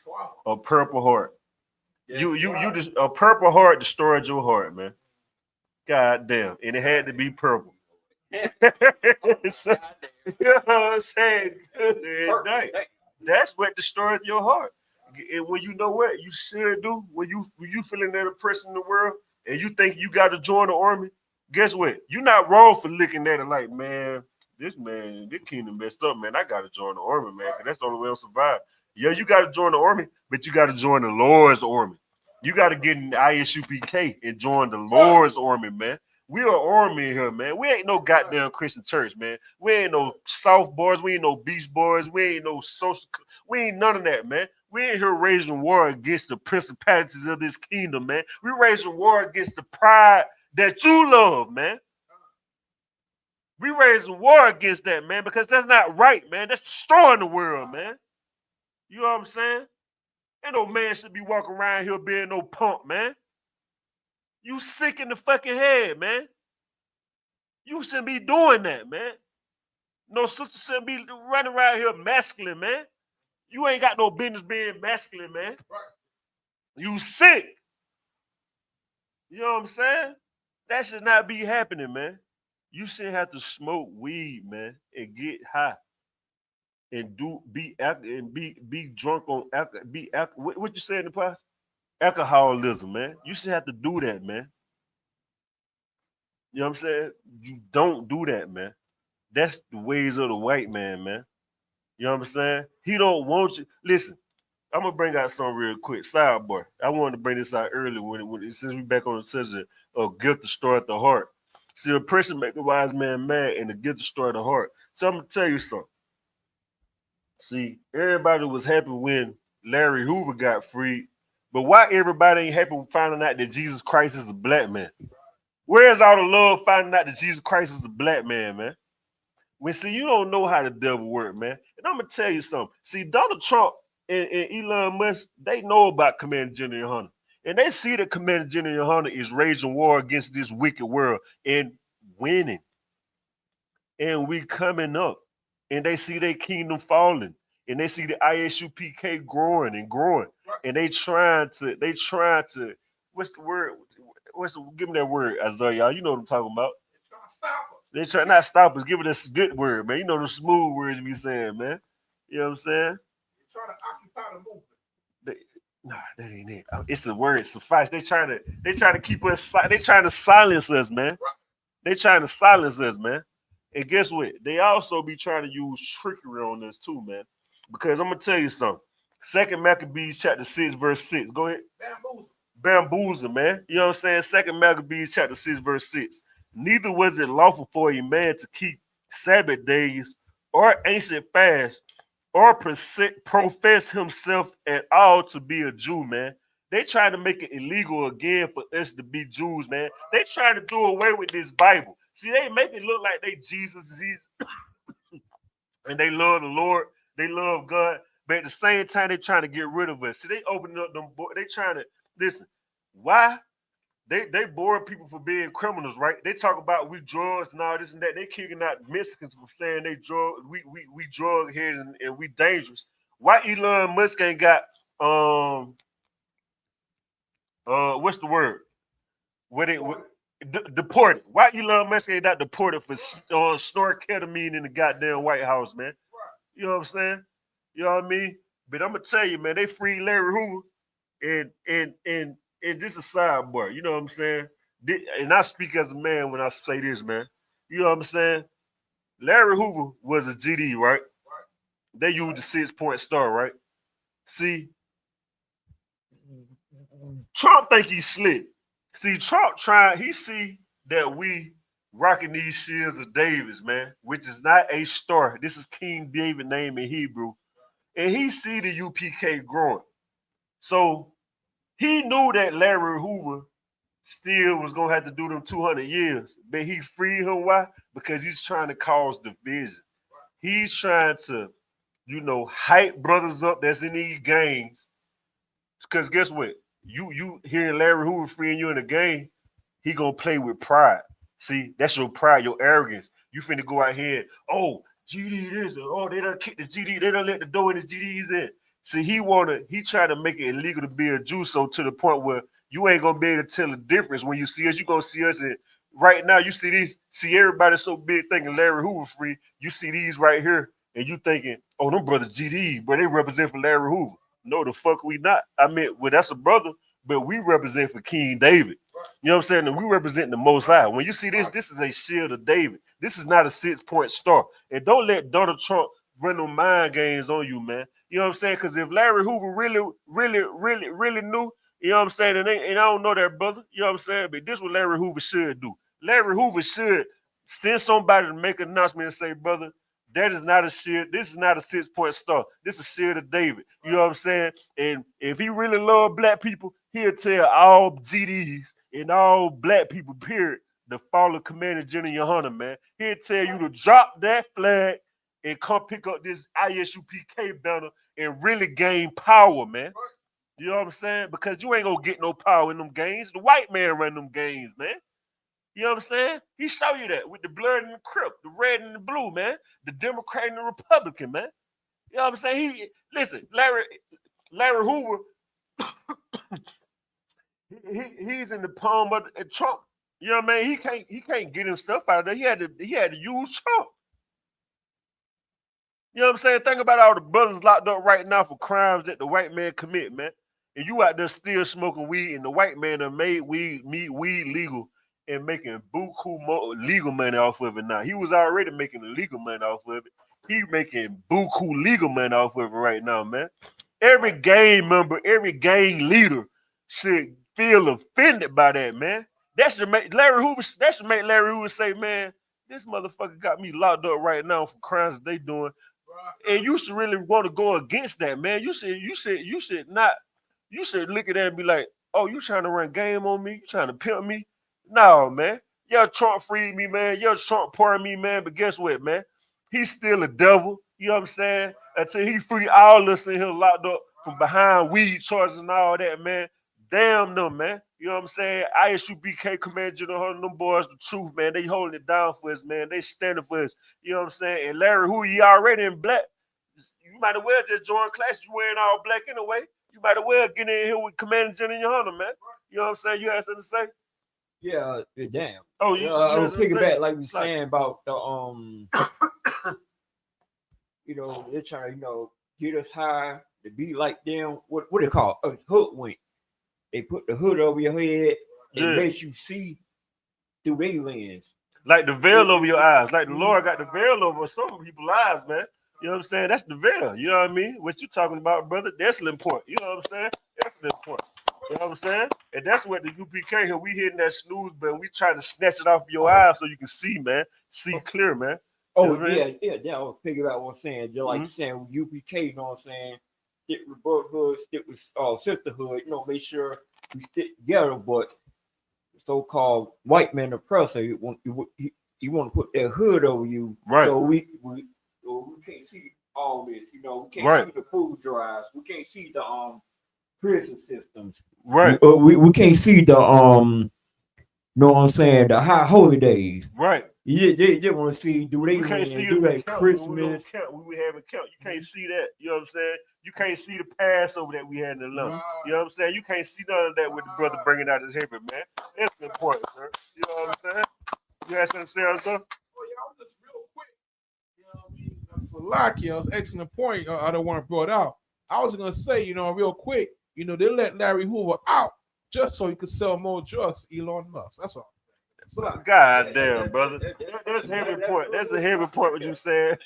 A purple heart. You just a purple heart destroyed your heart, man. God damn. And it had to be purple. So, you know what I'm saying? Good night. That's what destroyed your heart. And when you know what you should do, when you feeling that oppression in the world and you think you got to join the army, guess what? You're not wrong for looking at it like, man, this kingdom messed up, man. I gotta join the army, man, because that's the only way I'll survive. Yeah, you gotta join the army, but you gotta join the Lord's army. You gotta get in the ISUPK and join the Lord's army, man. We are army here, man. We ain't no goddamn Christian church, man. We ain't no South boys. We ain't no Beach boys. We ain't no social. We ain't none of that, man. We ain't here raising war against the principalities of this kingdom, man. We raising war against the pride that you love, man. We raising war against that, man, because that's not right, man. That's destroying the world, man. You know what I'm saying? Ain't no man should be walking around here being no punk, man. You sick in the fucking head, man. You shouldn't be doing that, man. No sister shouldn't be running around here masculine, man. You ain't got no business being masculine, man. You sick. You know what I'm saying? That should not be happening, man. You shouldn't have to smoke weed, man, and get high and be drunk on alcohol. What you saying in the past? Alcoholism, man. You should have to do that, man. You know what I'm saying? You don't do that, man. That's the ways of the white man, man. You know what I'm saying? He don't want you. Listen, I'm gonna bring out something real quick. Sidebar. I wanted to bring this out earlier since we back on the subject of guilt destroyed the heart. See, oppression make the wise man mad, and the guilt destroyed the heart. So I'm gonna tell you something. See, everybody was happy when Larry Hoover got freed, but why everybody ain't happy with finding out that Jesus Christ is a black man? Where's all the love finding out that Jesus Christ is a black man, man? When see, you don't know how the devil work, man. And I'm gonna tell you something. See, Donald Trump and Elon Musk, they know about Commander General Hunter. And they see that Commander General Hunter is raging war against this wicked world and winning. And we coming up. And they see their kingdom falling. And they see the ISUPK growing and growing. And they trying to, what's the word? Give me that word, Isaiah. You know what I'm talking about. They try not stop us, give it a good word, man. You know the smooth words we saying, man. You know what I'm saying? Trying to occupy the movement. Nah, that ain't it. It's a word suffice. They trying to keep us. They trying to silence us, man. They trying to silence us, man. And guess what? They also be trying to use trickery on us too, man. Because I'm gonna tell you something. 2 Maccabees chapter 6, verse 6. Go ahead. Bamboozle, man. You know what I'm saying? 2 Maccabees chapter 6, verse 6. Neither was it lawful for a man to keep Sabbath days or ancient fasts or profess himself at all to be a Jew, man. They trying to make it illegal again for us to be Jews, man. They trying to do away with this Bible. See, they make it look like they Jesus, and they love the Lord, they love God, but at the same time, they trying to get rid of us. See, they opening up them, they trying to, listen, why? They boring people for being criminals, right? They talk about we drugs and all this and that. They kicking out Mexicans for saying they we drug heads and we dangerous. Why Elon Musk ain't got what's the word? Deported. Why Elon Musk ain't got deported for snorting ketamine in the goddamn White House, man? You know what I'm saying? You know what I mean? But I'm gonna tell you, man, they freed Larry Hoover and just a sidebar, you know what I'm saying? And I speak as a man when I say this, man. You know what I'm saying? Larry Hoover was a GD, right? They used the 6-point star, right? See, Trump think he's slick. See, Trump he see that we rocking these shields of David's, man, which is not a star. This is King David name in Hebrew. And he see the UPK growing. So he knew that Larry Hoover still was gonna have to do them 200 years, but he freed him. Why? Because he's trying to cause division. He's trying to, hype brothers up that's in these gangs. Because guess what? You hearing Larry Hoover freeing you in a game, he gonna play with pride. See, that's your pride, your arrogance. You finna go out here, oh, GD this, they done kicked the GD, they done let the door in the GDs in. See, he tried to make it illegal to be a Jew, so to the point where you ain't gonna be able to tell the difference. When you see us, you gonna see us in right now. You see everybody so big thinking Larry Hoover free. You see these right here, and you thinking, oh, them brothers GD, but they represent for Larry Hoover. No, the fuck we not. I mean, well, that's a brother, but we represent for King David. You know what I'm saying? And we represent the Most High. When you see this is a shield of David. This is not a 6-point star. And don't let Donald Trump run no mind games on you, man. You know what I'm saying? Because if Larry Hoover really knew, you know what I'm saying, and I don't know that, brother, you know what I'm saying, but this is what Larry Hoover should do. Larry Hoover should send somebody to make an announcement and say, brother, that is not a shield. This is not a 6-point star. This is a shield of David. You know what I'm saying? And if he really loved black people, he'll tell all GDs and all black people, period, to follow Commander General Yohana, man. He'll tell you to drop that flag and come pick up this ISUPK banner and really gain power, man. You know what I'm saying? Because you ain't gonna get no power in them games. The white man run them games, man. You know what I'm saying? He show you that with the blood and the crip, the red and the blue, man. The Democrat and the Republican, man. You know what I'm saying? Listen, Larry Hoover, he's in the palm of Trump. You know what I mean? He can't get himself out of there. He had to use Trump. You know what I'm saying? Think about all the brothers locked up right now for crimes that the white man commit, man. And you out there still smoking weed, and the white man done made weed legal and making buku legal money off of it now. He was already making illegal money off of it. He making buku legal money off of it right now, man. Every gang member, every gang leader should feel offended by that, man. That should make Larry Hoover say, man, this motherfucker got me locked up right now for crimes that they doing. And you should really want to go against that, man. You should look at that and be like, oh, you trying to run game on me? You trying to pimp me? No, man. Yeah, Trump freed me, man. Yeah, Trump pardoned me, man. But guess what, man? He's still a devil. You know what I'm saying? Until he free all us in here locked up from behind weed charges and all that, man. Damn them, man. You know what I'm saying? ISUPK Commander General, them boys, the truth, man. They holding it down for us, man. They standing for us. You know what I'm saying? And Larry, who he already in black, you might as well just join class. You wearing all black anyway. You might as well get in here with Commander General Yohana, man. You know what I'm saying? You have something to say? Yeah, damn. Oh, I was thinking back, like we saying about the they're trying to get us high to be like them. What they call hoodwink. They put the hood over your head and makes you see through their lens, like the veil over your eyes. Like the Lord got the veil over some people's eyes, man. You know what I'm saying? That's the veil. You know what I mean? What you talking about, brother? That's the point. You know what I'm saying? That's the point. You know what I'm saying? And that's what the UPK here, we hitting that snooze button. We trying to snatch it off your eyes so you can see, man. See clear, man. Oh, yeah. I was thinking about what I'm saying. Just like saying with UPK, you know what I'm saying? Stick with brotherhood, stick with sisterhood, make sure we stick together. But so-called white man oppressor, you want to put that hood over you. Right. So we can't see all this, we can't see the food drives. We can't see the prison systems. Right. We can't see the know what I'm saying, the high holy days. Right. They want to see do they Christmas. We having count. You can't see that. You know what I'm saying? You can't see the Passover that we had in the lump. You know what I'm saying? You can't see none of that with the brother bringing out his heaven, man. That's important, sir. You know what I'm saying? You had something to say, sir? Well, just real quick. Salakia, that's an excellent point. I don't want to brought out. I was gonna say, real quick, they let Larry Hoover out just so he could sell more drugs to Elon Musk. That's all. God damn, brother. That's a heavy point. That's a heavy point what you said.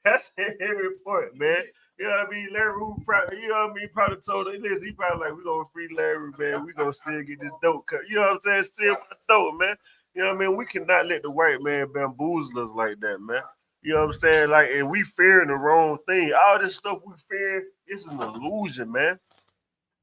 That's a heavy point, man. You know what I mean? Larry Hoover probably told him, listen, he probably like, we're gonna free Larry, man. We're gonna still get this dope cut. You know what I'm saying? Still dope, man. You know what I mean? We cannot let the white man bamboozle us like that, man. You know what I'm saying? Like, and we fearing the wrong thing. All this stuff we fear is an illusion, man.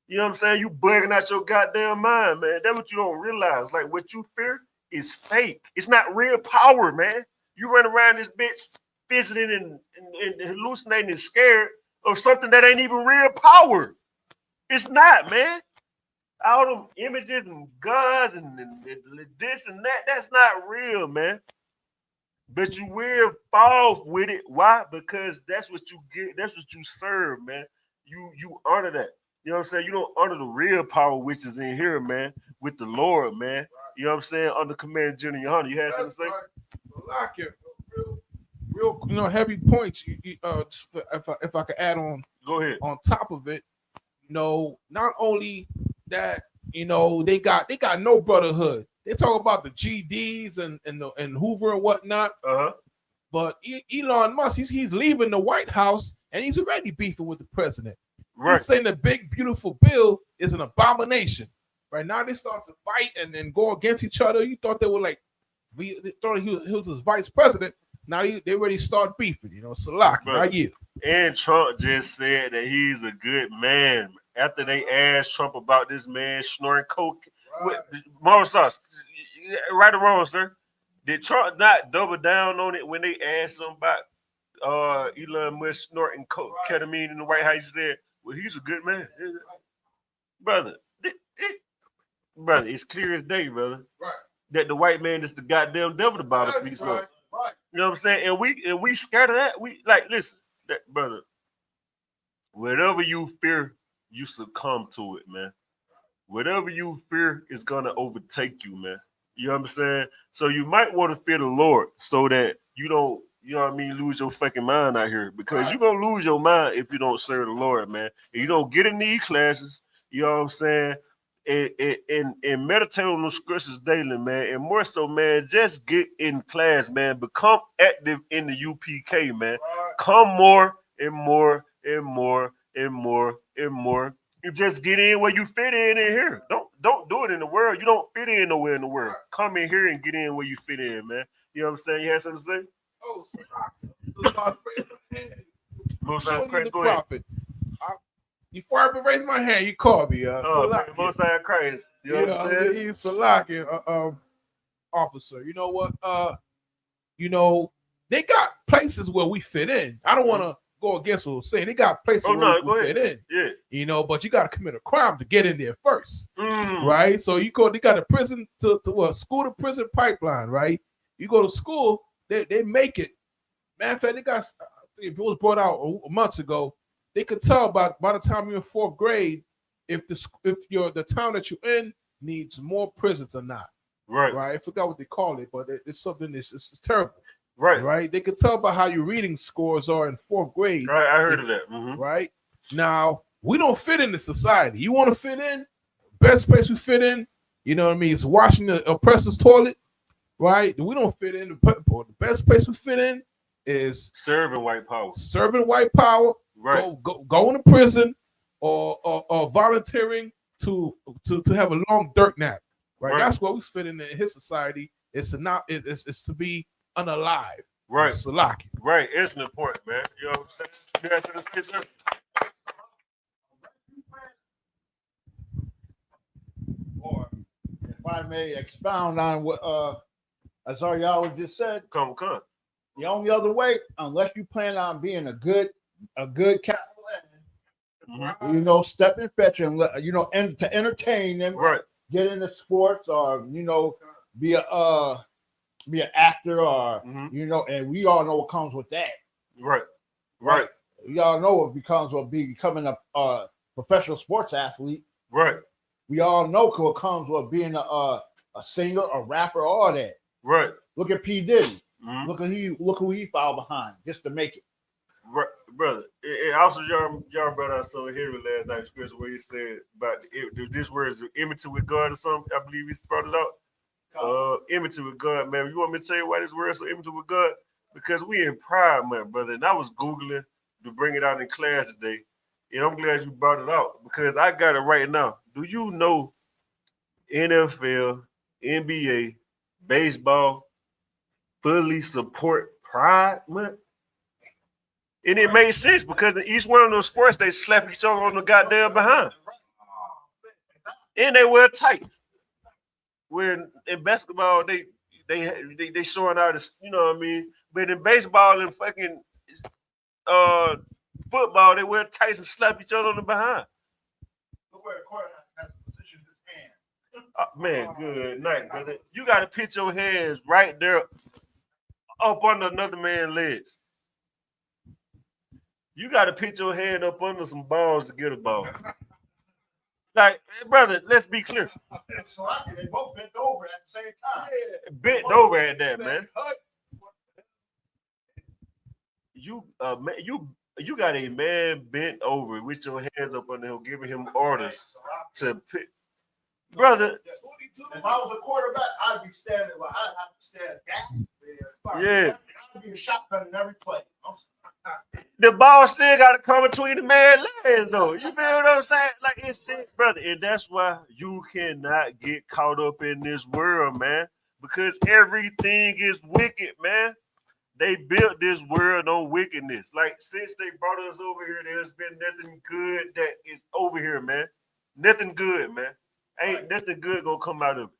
You know what I'm saying? You bugging out your goddamn mind, man. That's what you don't realize. Like, what you fear is fake. It's not real power, man. You run around this bitch visiting and hallucinating and scared of something that ain't even real power. It's not, man. All them images and guns and this and that, that's not real, man. But you will fall with it. Why? Because that's what you get. That's what you serve, man. You honor that. You know what I'm saying? You don't honor the real power which is in here, man, with the Lord, man. You know what I'm saying? Under command General Hunter. You had something to say? Like it. Real, heavy points. If I could add on, go ahead. On top of it, not only that, they got no brotherhood. They talk about the GDs and Hoover and whatnot. But Elon Musk, he's leaving the White House and he's already beefing with the president. Right. He's saying the big beautiful bill is an abomination. Right now they start to fight and go against each other. You thought they were like, they thought he was his vice president. Now they already start beefing. Salaki, not you. And Trump just said that he's a good man after they asked Trump about this man snorting coke. Moral sauce, right or wrong, sir? Did Trump not double down on it when they asked him about Elon Musk snorting coke, ketamine in the White House? He said, well, he's a good man. Brother, it's clear as day, brother. Right. That the white man is the goddamn devil to bother speaks of. Right. You know what I'm saying? And we scared of that. We listen, brother. Whatever you fear, you succumb to it, man. Whatever you fear is gonna overtake you, man. You know what I'm saying? So you might want to fear the Lord so that you don't, lose your fucking mind out here. Because you're gonna lose your mind if you don't serve the Lord, man. And you don't get in these classes, you know what I'm saying? And meditate on those scriptures daily, man. And more so, man, just get in class, man. Become active in the UPK, man. Come more and more and more and more and more. You just get in where you fit in here. Don't do it in the world. You don't fit in nowhere in the world. Come in here and get in where you fit in, man. You know what I'm saying? You had something to say? Oh, so Most go ahead. Before I even raise my hand, you called me. Most I Christ. You know what I'm saying? He's Salaki, officer. You know what? They got places where we fit in. I don't want to go against what I'm saying. They got places where we fit in. Yeah. But you got to commit a crime to get in there first, right? So they got a prison to a school to prison pipeline, right? You go to school, they make it. Matter of fact, they got. If it was brought out months ago, they could tell by the time you're in fourth grade if the town that you're in needs more prisons or not. Right. I forgot what they call it, but it's something that's terrible. Right. They could tell by how your reading scores are in fourth grade. Right. I heard of that. Mm-hmm. Right. Now we don't fit into society. You want to fit in? Best place we fit in, you know what I mean? Is washing the oppressor's toilet. Right. We don't fit in. The best place we fit in is serving white power. Right. Go into prison or volunteering to have a long dirt nap. Right. That's what we fit in his society. It's to be unalive. Right. Salaki. Right. It's an important, man. You know what I'm saying? You guys to the sir? Or if I may expound on what Azariah just said. Come. The only other way, unless you plan on being a good capital N, step and fetch and to entertain them, right? Get into sports or be an actor or and we all know what comes with that. Right. We all know what becomes with becoming a professional sports athlete. Right. We all know what comes with being a singer, a rapper, all that. Right. Look at P. Diddy. Mm-hmm. Look who he fouled behind just to make it. Right, brother. And also, y'all brought out something here last night, scripture where he said about this word is enmity with God or something. I believe he brought it out. Enmity with God, man. You want me to tell you why this word is so enmity with God? Because we in pride, man, brother. And I was Googling to bring it out in class today. And I'm glad you brought it out because I got it right now. Do you know NFL, NBA, baseball fully support Pride Month. And it made sense because in each one of those sports, they slap each other on the goddamn behind. And they wear tights. Where in basketball, they showing out, you know what I mean? But in baseball and fucking football, they wear tights and slap each other on the behind. Man, good night, brother. You got to put your hands right there up under another man's legs. You got to put your hand up under some balls to get a ball. Like, brother, let's be clear. So they both bent over at the same time. Bent over at that, man. You got a man bent over with your hands up under him, giving him orders to pick. Brother, if I was a quarterback, I'd be standing like I'd have to stand back. Yeah. I'd be a shotgun in every play. The ball still got to come between the man's legs, though. You feel what I'm saying? Like it's it, brother, and that's why you cannot get caught up in this world, man. Because everything is wicked, man. They built this world on wickedness. Like since they brought us over here, there's been nothing good that is over here, man. Nothing good, man. Ain't nothing good gonna come out of it.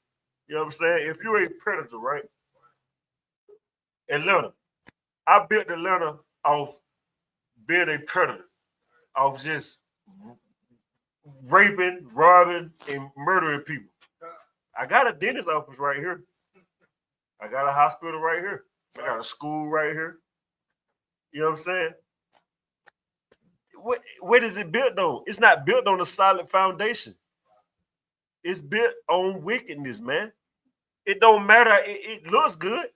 You know what I'm saying? If you're a predator, right? Atlanta. I built Atlanta off being a predator, off just raping, robbing, and murdering people. I got a dentist office right here. I got a hospital right here. I got a school right here. You know what I'm saying? What is it built on? It's not built on a solid foundation. It's built on wickedness, man. It don't matter. It looks good,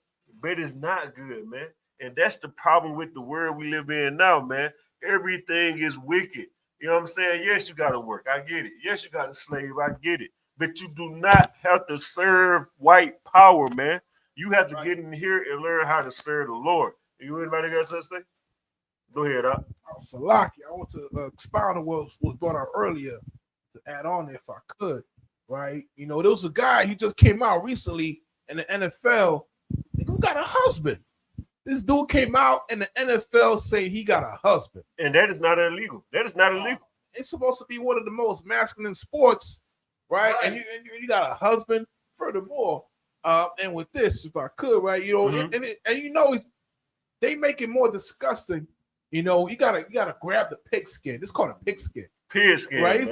but it's not good, man. And that's the problem with the world we live in now, man. Everything is wicked. You know what I'm saying? Yes, you got to work. I get it. Yes, you got to slave. I get it. But you do not have to serve white power, man. You have to get in here and learn how to serve the Lord. You anybody got something to say? Go ahead, Doc. Salaki, I want to expound on what was brought out earlier to add on if I could. Right? You know, there was a guy who just came out recently in the NFL who got a husband. This dude came out in the NFL saying he got a husband. And that is not illegal. That is not illegal. It's supposed to be one of the most masculine sports, right? And you got a husband. Furthermore, and with this, if I could, right, you know, and you know, they make it more disgusting. You know, you gotta grab the pigskin. It's called a pigskin. Pigskin, right?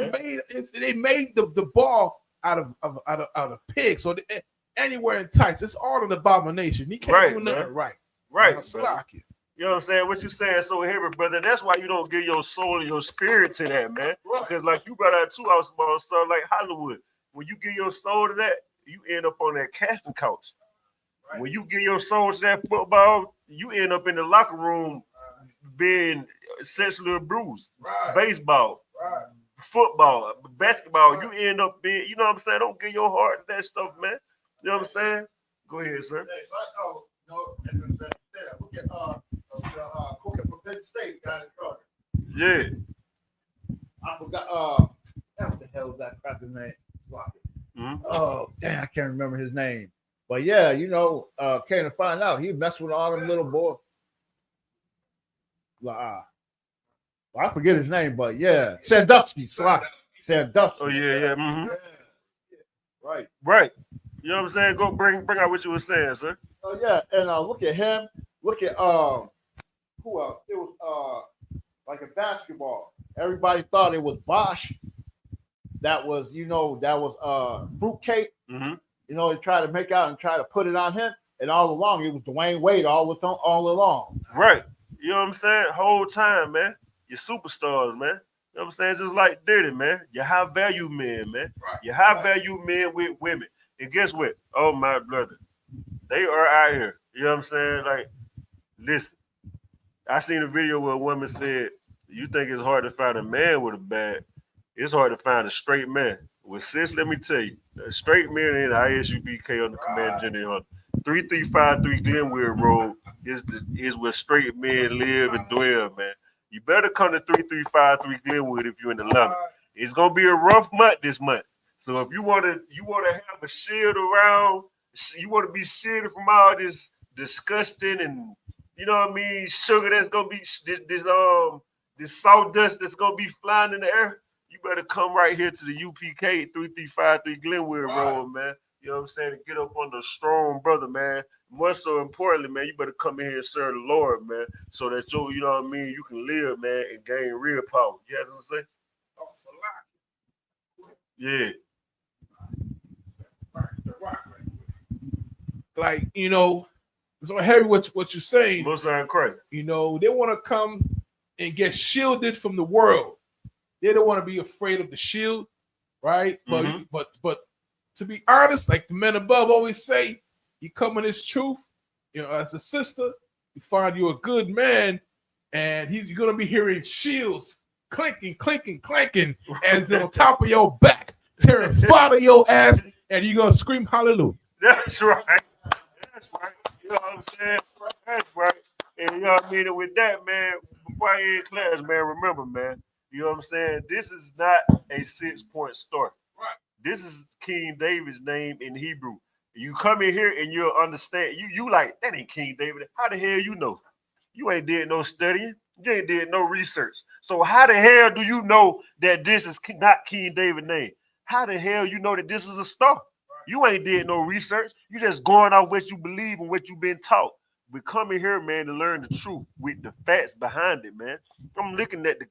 They made the ball out of pig. So anywhere in tights, it's all an abomination. He can't do nothing right. Right. You know what I'm saying? What you saying so heavy, brother. That's why you don't give your soul and your spirit to that, man. Right. Because like you brought out 2 hours about stuff like Hollywood. When you give your soul to that, you end up on that casting couch. Right. When you give your soul to that football, you end up in the locker room being sexually abused. Right. Baseball. Right. Football, basketball, you end up being, you know what I'm saying? Don't give your heart to that stuff, man. You know what I'm saying? Go ahead, sir. Look at Cooker from Penn State got in trouble. Yeah. I forgot what the hell is that crap's name? Oh, damn, I can't remember his name. But yeah, you know, came to find out he messed with all them little boys. I forget his name, but yeah, Sandusky. Sandusky. Oh yeah. Mm-hmm. Right. You know what I'm saying? Go bring out what you were saying, sir. Oh yeah, and look at him. Look at who else? It was like a basketball. Everybody thought it was Bosch. That was fruitcake. Mm-hmm. You know, they tried to make out and try to put it on him, and all along it was Dwayne Wade all along. Right. You know what I'm saying? Whole time, man. You're superstars, man. You know what I'm saying? Just like Diddy, man. You high value men, man. Right. You high value men with women. And guess what? Oh, my brother. They are out here. You know what I'm saying? Like, listen. I seen a video where a woman said, you think it's hard to find a man with a bag. It's hard to find a straight man. Well, sis, let me tell you, a straight man in the ISUPK on the Command General 3353 Glenwood Road is where straight men live and dwell, man. You better come to 3353 Glenwood if you're in Atlanta. It's gonna be a rough month this month. So if you wanna have a shield around You want to be shielded from all this disgusting and you know what I mean, sugar that's gonna be this sawdust that's gonna be flying in the air. You better come right here to the UPK 3353 Glenwood Road, man. You know what I'm saying? To get up under a strong brother, man. More so importantly, man, you better come in here and serve the Lord, man, so that you know what I mean, you can live, man, and gain real power. You know what I'm saying? Yeah. Like, you know, so heavy what you're saying. Most sound crazy. You know, they want to come and get shielded from the world. They don't want to be afraid of the shield, right? But to be honest, like the men above always say, you come in this truth, you know, as a sister, you find you a good man, and you're gonna be hearing shields clinking, as on top of your back, tearing fire of your ass, and you're gonna scream hallelujah. That's right. That's right. You know what I'm saying? That's right. And you know what I mean? And with that, man, before I end class, man, remember, man, you know what I'm saying? This is not a 6-point story. Right. This is King David's name in Hebrew. You come in here and you'll understand. You like, that ain't King David. How the hell you know? You ain't did no studying. You ain't did no research. So how the hell do you know that this is not King David's name? How the hell you know that this is a star? You ain't did no research. You just going off what you believe and what you've been taught. We come in here, man, to learn the truth with the facts behind it, man. I'm looking at the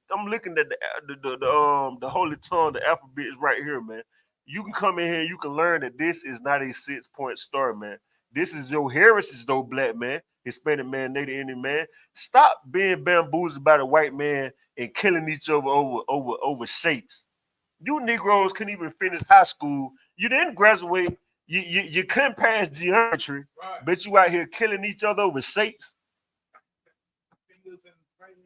holy tongue, the alphabet is right here, man. You can come in here and you can learn that this is not a 6-point story, man. This is your heritage, though, black man, Hispanic man, Native Indian man. Stop being bamboozled by the white man and killing each other over shapes. You Negroes couldn't even finish high school. You didn't graduate. You couldn't pass geometry, right, but you out here killing each other over shapes.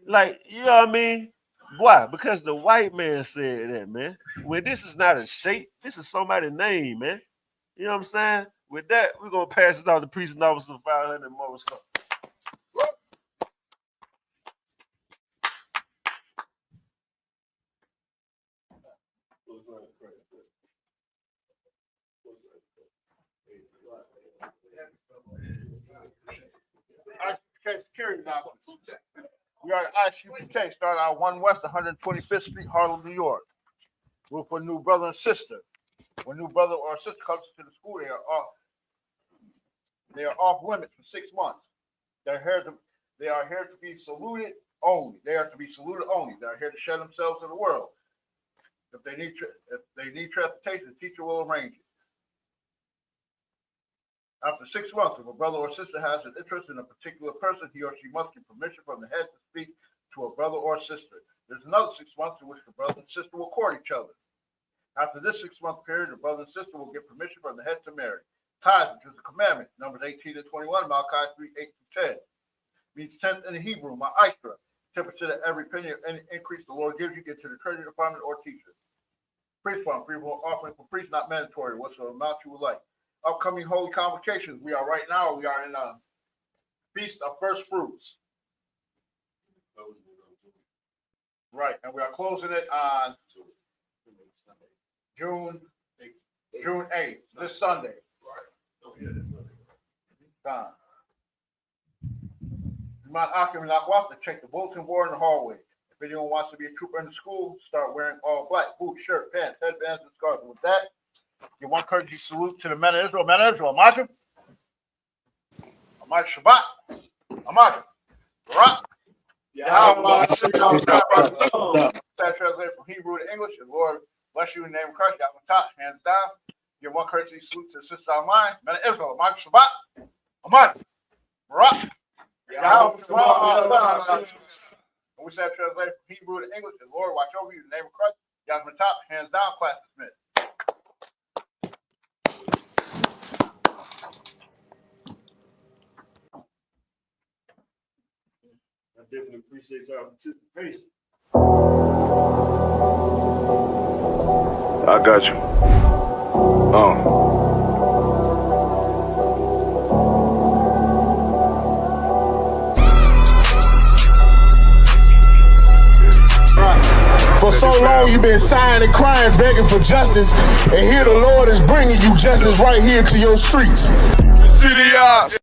Like, you know what I mean? Why? Because the white man said that, man. Well, this is not a shape. This is somebody's name, man. You know what I'm saying? With that, we're going to pass it out to Precinct Officer 500 more or something. ISUPK security now. We are at ISUPK, started out 1 West 125th Street, Harlem, New York. We're for new brother and sister. When new brother or sister comes to the school, they are off limits for 6 months. They are here to be saluted only. They are to be saluted only. They are here to show themselves to the world. If they need transportation, the teacher will arrange it. After 6 months, if a brother or sister has an interest in a particular person, he or she must get permission from the head to speak to a brother or sister. There's another 6 months in which the brother and sister will court each other. After this 6-month period, the brother and sister will get permission from the head to marry. Tithes, which is a commandment, Numbers 18 to 21, Malachi 3, 8 to 10. Means 10th in the Hebrew, ma'asra. 10% of every penny of any increase the Lord gives you, get to the treasury department or teacher. Priest fund, free will offering for priests, not mandatory, whatsoever amount you would like. Upcoming holy convocations. We are in Feast of First Fruits. Right, and we are closing it on June 8th, this Sunday. Done. Mount Akim and Akwaf to check the bulletin board in the hallway. If anyone wants to be a trooper in the school, start wearing all black, boots, shirt, pants, headbands, and scarves. With that, give one courtesy salute to the men of Israel. Men of Israel, Amajim. Amaj Shabbat. Amajim. Barak. That translated from Hebrew to English. And Lord bless you in the name of Christ. Yahweh, hands down. Give one courtesy salute to the sister online. Men of Israel, Amaj Shabbat. Amajim. Barak. And we said translate from Hebrew to English, and Lord, watch over you in the name of Christ. Yasmin top, hands down, class dismissed. I definitely appreciate y'all participation. I got you. For so long you've been sighing and crying, begging for justice, and here the Lord is bringing you justice right here to your streets. City Ops.